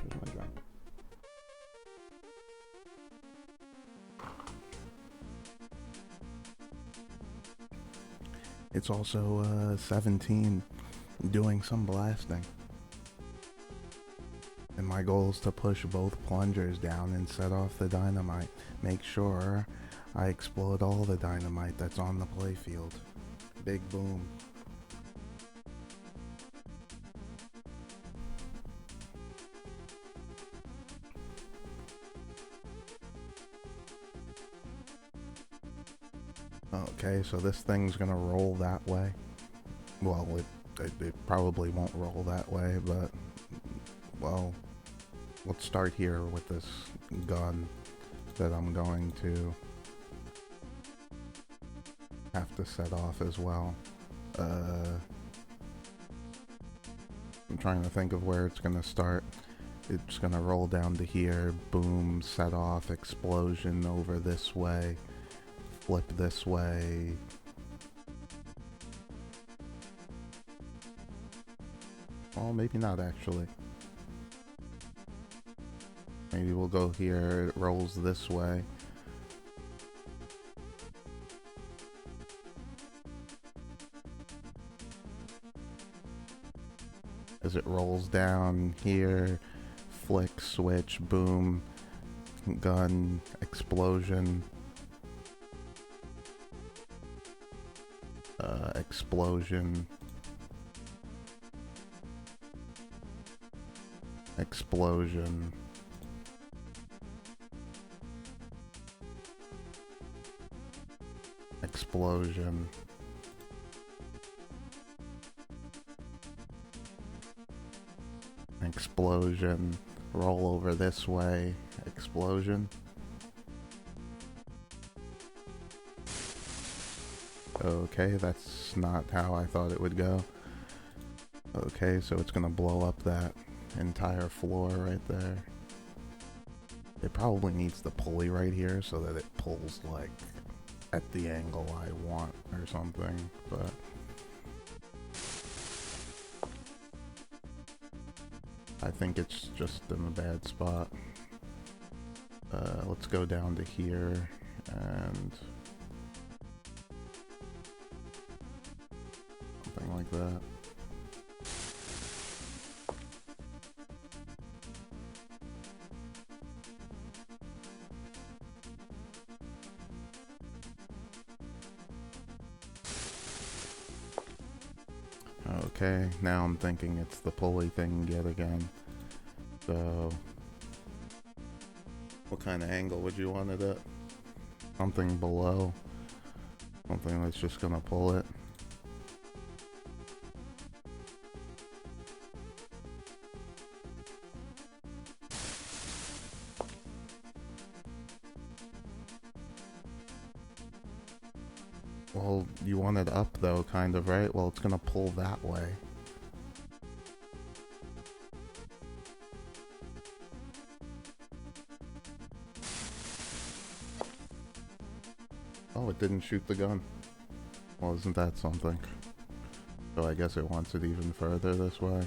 Here's my drum. It's also 17, doing some blasting. And my goal is to push both plungers down and set off the dynamite. Make sure I explode all the dynamite that's on the playfield. Big boom. Okay, so this thing's gonna roll that way. Well, it probably won't roll that way, but, well, let's start here with this gun that I'm going to have to set off as well. I'm trying to think of where it's gonna start. It's gonna roll down to here, boom, set off, explosion over this way, flip this way. Oh, maybe not actually. Maybe we'll go here, it rolls this way. As it rolls down here, flick, switch, boom, gun, explosion. Explosion. Explosion. Explosion. Explosion. Roll over this way. Explosion. Okay, that's not how I thought it would go. Okay, so it's gonna blow up that entire floor right there. It probably needs the pulley right here so that it pulls like at the angle I want or something, but I think it's just in a bad spot. Let's go down to here and something like that. Okay, now I'm thinking it's the pulley thing yet again. So, what kind of angle would you want it at? Something below. Something that's just gonna pull it. Well, you want it up though, kind of, right? Well, it's gonna pull that way. Oh, it didn't shoot the gun. Well, isn't that something? So I guess it wants it even further this way.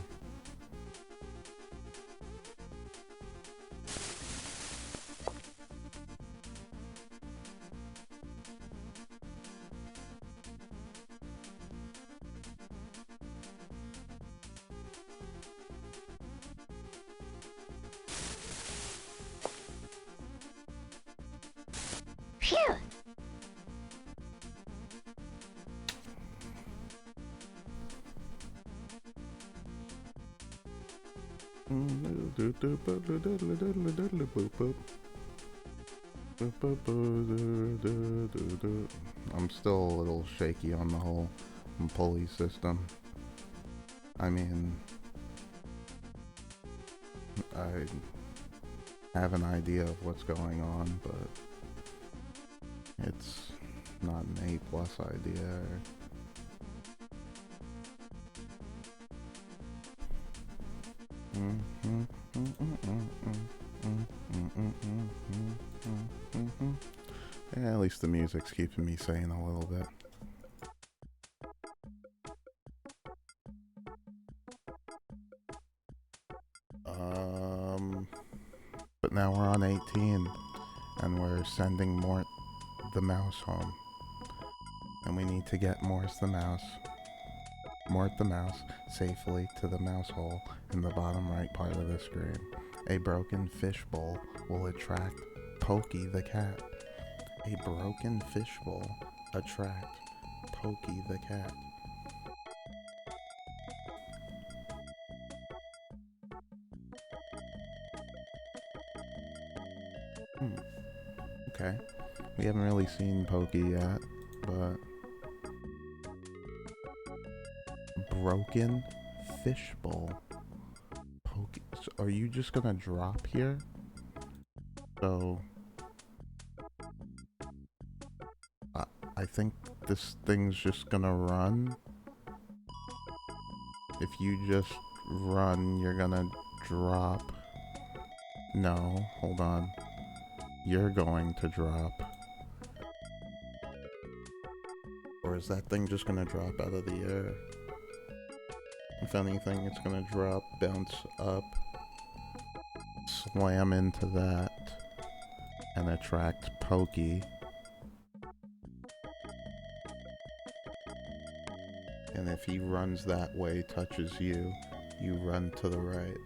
Phew! I'm still a little shaky on the whole pulley system. I mean, I have an idea of what's going on, but it's not an A+ idea. Yeah, at least the music's keeping me sane a little bit. But now we're on 18, and we're sending Mort the mouse home. And we need to get Mort the mouse safely to the mouse hole in the bottom right part of the screen. A broken fishbowl will attract Pokey the cat. A broken fishbowl attract Pokey the cat. Okay. We haven't really seen Pokey yet, but broken fishbowl. Pokey. So are you just gonna drop here? So I think this thing's just gonna run. If you just run, you're gonna drop. No, hold on. You're going to drop. Or is that thing just gonna drop out of the air? If anything, it's gonna drop, bounce up, slam into that, and attract Pokey. And if he runs that way, touches you, you run to the right.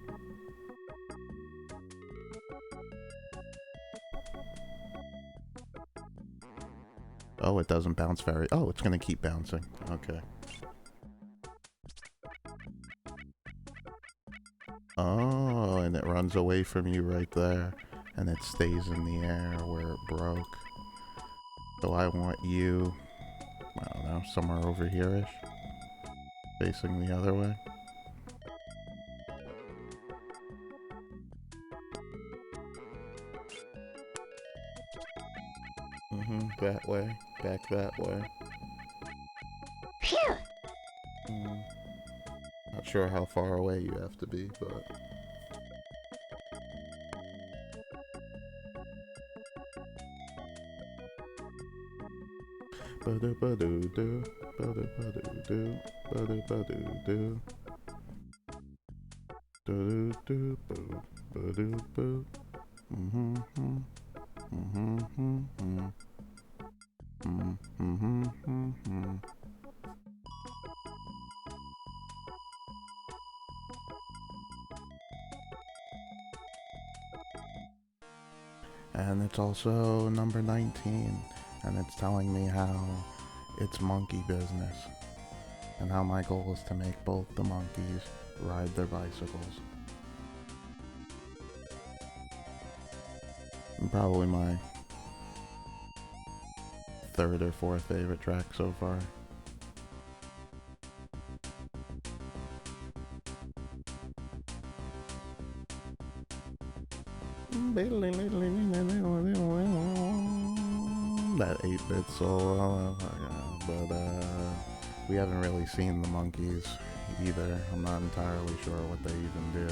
Oh, it doesn't bounce very... Oh, it's gonna keep bouncing. Okay. Oh, and it runs away from you right there, and it stays in the air where it broke. So I want you, I don't know, somewhere over here-ish, facing the other way. That way, back that way. Phew! Not sure how far away you have to be, but... Ba-do-ba-do-do, ba-do-ba-do-do, ba-do-ba-do-do. Do-do-do-boo, ba-do-boo. Mm-hmm-hmm, mm-hmm-hmm-hmm. Mm-hmm-hmm-hmm. And it's also number 19, and it's telling me how it's monkey business, and how my goal is to make both the monkeys ride their bicycles. And probably my third or fourth favorite track so far. That 8-bit solo, but we haven't really seen the monkeys either. I'm not entirely sure what they even do.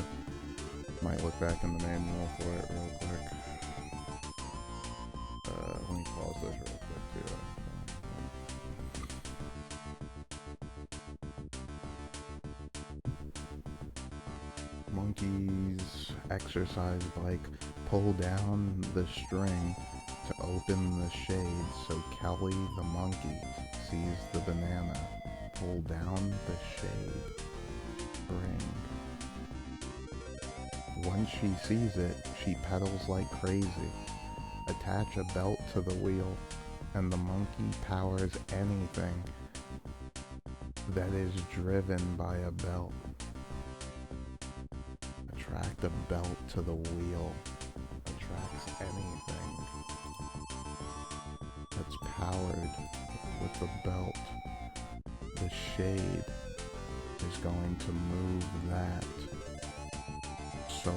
Might look back in the manual for it real quick. Let me pause this real quick too. Monkeys exercise bike. Pull down the string to open the shade so Kelly the monkey sees the banana. Pull down the shade string. Once she sees it, she pedals like crazy. Attach a belt to the wheel, and the monkey powers anything that is driven by a belt. Attract a belt to the wheel. Attracts anything that's powered with the belt. The shade is going to move that. So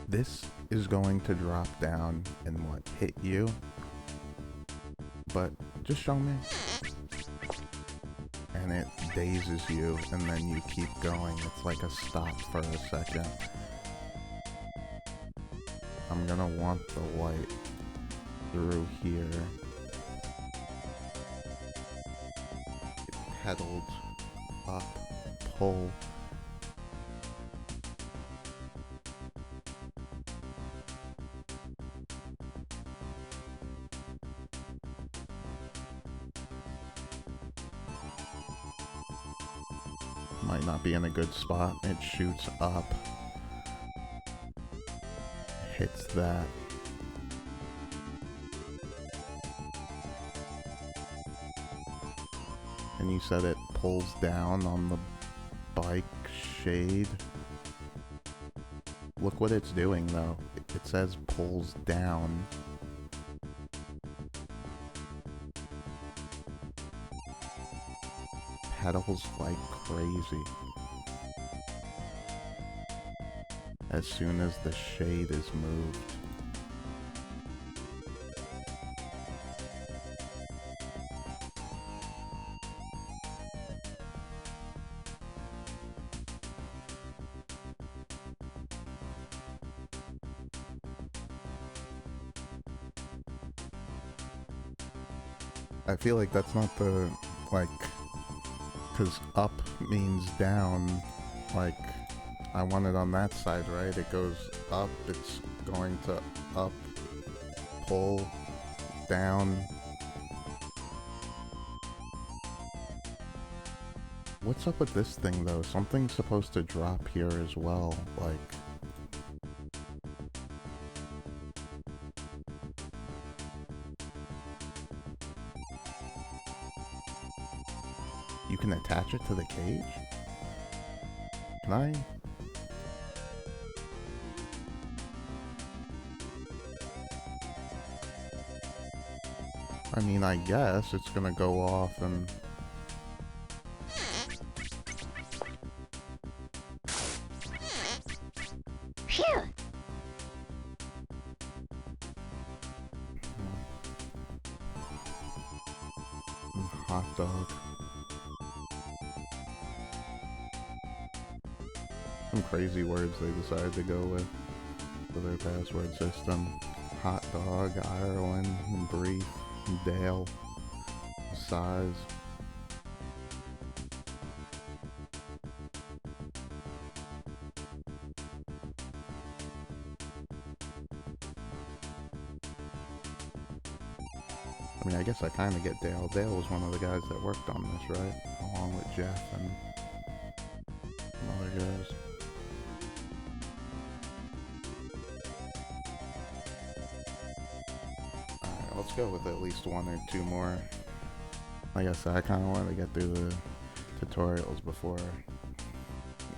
this is going to drop down and what, hit you? But just show me. And it dazes you, and then you keep going. It's like a stop for a second. I'm gonna want the light through here. It pedaled up, pull. Might not be in a good spot. It shoots up. Hits that. And you said it pulls down on the bike shade. Look what it's doing though. It says pulls down. Pedals like crazy. As soon as the shade is moved. I feel like that's not the, like, because up means down, like, I want it on that side, right? It goes up, it's going to up, pull, down. What's up with this thing, though? Something's supposed to drop here as well, like... You can attach it to the cage? Can I? I mean, I guess it's gonna go off and... Phew! Hot dog. Some crazy words they decided to go with for their password system. Hot dog, Ireland, brief, Dale, size. I mean, I guess I kind of get Dale. Dale was one of the guys that worked on this, right? Along with Jeff and some other guys. Alright, let's go with at least one or two more. Like I said, I kind of want to get through the tutorials before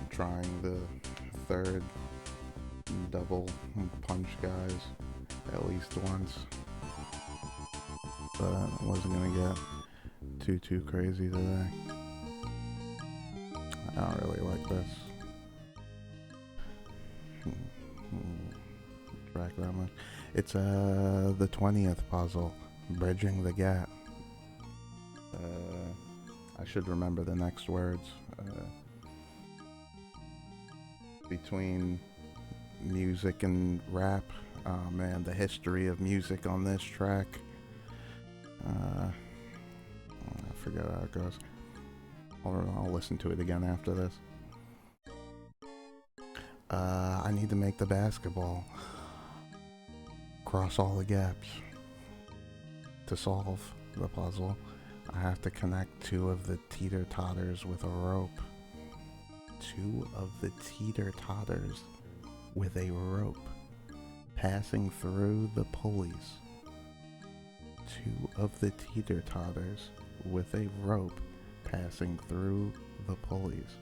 trying the third double punch guys at least once. But I wasn't gonna get too crazy today. I don't really like this track that much. It's the 20th puzzle, Bridging the Gap. I should remember the next words. Between music and rap. Oh man, the history of music on this track. I forget how it goes. I'll listen to it again after this. I need to make the basketball. Cross all the gaps. To solve the puzzle, I have to connect two of the teeter-totters with a rope. Two of the teeter-totters with a rope passing through the pulleys. Two of the teeter-totters with a rope passing through the pulleys.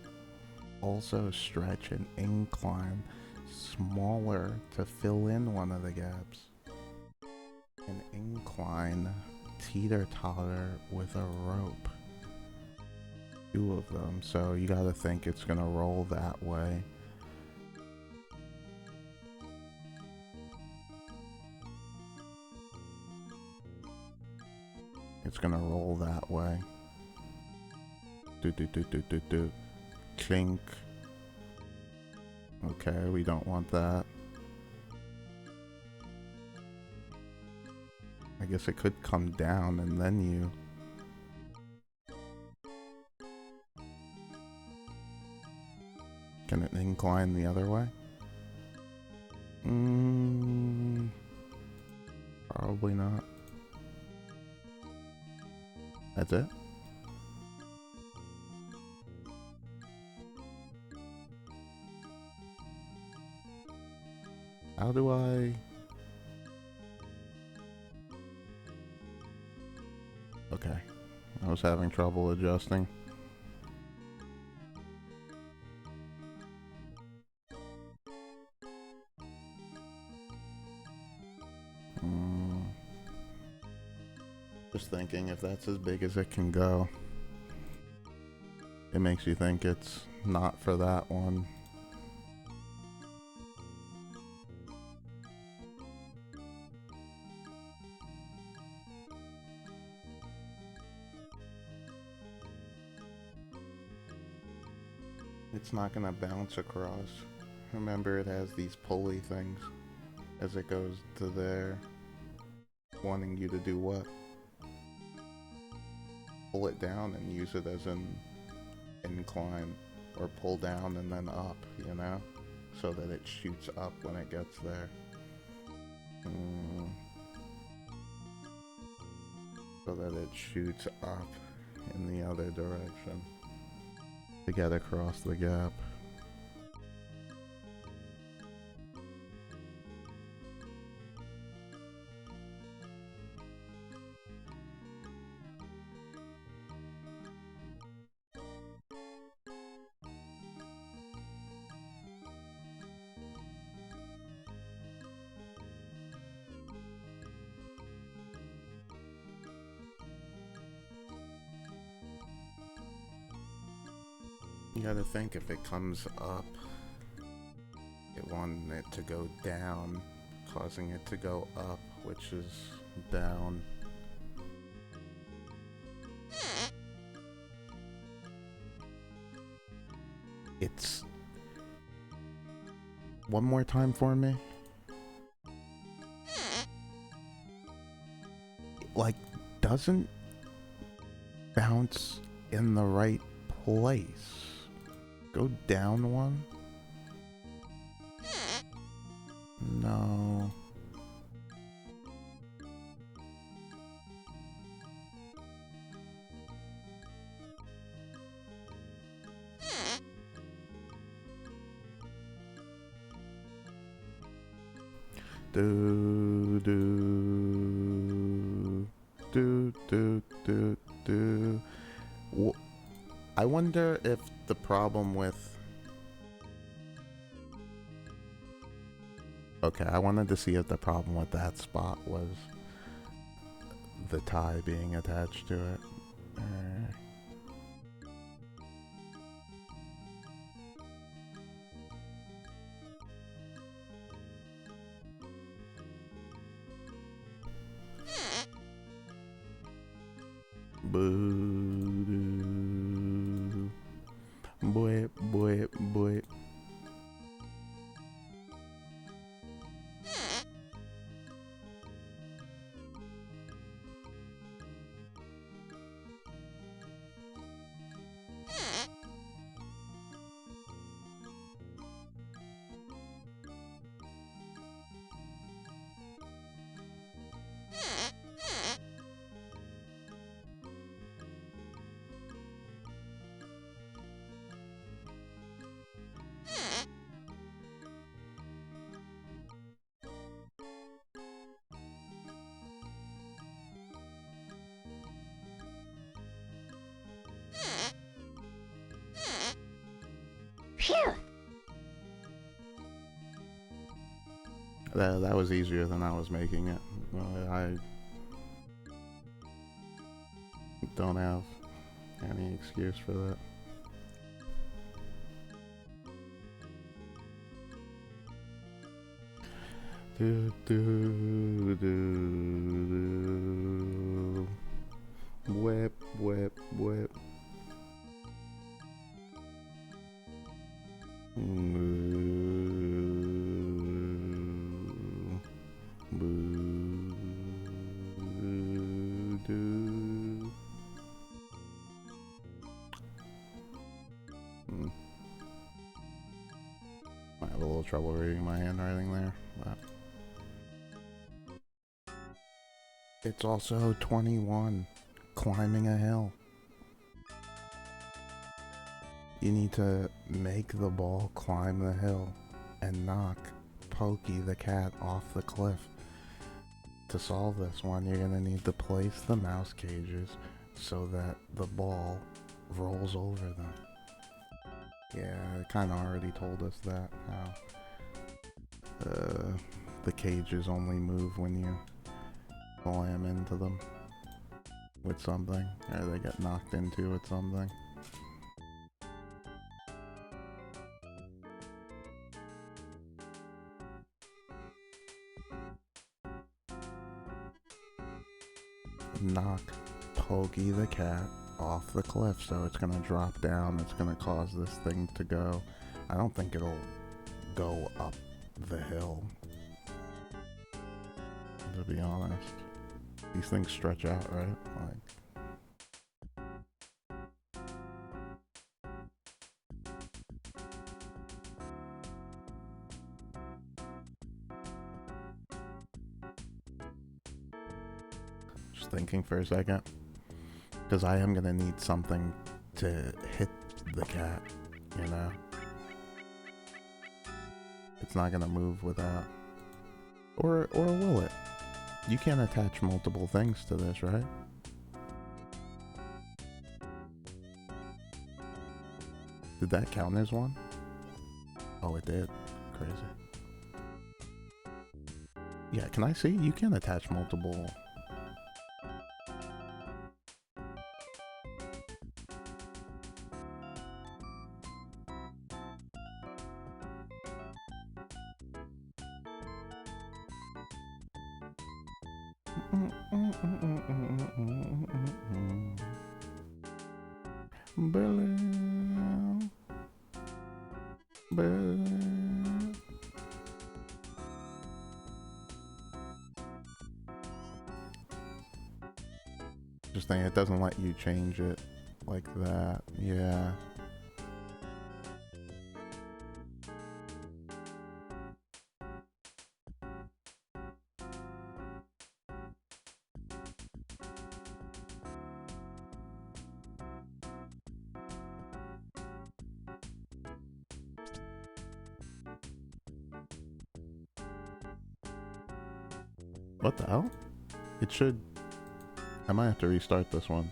Also stretch an incline smaller to fill in one of the gaps. An incline teeter-totter with a rope. Two of them, so you gotta think it's gonna roll that way. It's gonna roll that way. Do. Clink. Okay, we don't want that. I guess it could come down and then you... Can it incline the other way? Probably not. That's it? How do I... Okay. I was having trouble adjusting. Just thinking if that's as big as it can go. It makes you think it's not for that one. It's not gonna bounce across. Remember, it has these pulley things as it goes to there, wanting you to do what? Pull it down and use it as an incline, or pull down and then up, you know, so that it shoots up when it gets there. So that it shoots up in the other direction to get across the gap. You gotta think, if it comes up, it wanted it to go down, causing it to go up, which is down. It's... One more time for me. Like, doesn't bounce in the right place. Go down one. No. Do do do do do do. I wonder if the problem with... Okay, I wanted to see if the problem with that spot was the tie being attached to it. Boo. Boy, boy, boy. That was easier than I was making it. I don't have any excuse for that. Do do do do. Whip whip whip. I have a little trouble reading my handwriting there, but it's also 21, climbing a hill. You need to make the ball climb the hill and knock Pokey the cat off the cliff. To solve this one, you're gonna need to place the mouse cages so that the ball rolls over them. Yeah, it kinda already told us that, how the cages only move when you slam into them with something, or they get knocked into with something. Knock Pokey the cat off the cliff, so it's gonna drop down. It's gonna cause this thing to go. I don't think it'll go up the hill, to be honest. These things stretch out, right? Like, just thinking for a second, because I am gonna need something to hit the cat, you know? It's not gonna move without. Or will it? You can't attach multiple things to this, right? Did that count as one? Oh, it did. Crazy. Yeah, can I see? You can attach multiple. Just think it doesn't let you change it like that. Yeah. What the hell? It should... I might have to restart this one.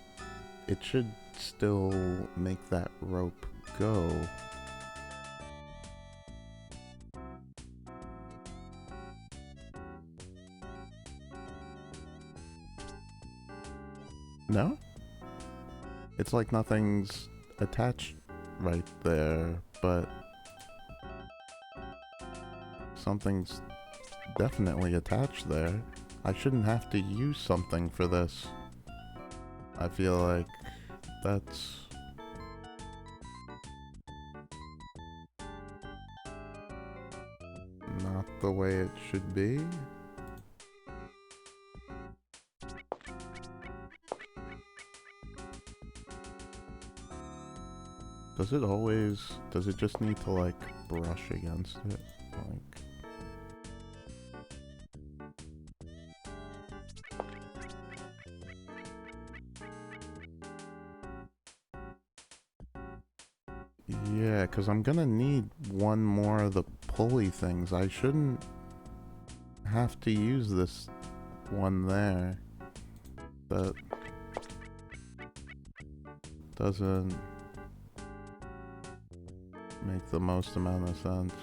It should still make that rope go. No? It's like nothing's attached right there, but something's definitely attached there. I shouldn't have to use something for this. I feel like that's... not the way it should be. Does it always... does it just need to like brush against it? Like... yeah, because I'm gonna need one more of the pulley things. I shouldn't have to use this one there. That doesn't make the most amount of sense.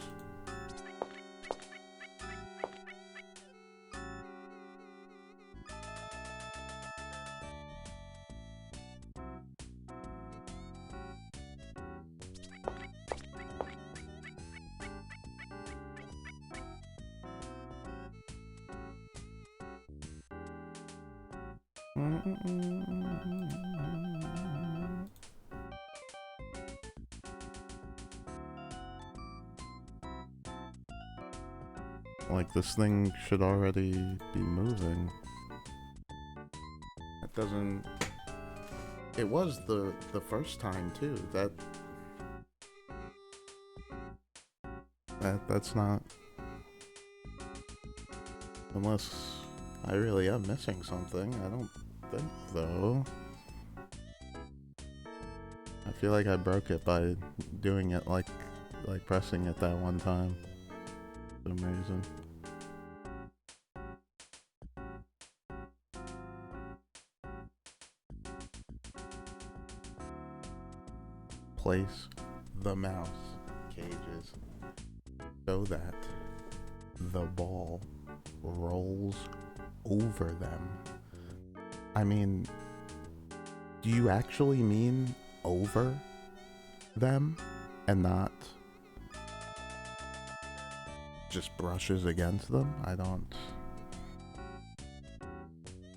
Like, this thing should already be moving. It doesn't... it was the first time, too. That's not... unless I really am missing something. I don't think, though. I feel like I broke it by doing it like pressing it that one time. For some reason. Place the mouse cages so that the ball rolls over them. I mean, do you actually mean over them and not just brushes against them? I don't...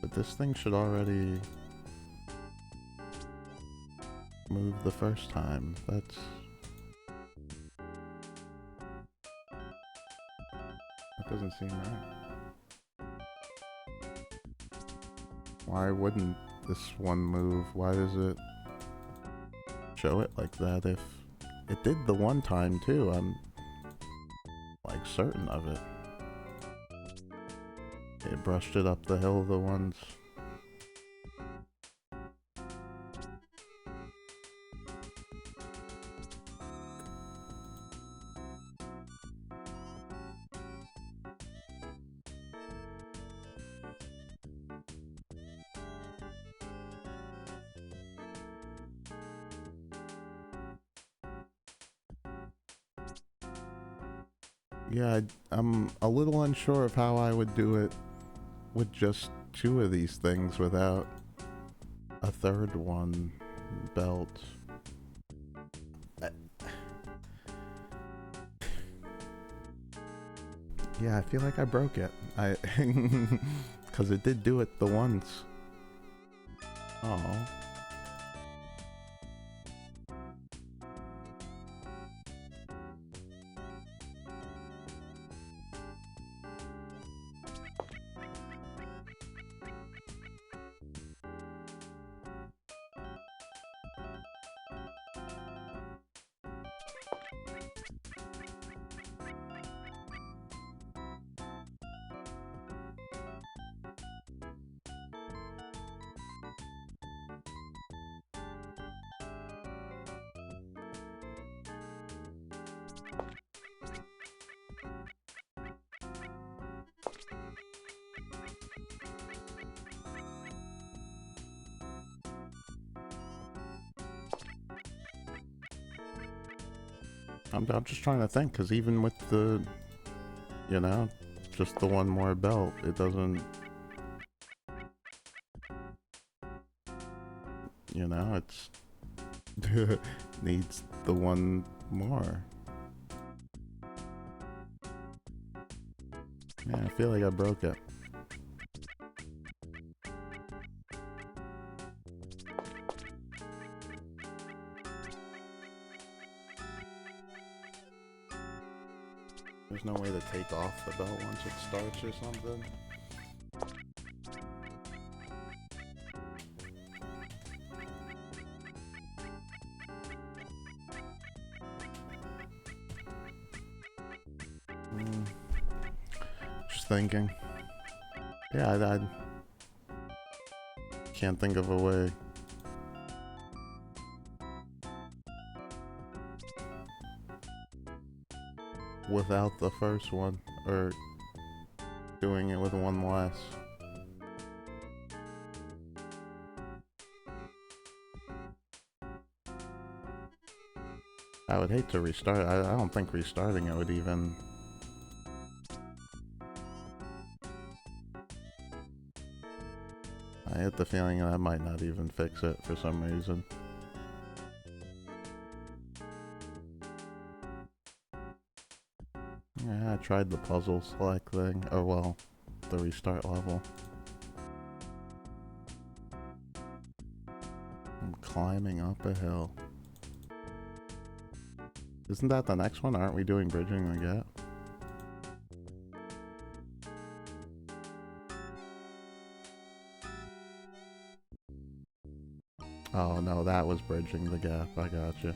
but this thing should already move the first time. That's... that doesn't seem right. Why wouldn't this one move? Why does it show it like that if it did the one time too? I'm like certain of it. It brushed it up the hill the once. Yeah, I'm a little unsure of how I would do it with just two of these things without a third one belt. Yeah, I feel like I broke it. Because it did do it the once. Oh. I'm just trying to think, because even with the, you know, just the one more belt, it doesn't, you know, it's needs the one more. Yeah, I feel like I broke it. There's no way to take off the belt once it starts or something. Just thinking. Yeah, I can't think of a way. Without the first one, or doing it with one less. I would hate to restart. I don't think restarting it would even... I get the feeling that might not even fix it for some reason. Yeah, I tried the puzzle select thing. Oh well, the restart level. I'm climbing up a hill. Isn't that the next one? Aren't we doing bridging the gap? Oh no, that was bridging the gap. I gotcha.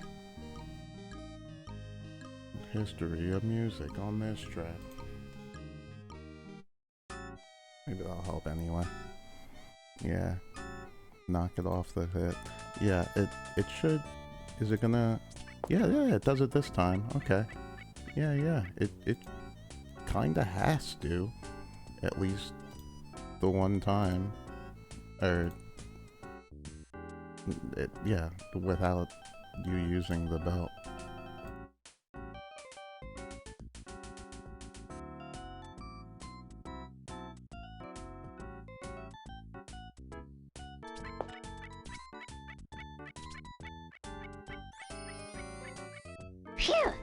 History of music on this track. Maybe that'll help anyway. Yeah. Knock it off the hit. Yeah, it should. Is it gonna... Yeah, it does it this time. Okay. Yeah. It kinda has to. At least the one time. Or... yeah, without you using the belt. Phew!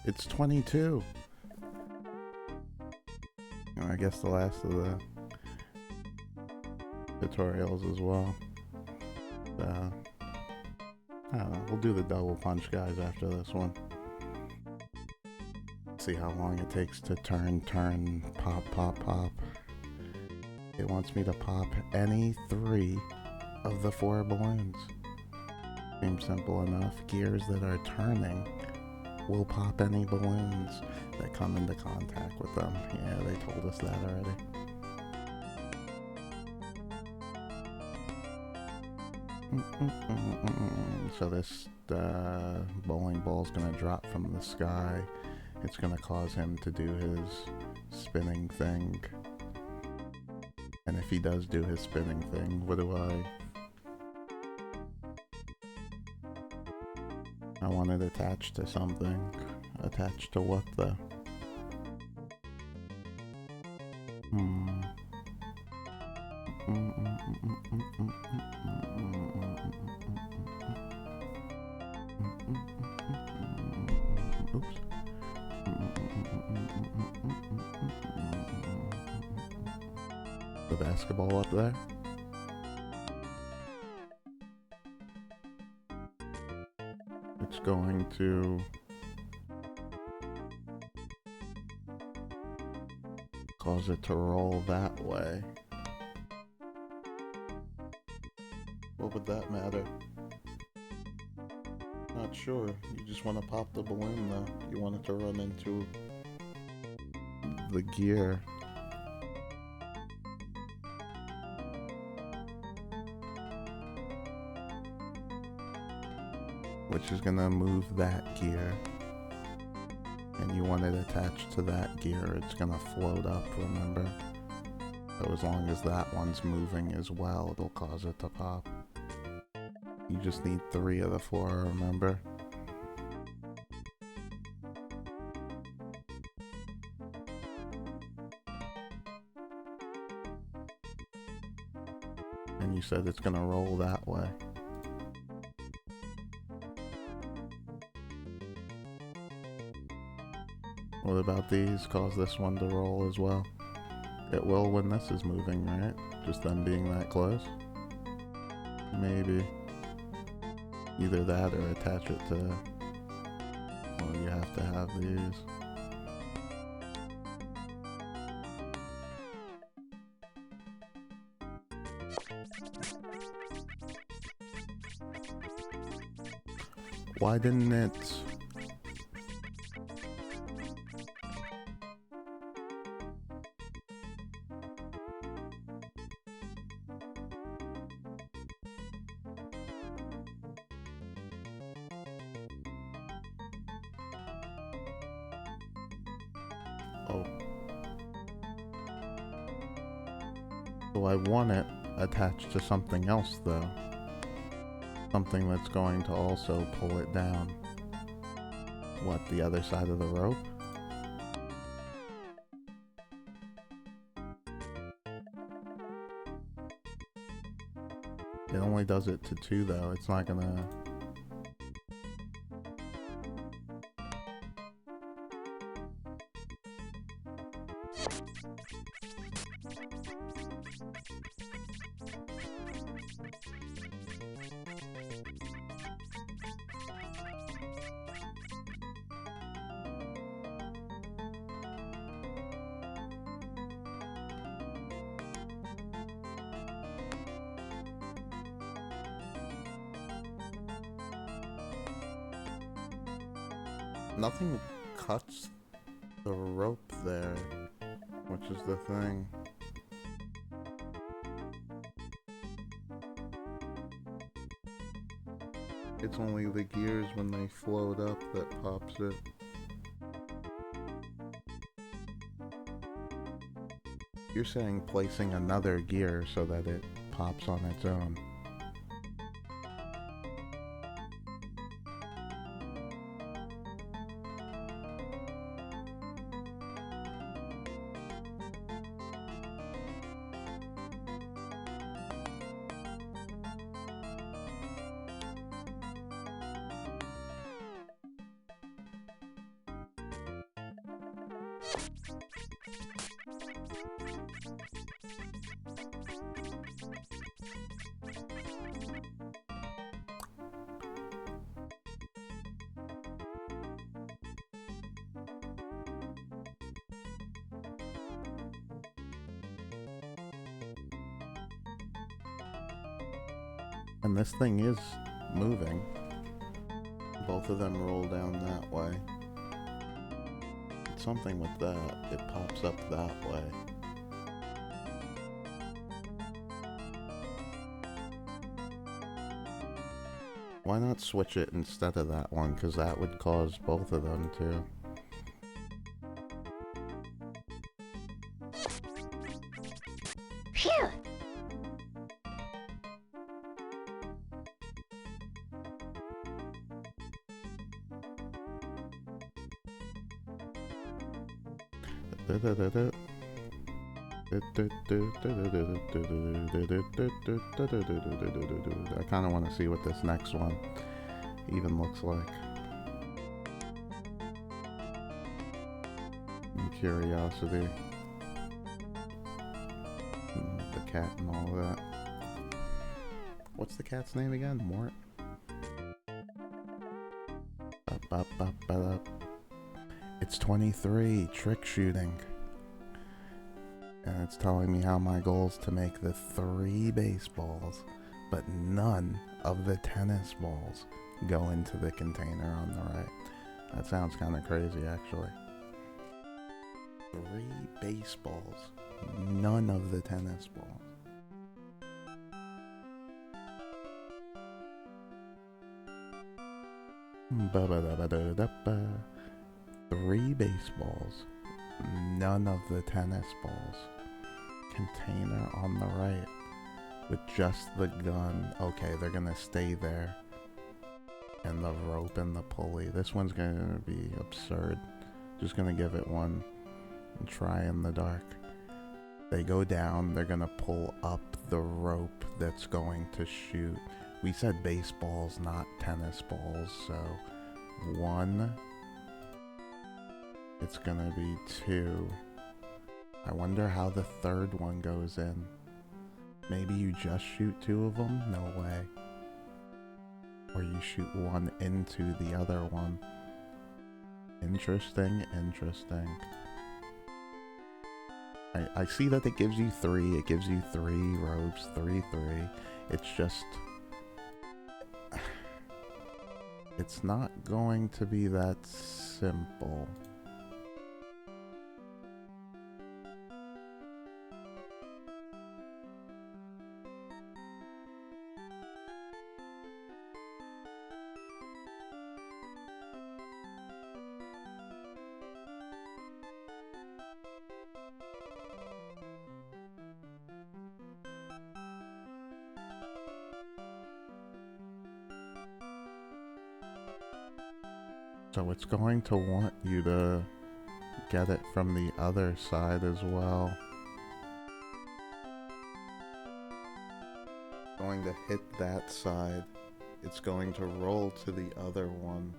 It's 22. I guess the last of the tutorials as well. I don't know, we'll do the double punch guys after this one. See how long it takes to turn, pop. It wants me to pop any 3 of the 4 balloons. Seems simple enough. Gears that are turning will pop any balloons that come into contact with them. Yeah, they told us that already. So this bowling ball's gonna drop from the sky it's gonna cause him to do his spinning thing. And if he does do his spinning thing, what do I want it attached to something. Attached to what though? Oops. The basketball up there. It's going to cause it to roll that way. What would that matter? Not sure. You just want to pop the balloon though. You want it to run into the gear. Which is gonna move that gear. And you want it attached to that gear. It's gonna float up, remember? So as long as that one's moving as well, it'll cause it to pop. You just need 3 of the 4, remember? And you said it's gonna roll that way. What about these? Cause this one to roll as well? It will when this is moving, right? Just them being that close? Maybe. Either that or attach it to... Well, you have to have these. Why didn't it... Oh. So I want it attached to something else though. Something that's going to also pull it down. What, the other side of the rope? It only does it to 2 though, it's not gonna... Nothing cuts the rope there, which is the thing. It's only the gears when they float up that pops it. You're saying placing another gear so that it pops on its own. And this thing is moving. Both of them roll down that way. It's something with that. It pops up that way. Why not switch it instead of that one? Because that would cause both of them to... I kind of want to see what this next one even looks like. Curiosity. The cat and all that. What's the cat's name again? Mort? It's 23, trick shooting. And it's telling me how my goal is to make the 3 baseballs, but none of the tennis balls go into the container on the right. That sounds kind of crazy, actually. 3 baseballs, none of the tennis balls. Ba-ba-da-ba-da-da-ba. 3 baseballs, none of the tennis balls. Container on the right with just the gun. Okay, they're gonna stay there. And the rope and the pulley. This one's gonna be absurd. Just gonna give it one and try in the dark. They go down, they're gonna pull up the rope that's going to shoot. We said baseballs, not tennis balls, so 1. It's gonna be 2. I wonder how the 3rd one goes in. Maybe you just shoot 2 of them? No way. Or you shoot 1 into the other one. Interesting, interesting. I see that it gives you 3. It gives you 3 ropes, 3. It's just... it's not going to be that simple. So it's going to want you to get it from the other side as well. Going to hit that side. It's going to roll to the other one.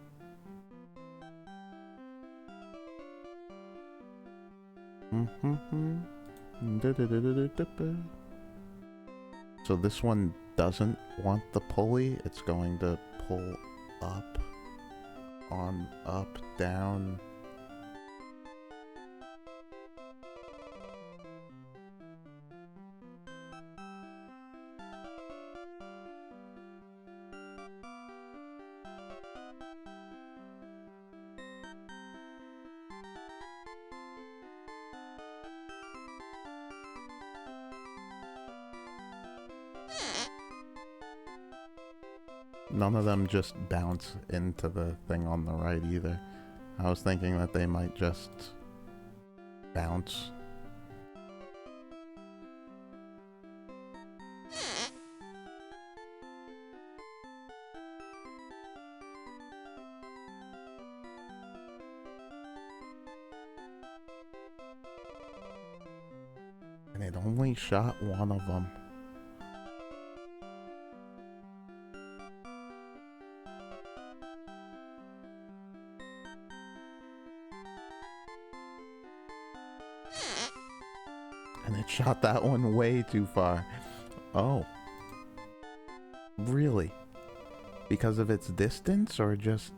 So this one doesn't want the pulley. It's going to pull up. On, up, down. None of them just bounce into the thing on the right either. I was thinking that they might just bounce. And it only shot 1 of them. And it shot that one way too far. Oh. Really? Because of its distance or just...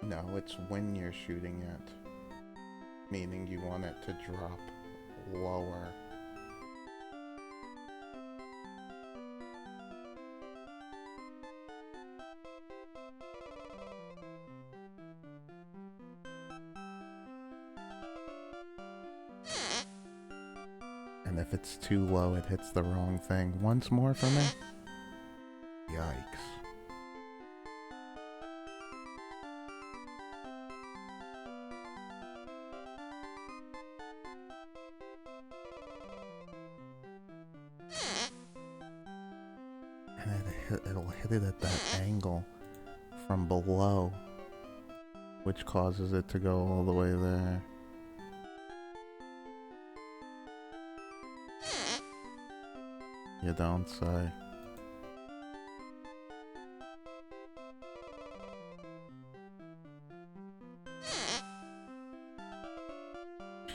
No, it's when you're shooting it. Meaning you want it to drop lower. And if it's too low, it hits the wrong thing. Once more for me? Yikes. And it'll hit it at that angle from below, which causes it to go all the way there. You don't say.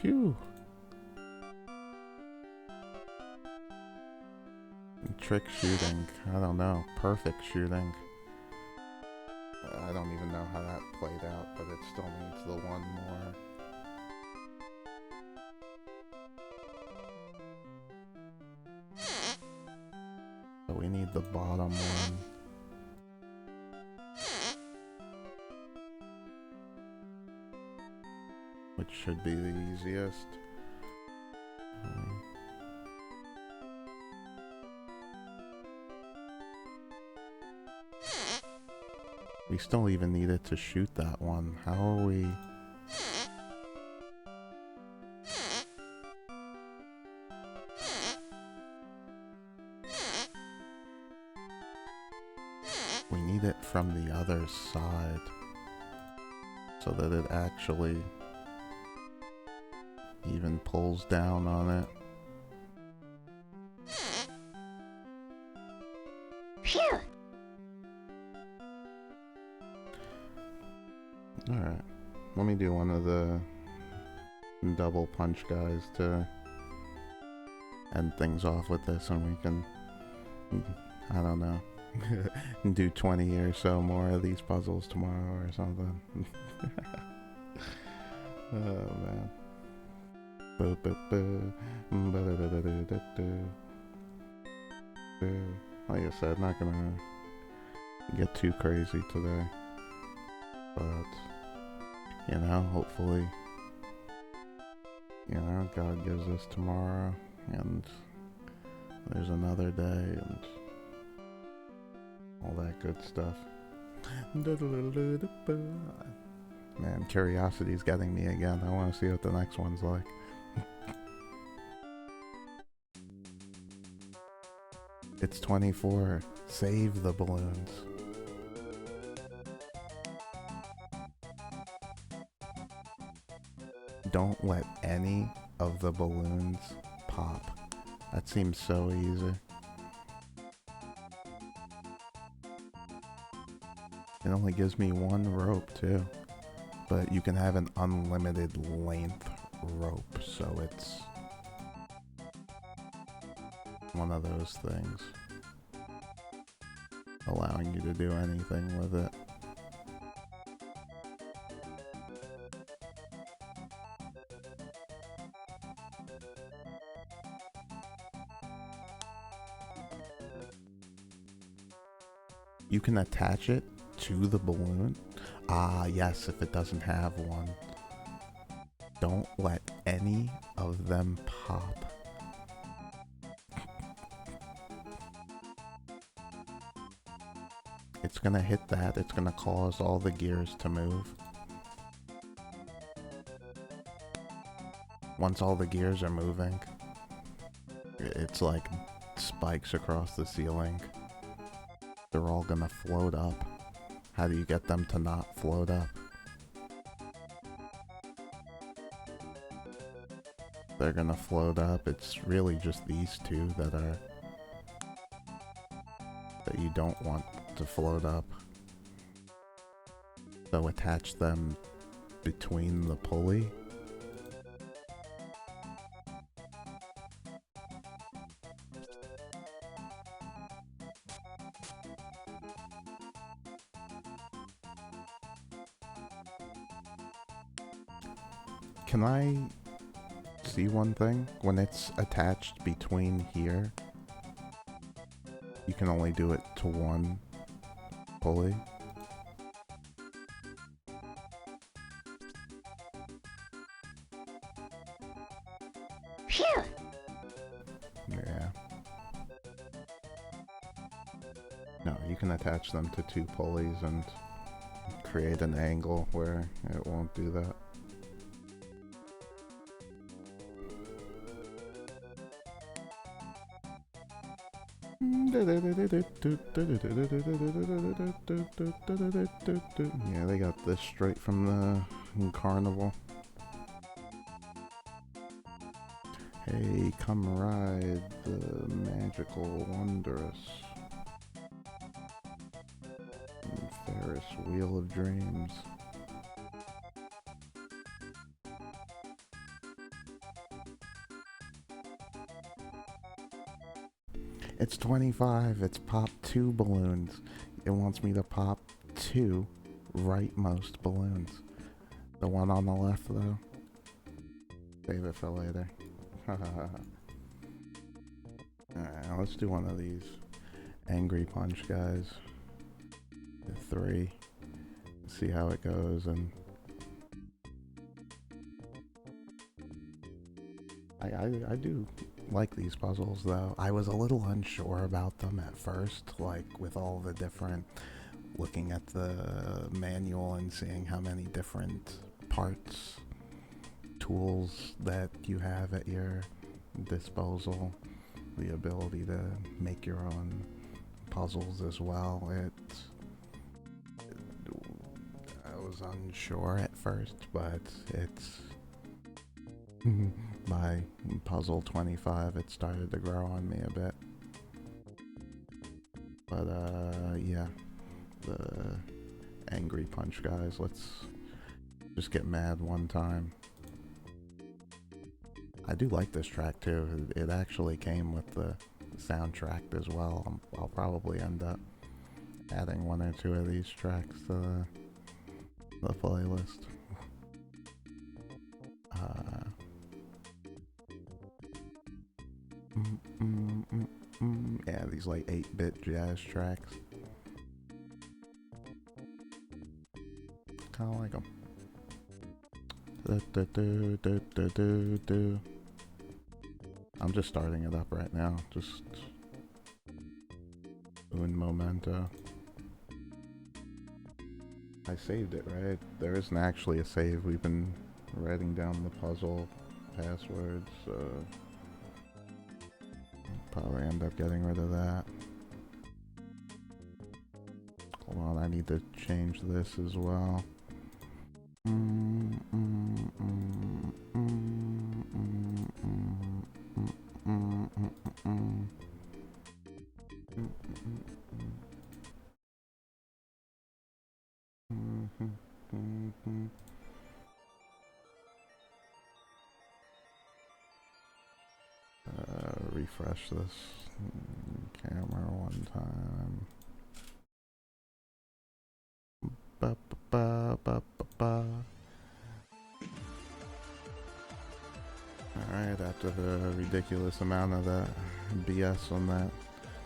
Phew. Trick shooting. I don't know. Perfect shooting. I don't even know how that played out, but it still needs the one more. So we need the bottom one. Which should be the easiest. We still even needed to shoot that one. How are we... We need it from the other side. So that it actually even pulls down on it. Phew! Alright. Let me do one of the double punch guys to end things off with this, and we can, I don't know, do 20 or so more of these puzzles tomorrow or something. Oh man. Like I said, not gonna get too crazy today, but you know, hopefully, you know, God gives us tomorrow and there's another day and all that good stuff. Man, curiosity's getting me again. I want to see what the next one's like. It's 24. Save the balloons. Don't let any of the balloons pop. That seems so easy. It only gives me one rope too. But you can have an unlimited length rope, so it's one of those things. Allowing you to do anything with it. You can attach it to the balloon. Ah, yes, if it doesn't have one. Don't let any of them pop. It's gonna hit that, it's gonna cause all the gears to move. Once all the gears are moving, it's like spikes across the ceiling. They're all gonna float up. How do you get them to not float up? They're gonna float up. It's really just these two that you don't want to float up. So attach them between the pulley. Can I see one thing? When it's attached between here, you can only do it to one pulley. Phew! Yeah. No, you can attach them to two pulleys and create an angle where it won't do that. Yeah, they got this straight from the carnival. Hey, come ride the magical, wondrous Ferris wheel of dreams. It's 25. It's popped 2 balloons. It wants me to pop 2 rightmost balloons. The one on the left, though, save it for later. Alright, let's do one of these angry punch guys. 3. See how it goes, and I do like these puzzles, though. I was a little unsure about them at first, like with all the different, looking at the manual and seeing how many different parts, tools that you have at your disposal, the ability to make your own puzzles as well. I was unsure at first, but it's by puzzle 25 it started to grow on me a bit. But yeah, the angry punch guys, let's just get mad one time. I do like this track too. It actually came with the soundtrack as well. I'll probably end up adding 1 or 2 of these tracks to the playlist. Yeah, these like 8-bit jazz tracks. Kinda like them. I'm just starting it up right now. Just un momento. I saved it, right? There isn't actually a save. We've been writing down the puzzle passwords, so probably end up getting rid of that. Hold on, I need to change this as well. Refresh this camera one time. Ba, ba, ba, ba, ba. Alright, after the ridiculous amount of that BS on that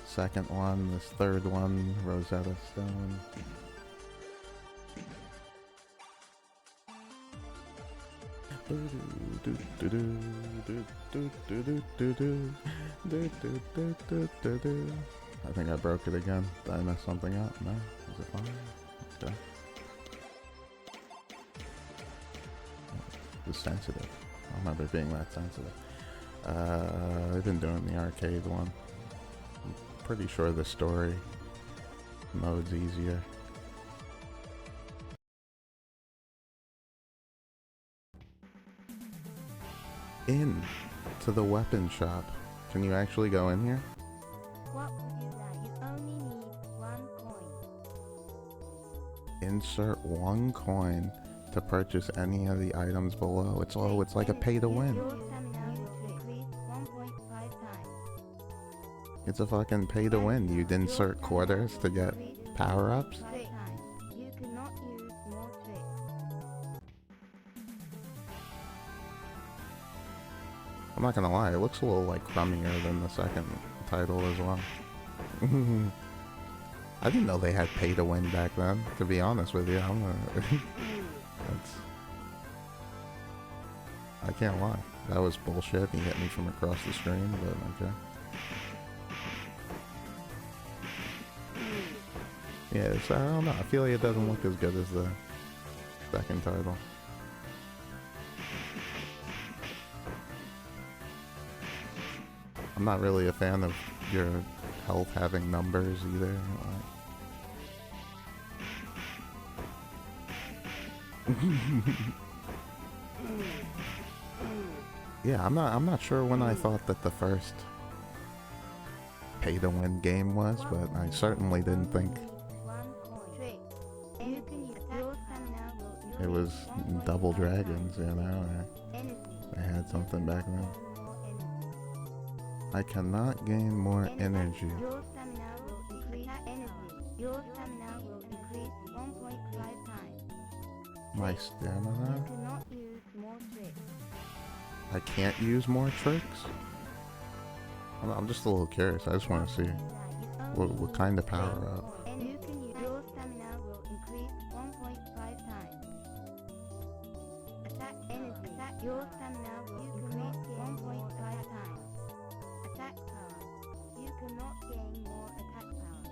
second one, this third one, Rosetta Stone. I think I broke it again. Did I mess something up? No? Is it fine? Okay. It was sensitive. I don't remember it being that sensitive. I've been doing the arcade one. I'm pretty sure the story mode's easier. In to the weapon shop. Can you actually go in here? What would you like? You only need 1 coin. Insert 1 coin to purchase any of the items below. It's like a pay to win. Your stamina will increase 1.5 times. It's a fucking pay to win. You'd insert quarters to get power-ups. 5 times. You cannot use more tricks. I'm not gonna lie, it looks a little like crummier than the second title as well. I didn't know they had pay to win back then, to be honest with you. I can't lie. That was bullshit. He hit me from across the screen, but okay. Yeah, so I don't know. I feel like it doesn't look as good as the second title. I'm not really a fan of your health having numbers either. Yeah, I'm not sure when I thought that the first pay to win game was, but I certainly didn't think it was Double Dragons, you know, I had something back then. I cannot gain more energy. My stamina? I can't use more tricks? I'm just a little curious. I just want to see what kind of power up. Your stamina will increase 1.5 times. Attack energy. Your stamina will increase 1.5 times. Attack power. You cannot gain more attack power.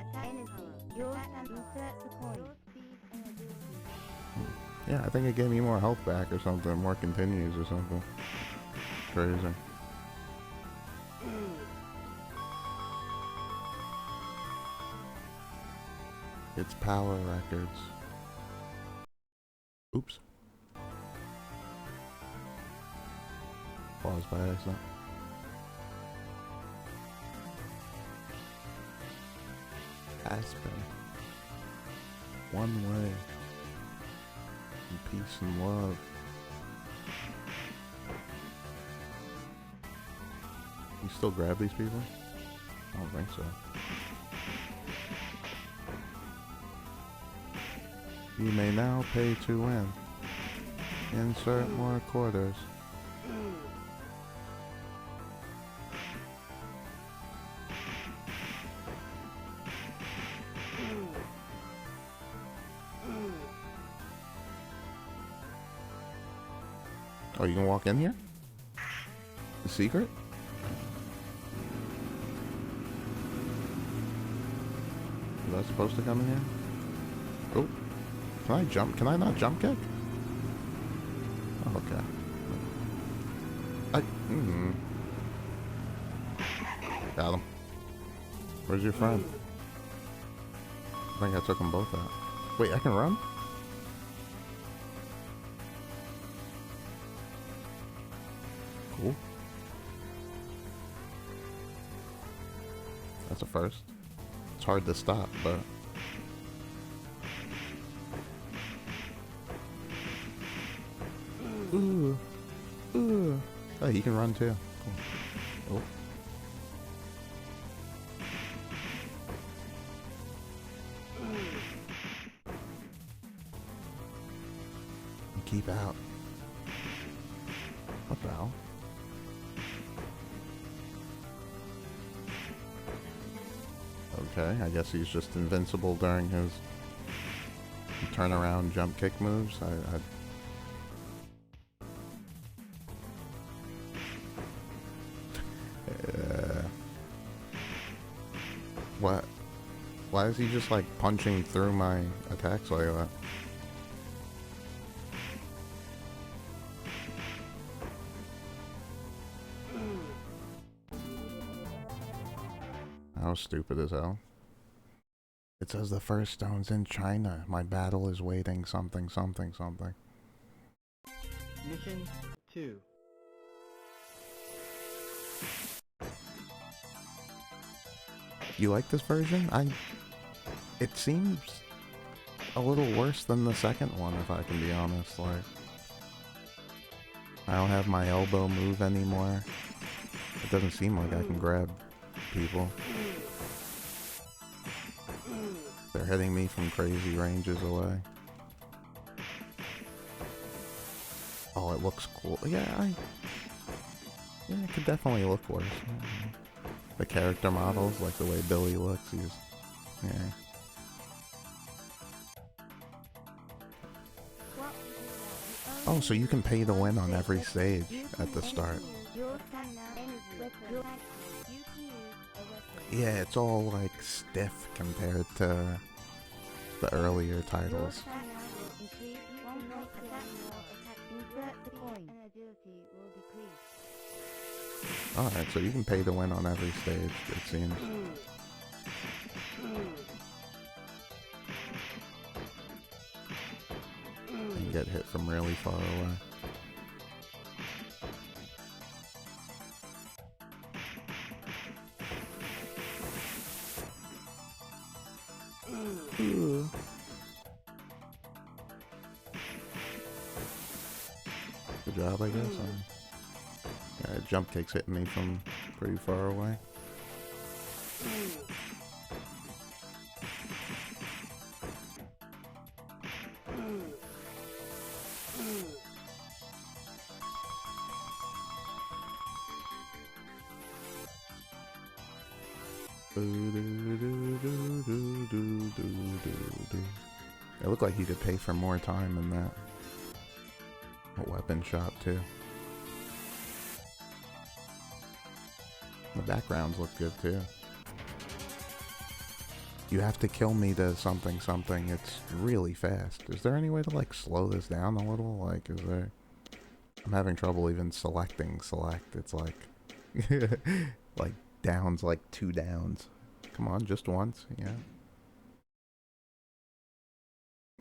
Attack energy. Your stamina. Insert the coin. Yeah, I think it gave me more health back or something, more continues or something. Crazy. It's power records. Oops. Pause by accident. Aspen. One way. In peace and love. You still grab these people? I don't think so. You may now pay to win. Insert more quarters. Oh, you can walk in here? The secret? Was I supposed to come in here? Oh. Can I jump? Can I not jump kick? Oh, okay. Got him. Where's your friend? I think I took them both out. Wait, I can run? Cool. That's a first. It's hard to stop, but... Ooh. Ooh. Oh, he can run too. Cool. Oh. Keep out. What the hell? Okay, I guess he's just invincible during his turnaround jump kick moves. What? Why is he just like punching through my attacks like that? That was stupid as hell. It says the first stone's in China. My battle is waiting something something something. Mission 2. You like this version? It seems a little worse than the second one, if I can be honest. Like, I don't have my elbow move anymore. It doesn't seem like I can grab people. They're hitting me from crazy ranges away. Oh, it looks cool. Yeah, it could definitely look worse. The character models, like the way Billy looks, yeah. Oh, so you can pay to win on every stage at the start. Yeah, it's all like stiff compared to the earlier titles. Alright, so you can pay to win on every stage, it seems. And get hit from really far away. Good job, I guess. Yeah, jump kick's hitting me from pretty far away. It looked like you could pay for more time in that weapon shop too. The backgrounds look good too. You have to kill me to something something. It's really fast. Is there any way to like slow this down a little? Like, is there? I'm having trouble even selecting select. It's like like downs, like 2 downs. Come on, just once, yeah.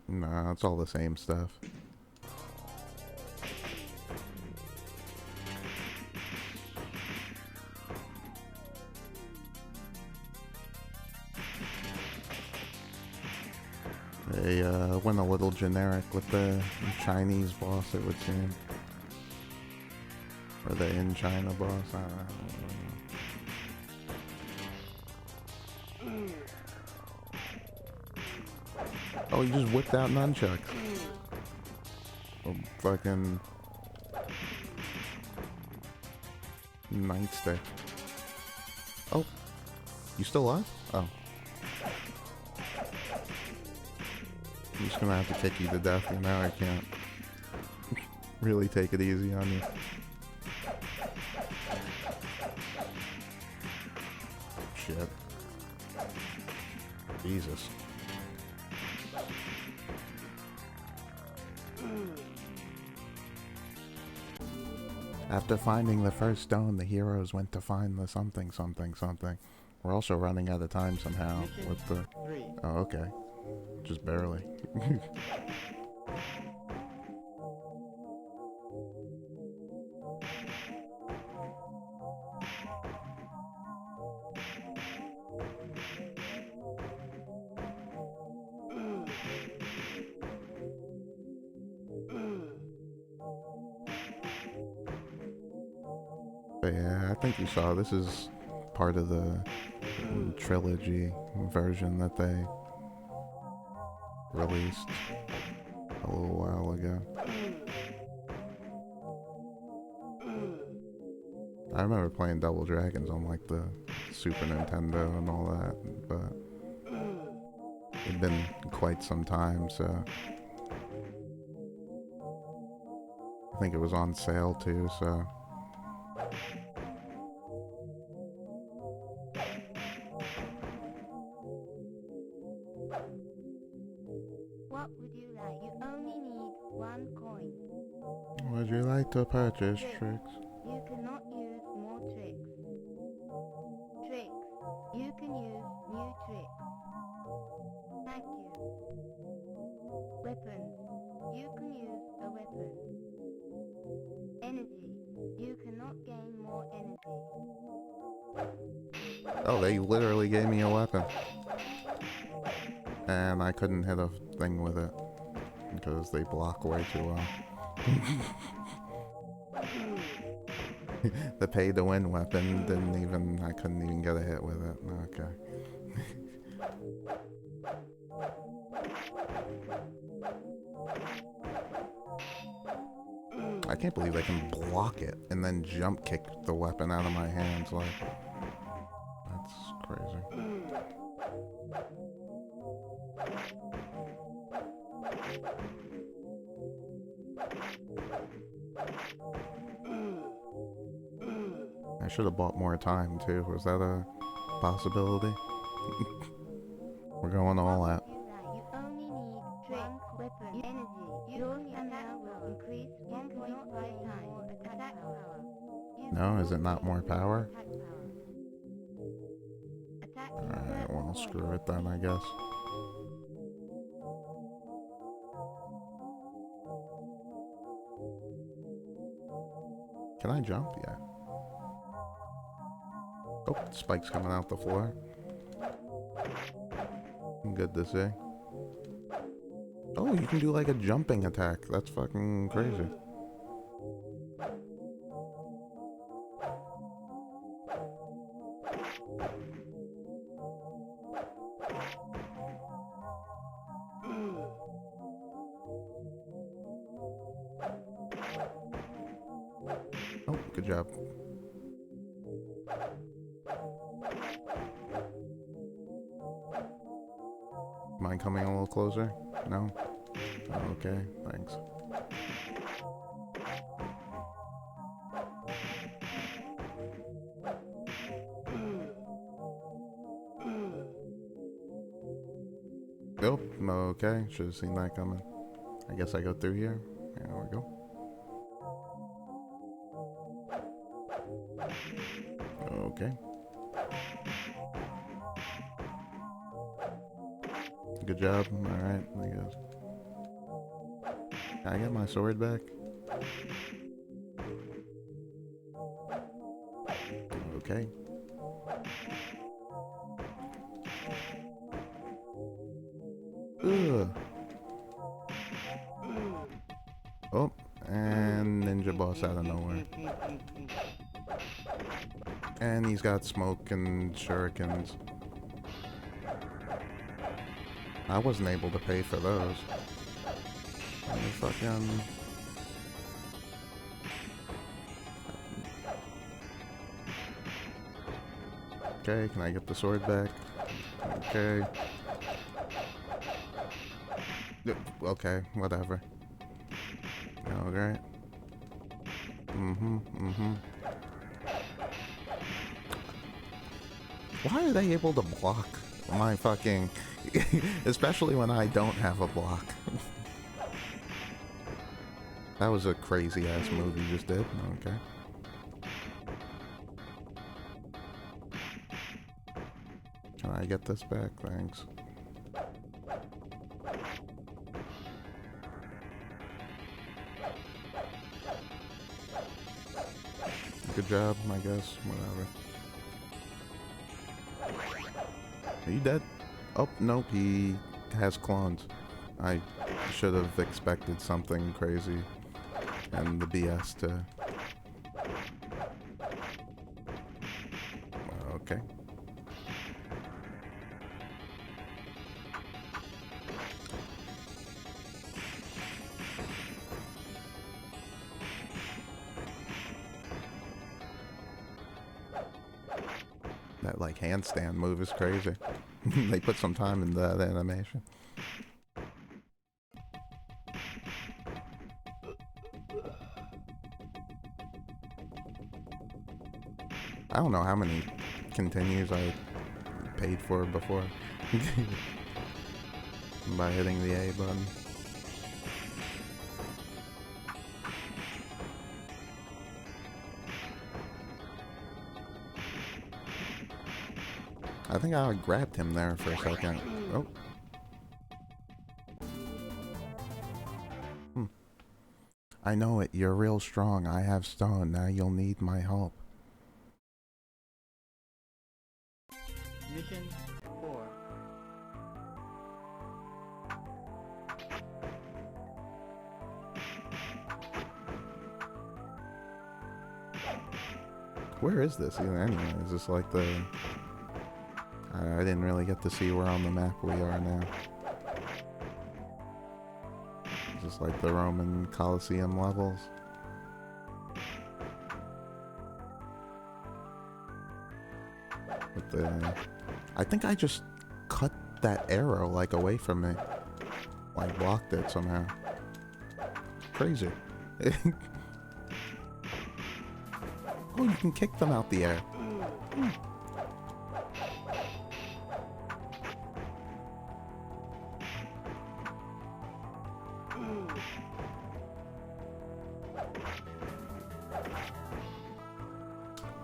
Nah, it's all the same stuff. They went a little generic with the Chinese boss, it would seem. Or the in China boss, I don't know. Oh, you just whipped out nunchucks. Oh, fucking nightstick. Oh, you still alive? Oh. I'm just gonna have to kick you to death, and now I can't really take it easy on you. Shit. Jesus. After finding the first stone, the heroes went to find the something something something. We're also running out of time somehow with the... Oh, okay. Just barely. But yeah, I think you saw this is part of the trilogy version that they released a little while ago. I remember playing Double Dragons on like the Super Nintendo and all that, but it'd been quite some time, so I think it was on sale too, so What would you like? You only need 1 coin. would you like to purchase tricks? You cannot use more tricks. Tricks. You can use new tricks. Thank you. Weapons. You can use a weapon. Energy. You cannot gain more energy. Oh, they literally gave me a weapon. And I couldn't hit a thing with it because they block way too well. The pay to win weapon I couldn't even get a hit with it. Okay. I can't believe I can block it and then jump kick the weapon out of my hands. Like, that's crazy. I should have bought more time too. Was that a possibility? We're going all out. You only need trick, weapon, energy. Your stamina will increase 1.5 times attack power. You No, is it not more power? Attack power. Attack Alright, power. well, screw it then, I guess. Can I jump? Yeah. Oh, spikes coming out the floor. Good to see. Oh, you can do like a jumping attack. That's fucking crazy. Oh, good job. Mind coming a little closer? No? Okay, thanks. Nope, okay, should have seen that coming. I guess I go through here. There we go. Okay. Good job. Alright, I guess. Can I get my sword back? Okay. Ugh. Oh, and ninja boss out of nowhere. And he's got smoke and shurikens. I wasn't able to pay for those. Fucking... Okay, can I get the sword back? Okay. Okay, whatever. Alright. Why are they able to block my fucking... especially when I don't have a block. That was a crazy ass move you just did. Okay. Can I get this back? Thanks. Good job, I guess. Whatever. Are you dead? Oh, nope, he has clones. I should have expected something crazy and the BS to... Okay. That, like, handstand move is crazy. They put some time in that animation. I don't know how many continues I paid for before. By hitting the A button. I think I grabbed him there for a second. Oh. I know it. You're real strong. I have stone. Now you'll need my help. Mission 4. Where is this even anyway? Is this like the... I didn't really get to see where on the map we are now. Is this like the Roman Colosseum levels? With the... I think I just cut that arrow like away from me. Like blocked it somehow. Crazy. Oh, you can kick them out the air.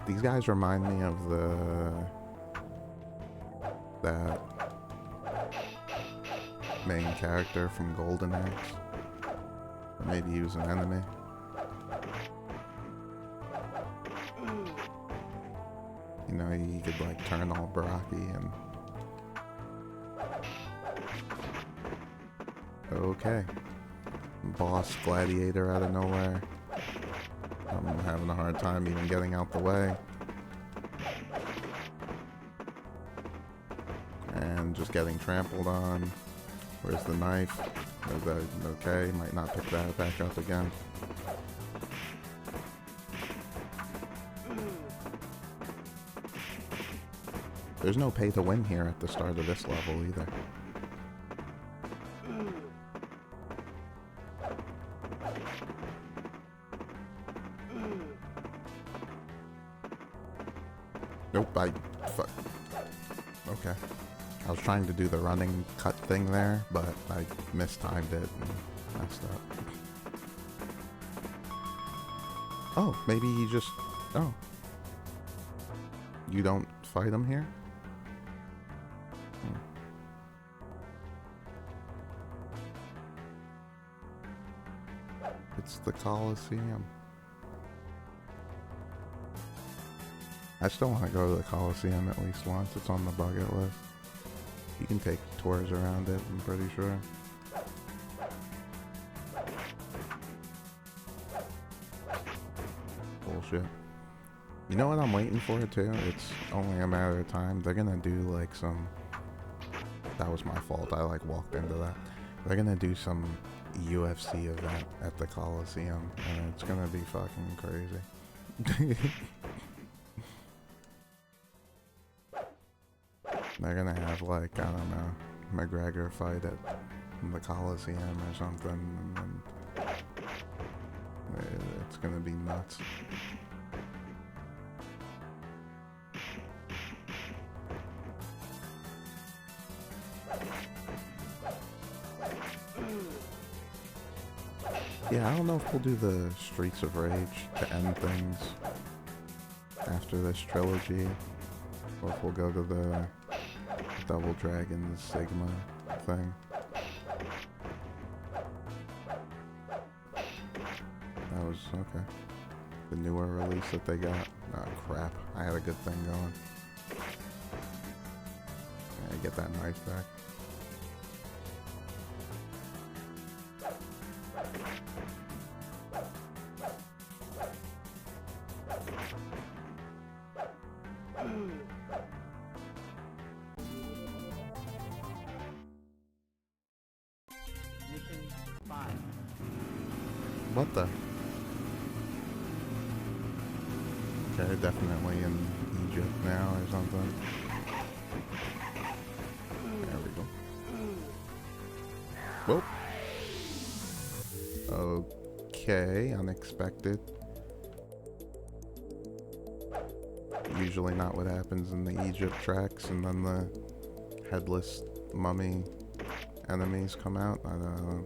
These guys remind me of that main character from Golden Axe. Or maybe he was an enemy. You know, he could like turn all Baraki and... Okay. Boss gladiator out of nowhere. I'm having a hard time even getting out the way. And just getting trampled on. Where's the knife? Is that okay? Might not pick that back up again. There's no pay to win here at the start of this level either. Nope, okay. I was trying to do the running cut thing there, but I mistimed it and messed up. Oh, maybe he just... Oh. You don't fight him here? It's the Colosseum. I still want to go to the Colosseum at least once. It's on the bucket list. You can take tours around it, I'm pretty sure. Bullshit. You know what I'm waiting for too? It's only a matter of time. They're gonna do like some... That was my fault. I like walked into that. They're gonna do some UFC event at the Colosseum, and it's gonna be fucking crazy. They're gonna have like, I don't know, McGregor fight at the Colosseum or something, and it's gonna be nuts. Yeah, I don't know if we'll do the Streets of Rage to end things after this trilogy, or if we'll go to the Double Dragon Sigma thing. That was okay. The newer release that they got. Oh crap, I had a good thing going. I get that knife back. What the? Okay, definitely in Egypt now or something. There we go. Whoop. Okay, unexpected. Usually not what happens in the Egypt tracks, and then the headless mummy enemies come out. I don't know.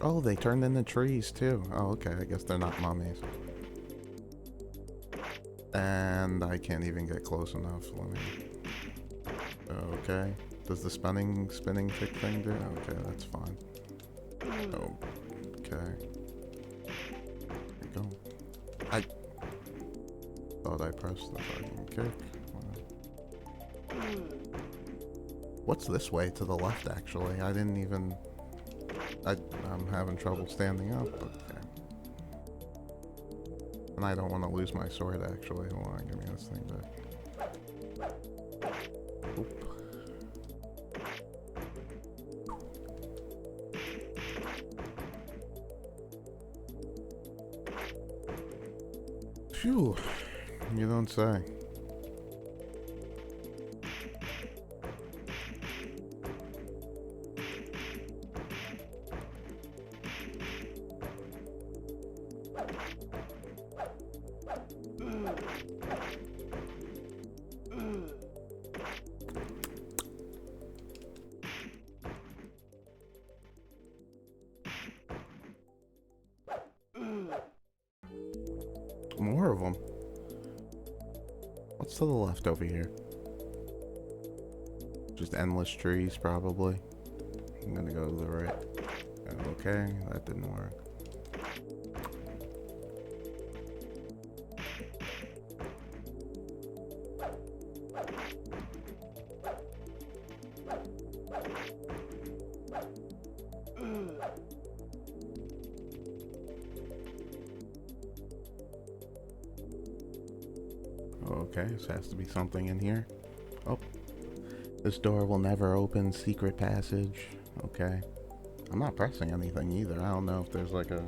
Oh, they turned into trees too. Oh, okay. I guess they're not mummies. And I can't even get close enough. Let me... Okay. Does the spinning kick thing do? Okay, that's fine. Oh. Okay. There we go. I thought I pressed the fucking kick. What's this way to the left, actually? I didn't even... I'm having trouble standing up. Okay. And I don't want to lose my sword, actually. Hold on, give me this thing back. Oop. Phew. You don't say. More of them. What's to the left over here? Just endless trees, probably. I'm gonna go to the right. Okay, that didn't work. Okay, this has to be something in here. Oh. This door will never open. Secret passage. Okay. I'm not pressing anything either. I don't know if there's like a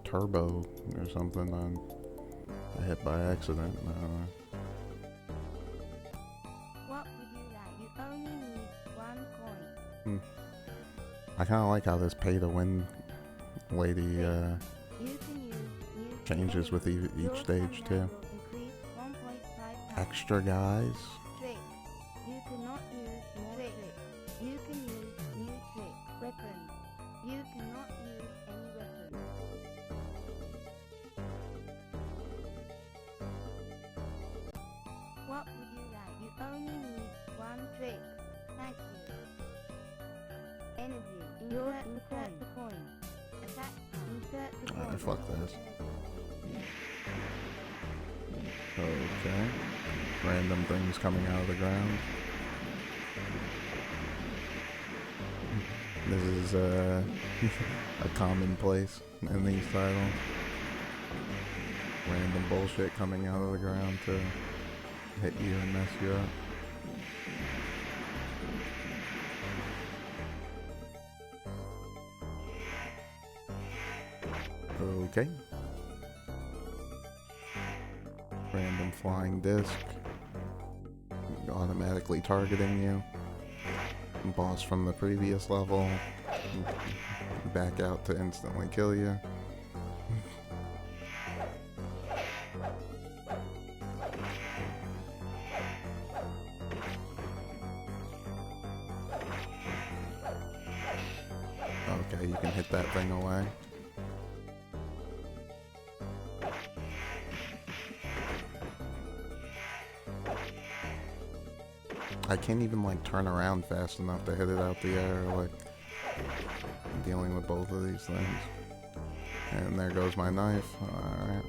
turbo or something I hit by accident. I don't know. What would you like? You only need 1 coin. I kind of like how this pay-to-win lady You can use new changes with each Your stage stamina too. will increase 1.5 times. Extra guys. Trick. You cannot use more tricks. You can use new trick. Weapons. You cannot use any weapons. What would you like? You only need 1 trick. Thank you. Energy. Insert the coin. Attack. Insert the coin. Alright, fuck this. Okay. Random things coming out of the ground. This is a commonplace in these titles. Random bullshit coming out of the ground to hit you and mess you up. Okay. Random flying disc. Automatically targeting you. Boss from the previous level. Back out to instantly kill you. Okay, you can hit that thing away. I can't even like turn around fast enough to hit it out the air, like I'm dealing with both of these things. And there goes my knife. Alright.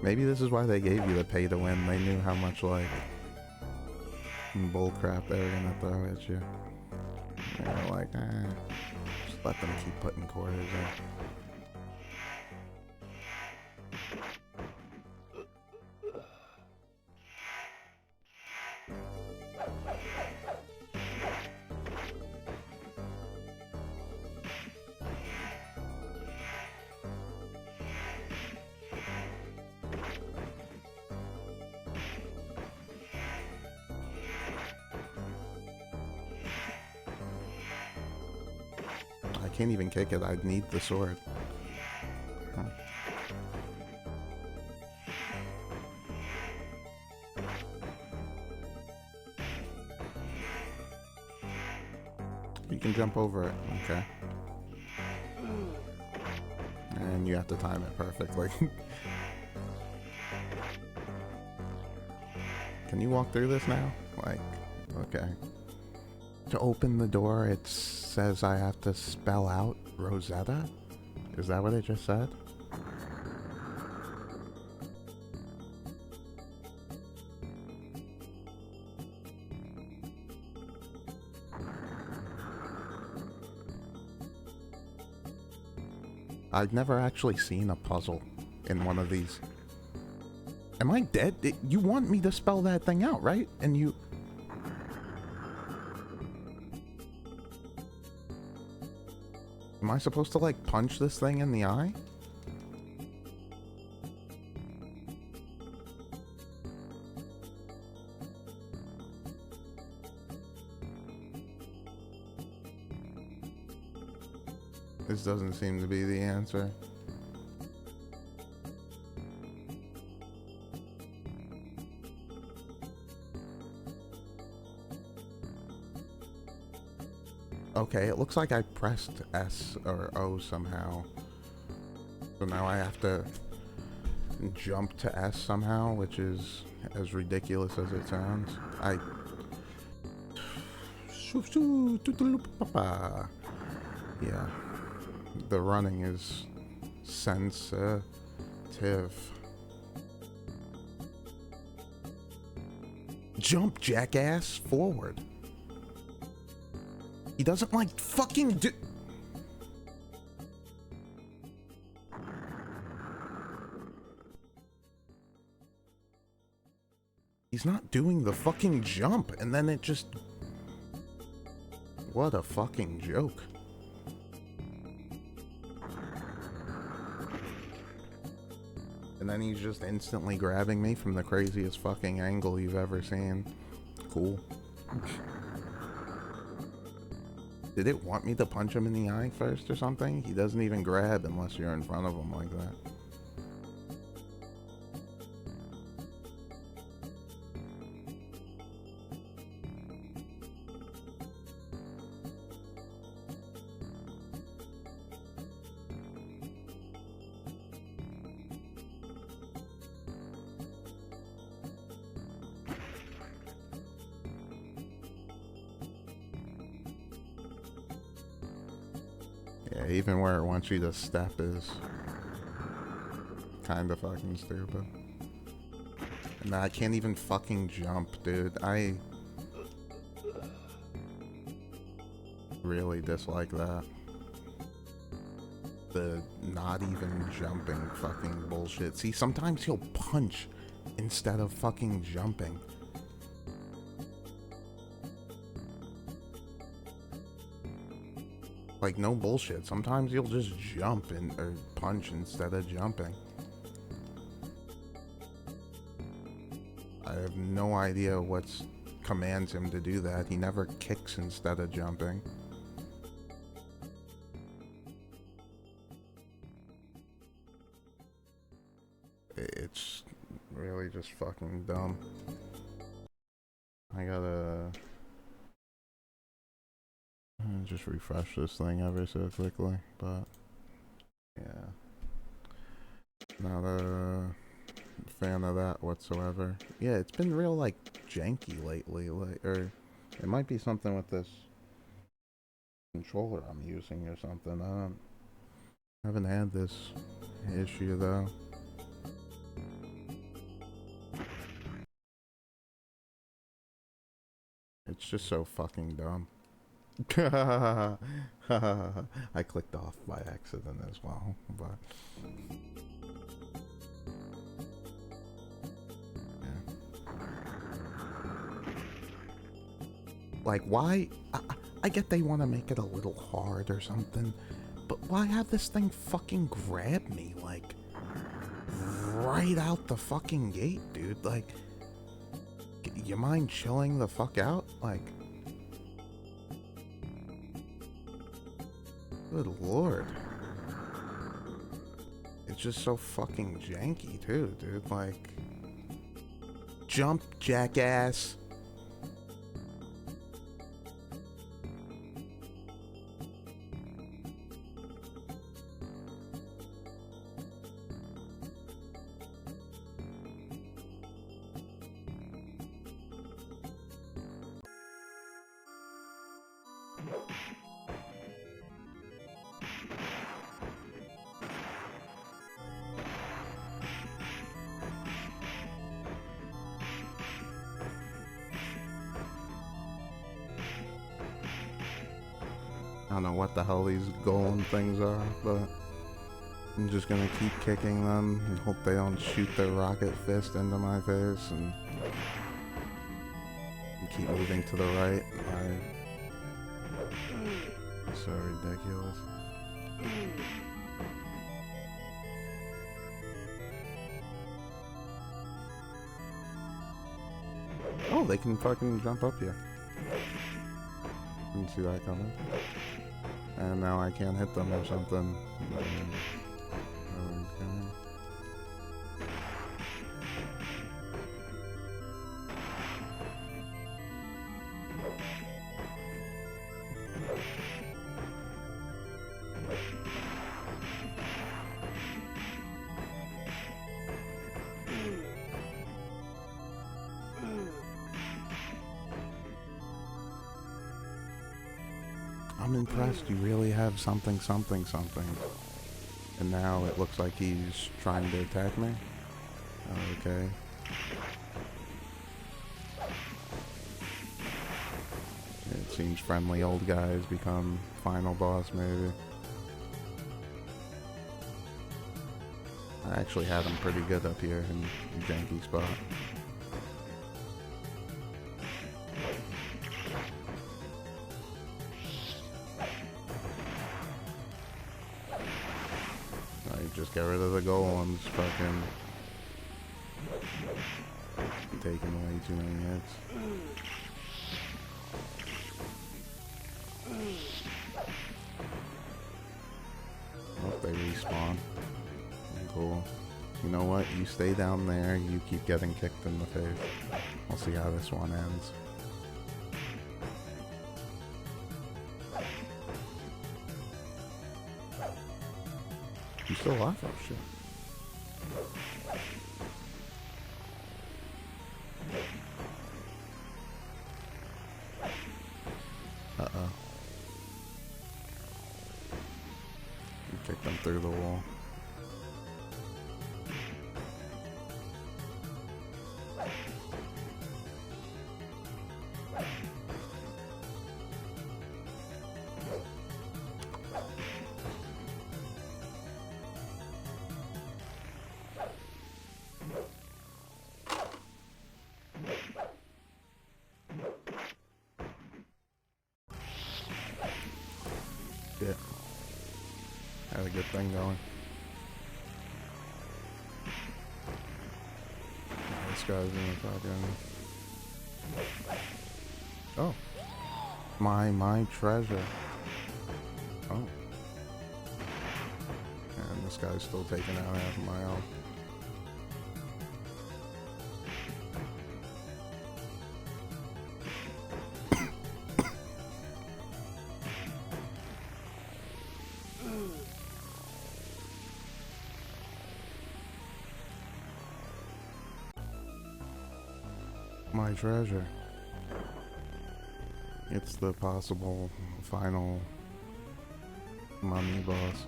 Maybe this is why they gave you the pay to win. They knew how much like bull crap they were gonna throw at you. They were like, just let them keep putting quarters in. I can't even kick it. I'd need the sword. Huh. You can jump over it. Okay. And you have to time it perfectly. Can you walk through this now? Like, okay. To open the door, it says I have to spell out Rosetta? Is that what it just said? I've never actually seen a puzzle in one of these. Am I dead? You want me to spell that thing out, right? And you... Am I supposed to, like, punch this thing in the eye? This doesn't seem to be the answer. Okay, it looks like I pressed S or O somehow. So now I have to jump to S somehow, which is as ridiculous as it sounds. Yeah. The running is sensitive. Jump, jackass, forward. He doesn't like fucking do. He's not doing the fucking jump, and then it just. What a fucking joke. And then he's just instantly grabbing me from the craziest fucking angle you've ever seen. Cool. Did it want me to punch him in the eye first or something? He doesn't even grab unless you're in front of him like that. Yeah, even where it wants you to step is kind of fucking stupid. And I can't even fucking jump, dude. I really dislike that. The not even jumping fucking bullshit. See, sometimes he'll punch instead of fucking jumping. Like, no bullshit. Sometimes you'll just jump or punch instead of jumping. I have no idea what commands him to do that. He never kicks instead of jumping. It's really just fucking dumb. I gotta just refresh this thing ever so quickly, but yeah, not a fan of that whatsoever. Yeah, it's been real like janky lately, like, or it might be something with this controller I'm using or something. I haven't had this issue though. It's just so fucking dumb. I clicked off by accident as well, but yeah. Like, why? I get they want to make it a little hard or something, but why have this thing fucking grab me, like, right out the fucking gate, dude? Like, you mind chilling the fuck out? Like, good lord. It's just so fucking janky too, dude. Like, jump, jackass. I don't know what the hell these golem things are, but I'm just gonna keep kicking them and hope they don't shoot their rocket fist into my face and keep moving to the right. It's so ridiculous. Oh, they can fucking jump up here. Didn't see that coming. And now I can't hit them or something. Okay. I'm impressed. You really have something. And now it looks like he's trying to attack me. Okay. It seems friendly old guys become final boss, maybe. I actually had him pretty good up here in janky spot. Just get rid of the golems, fucking taking way too many hits. Oh, they respawn. Cool. You know what? You stay down there, you keep getting kicked in the face. We'll see how this one ends. You still alive? Oh shit. Uh-oh. You kicked them through the wall. Shit. Had a good thing going. Oh, this guy's in the fucking... Oh. My treasure. Oh. And this guy's still taking out half of my health. My treasure. It's the possible final mummy boss.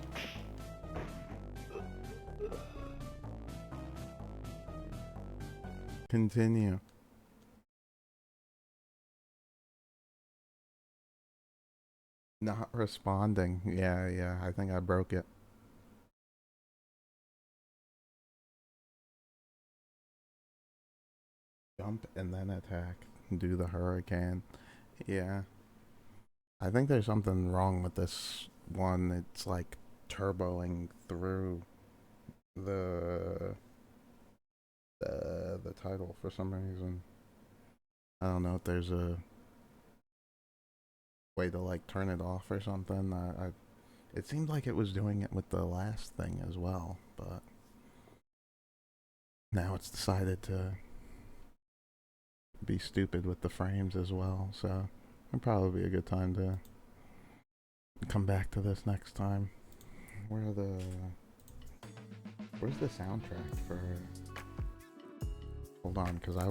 Continue. Not responding. Yeah, I think I broke it. Jump and then attack. Do the hurricane. Yeah. I think there's something wrong with this one. It's like turboing through the title for some reason. I don't know if there's a way to like turn it off or something. It seemed like it was doing it with the last thing as well, but now it's decided to be stupid with the frames as well, so it'd probably be a good time to come back to this next time. Where's the soundtrack for... Hold on, because I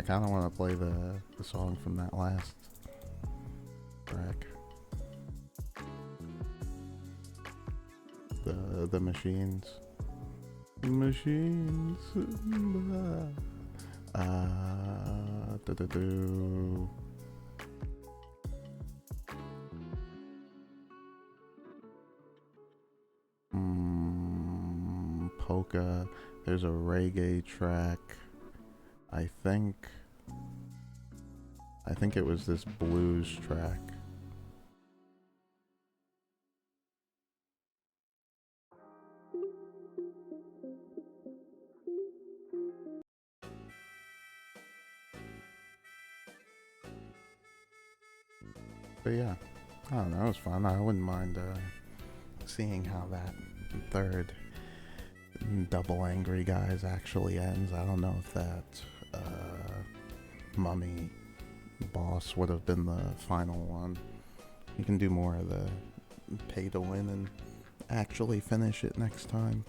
kind of want to play the song from that last track. The machines. Machines. Do-do-do. Polka. There's a reggae track. I think it was this blues track. But yeah, I don't know, it was fun. I wouldn't mind seeing how that third Double Angry Guys actually ends. I don't know if that mummy boss would have been the final one. You can do more of the pay to win and actually finish it next time.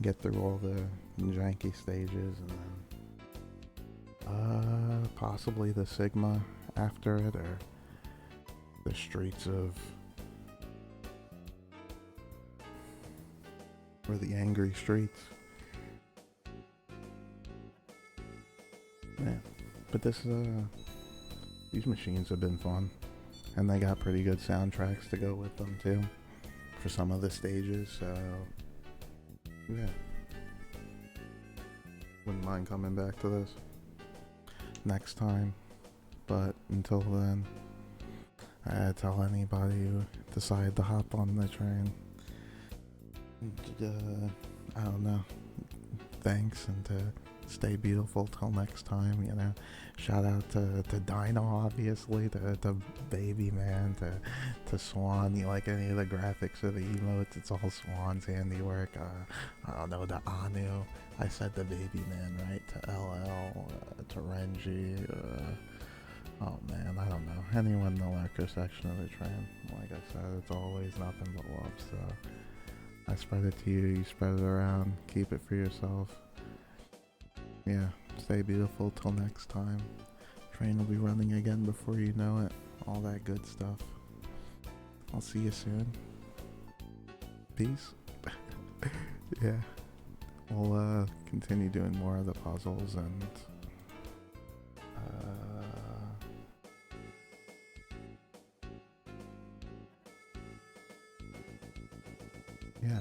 Get through all the janky stages and then possibly the Sigma after it, or the streets of, or the angry streets. Yeah, but these machines have been fun, and they got pretty good soundtracks to go with them too, for some of the stages. So yeah, wouldn't mind coming back to this next time. But until then, I tell anybody who decide to hop on the train, I don't know, thanks, and to stay beautiful till next time, you know. Shout out to Dino, obviously, to Baby Man, to Swan. You like any of the graphics or the emotes? It's all Swan's handiwork. I don't know, to Anu. I said the Baby Man, right? To LL, to Renji. Oh man, I don't know. Anyone in the lurker section of the train. Like I said, it's always nothing but love. So I spread it to you, you spread it around. Keep it for yourself. Yeah, stay beautiful till next time. Train will be running again before you know it. All that good stuff. I'll see you soon. Peace. Yeah. We'll continue doing more of the puzzles and yeah.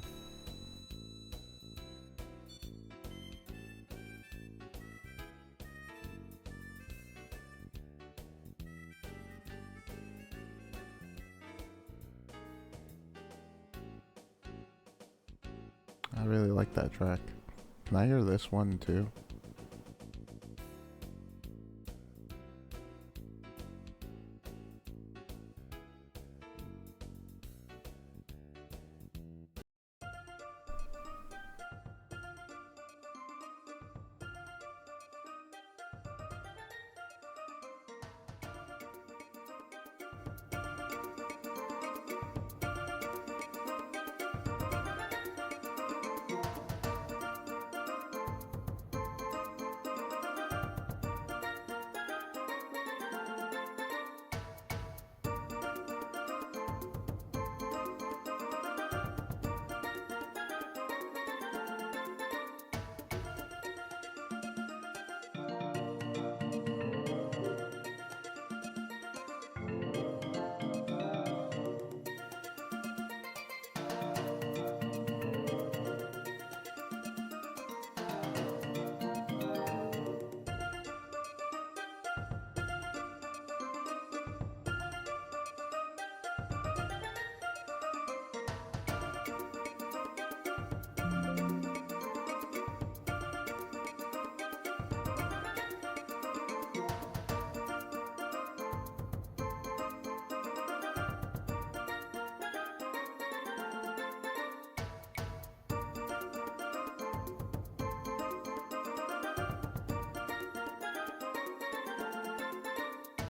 I really like that track. Can I hear this one too?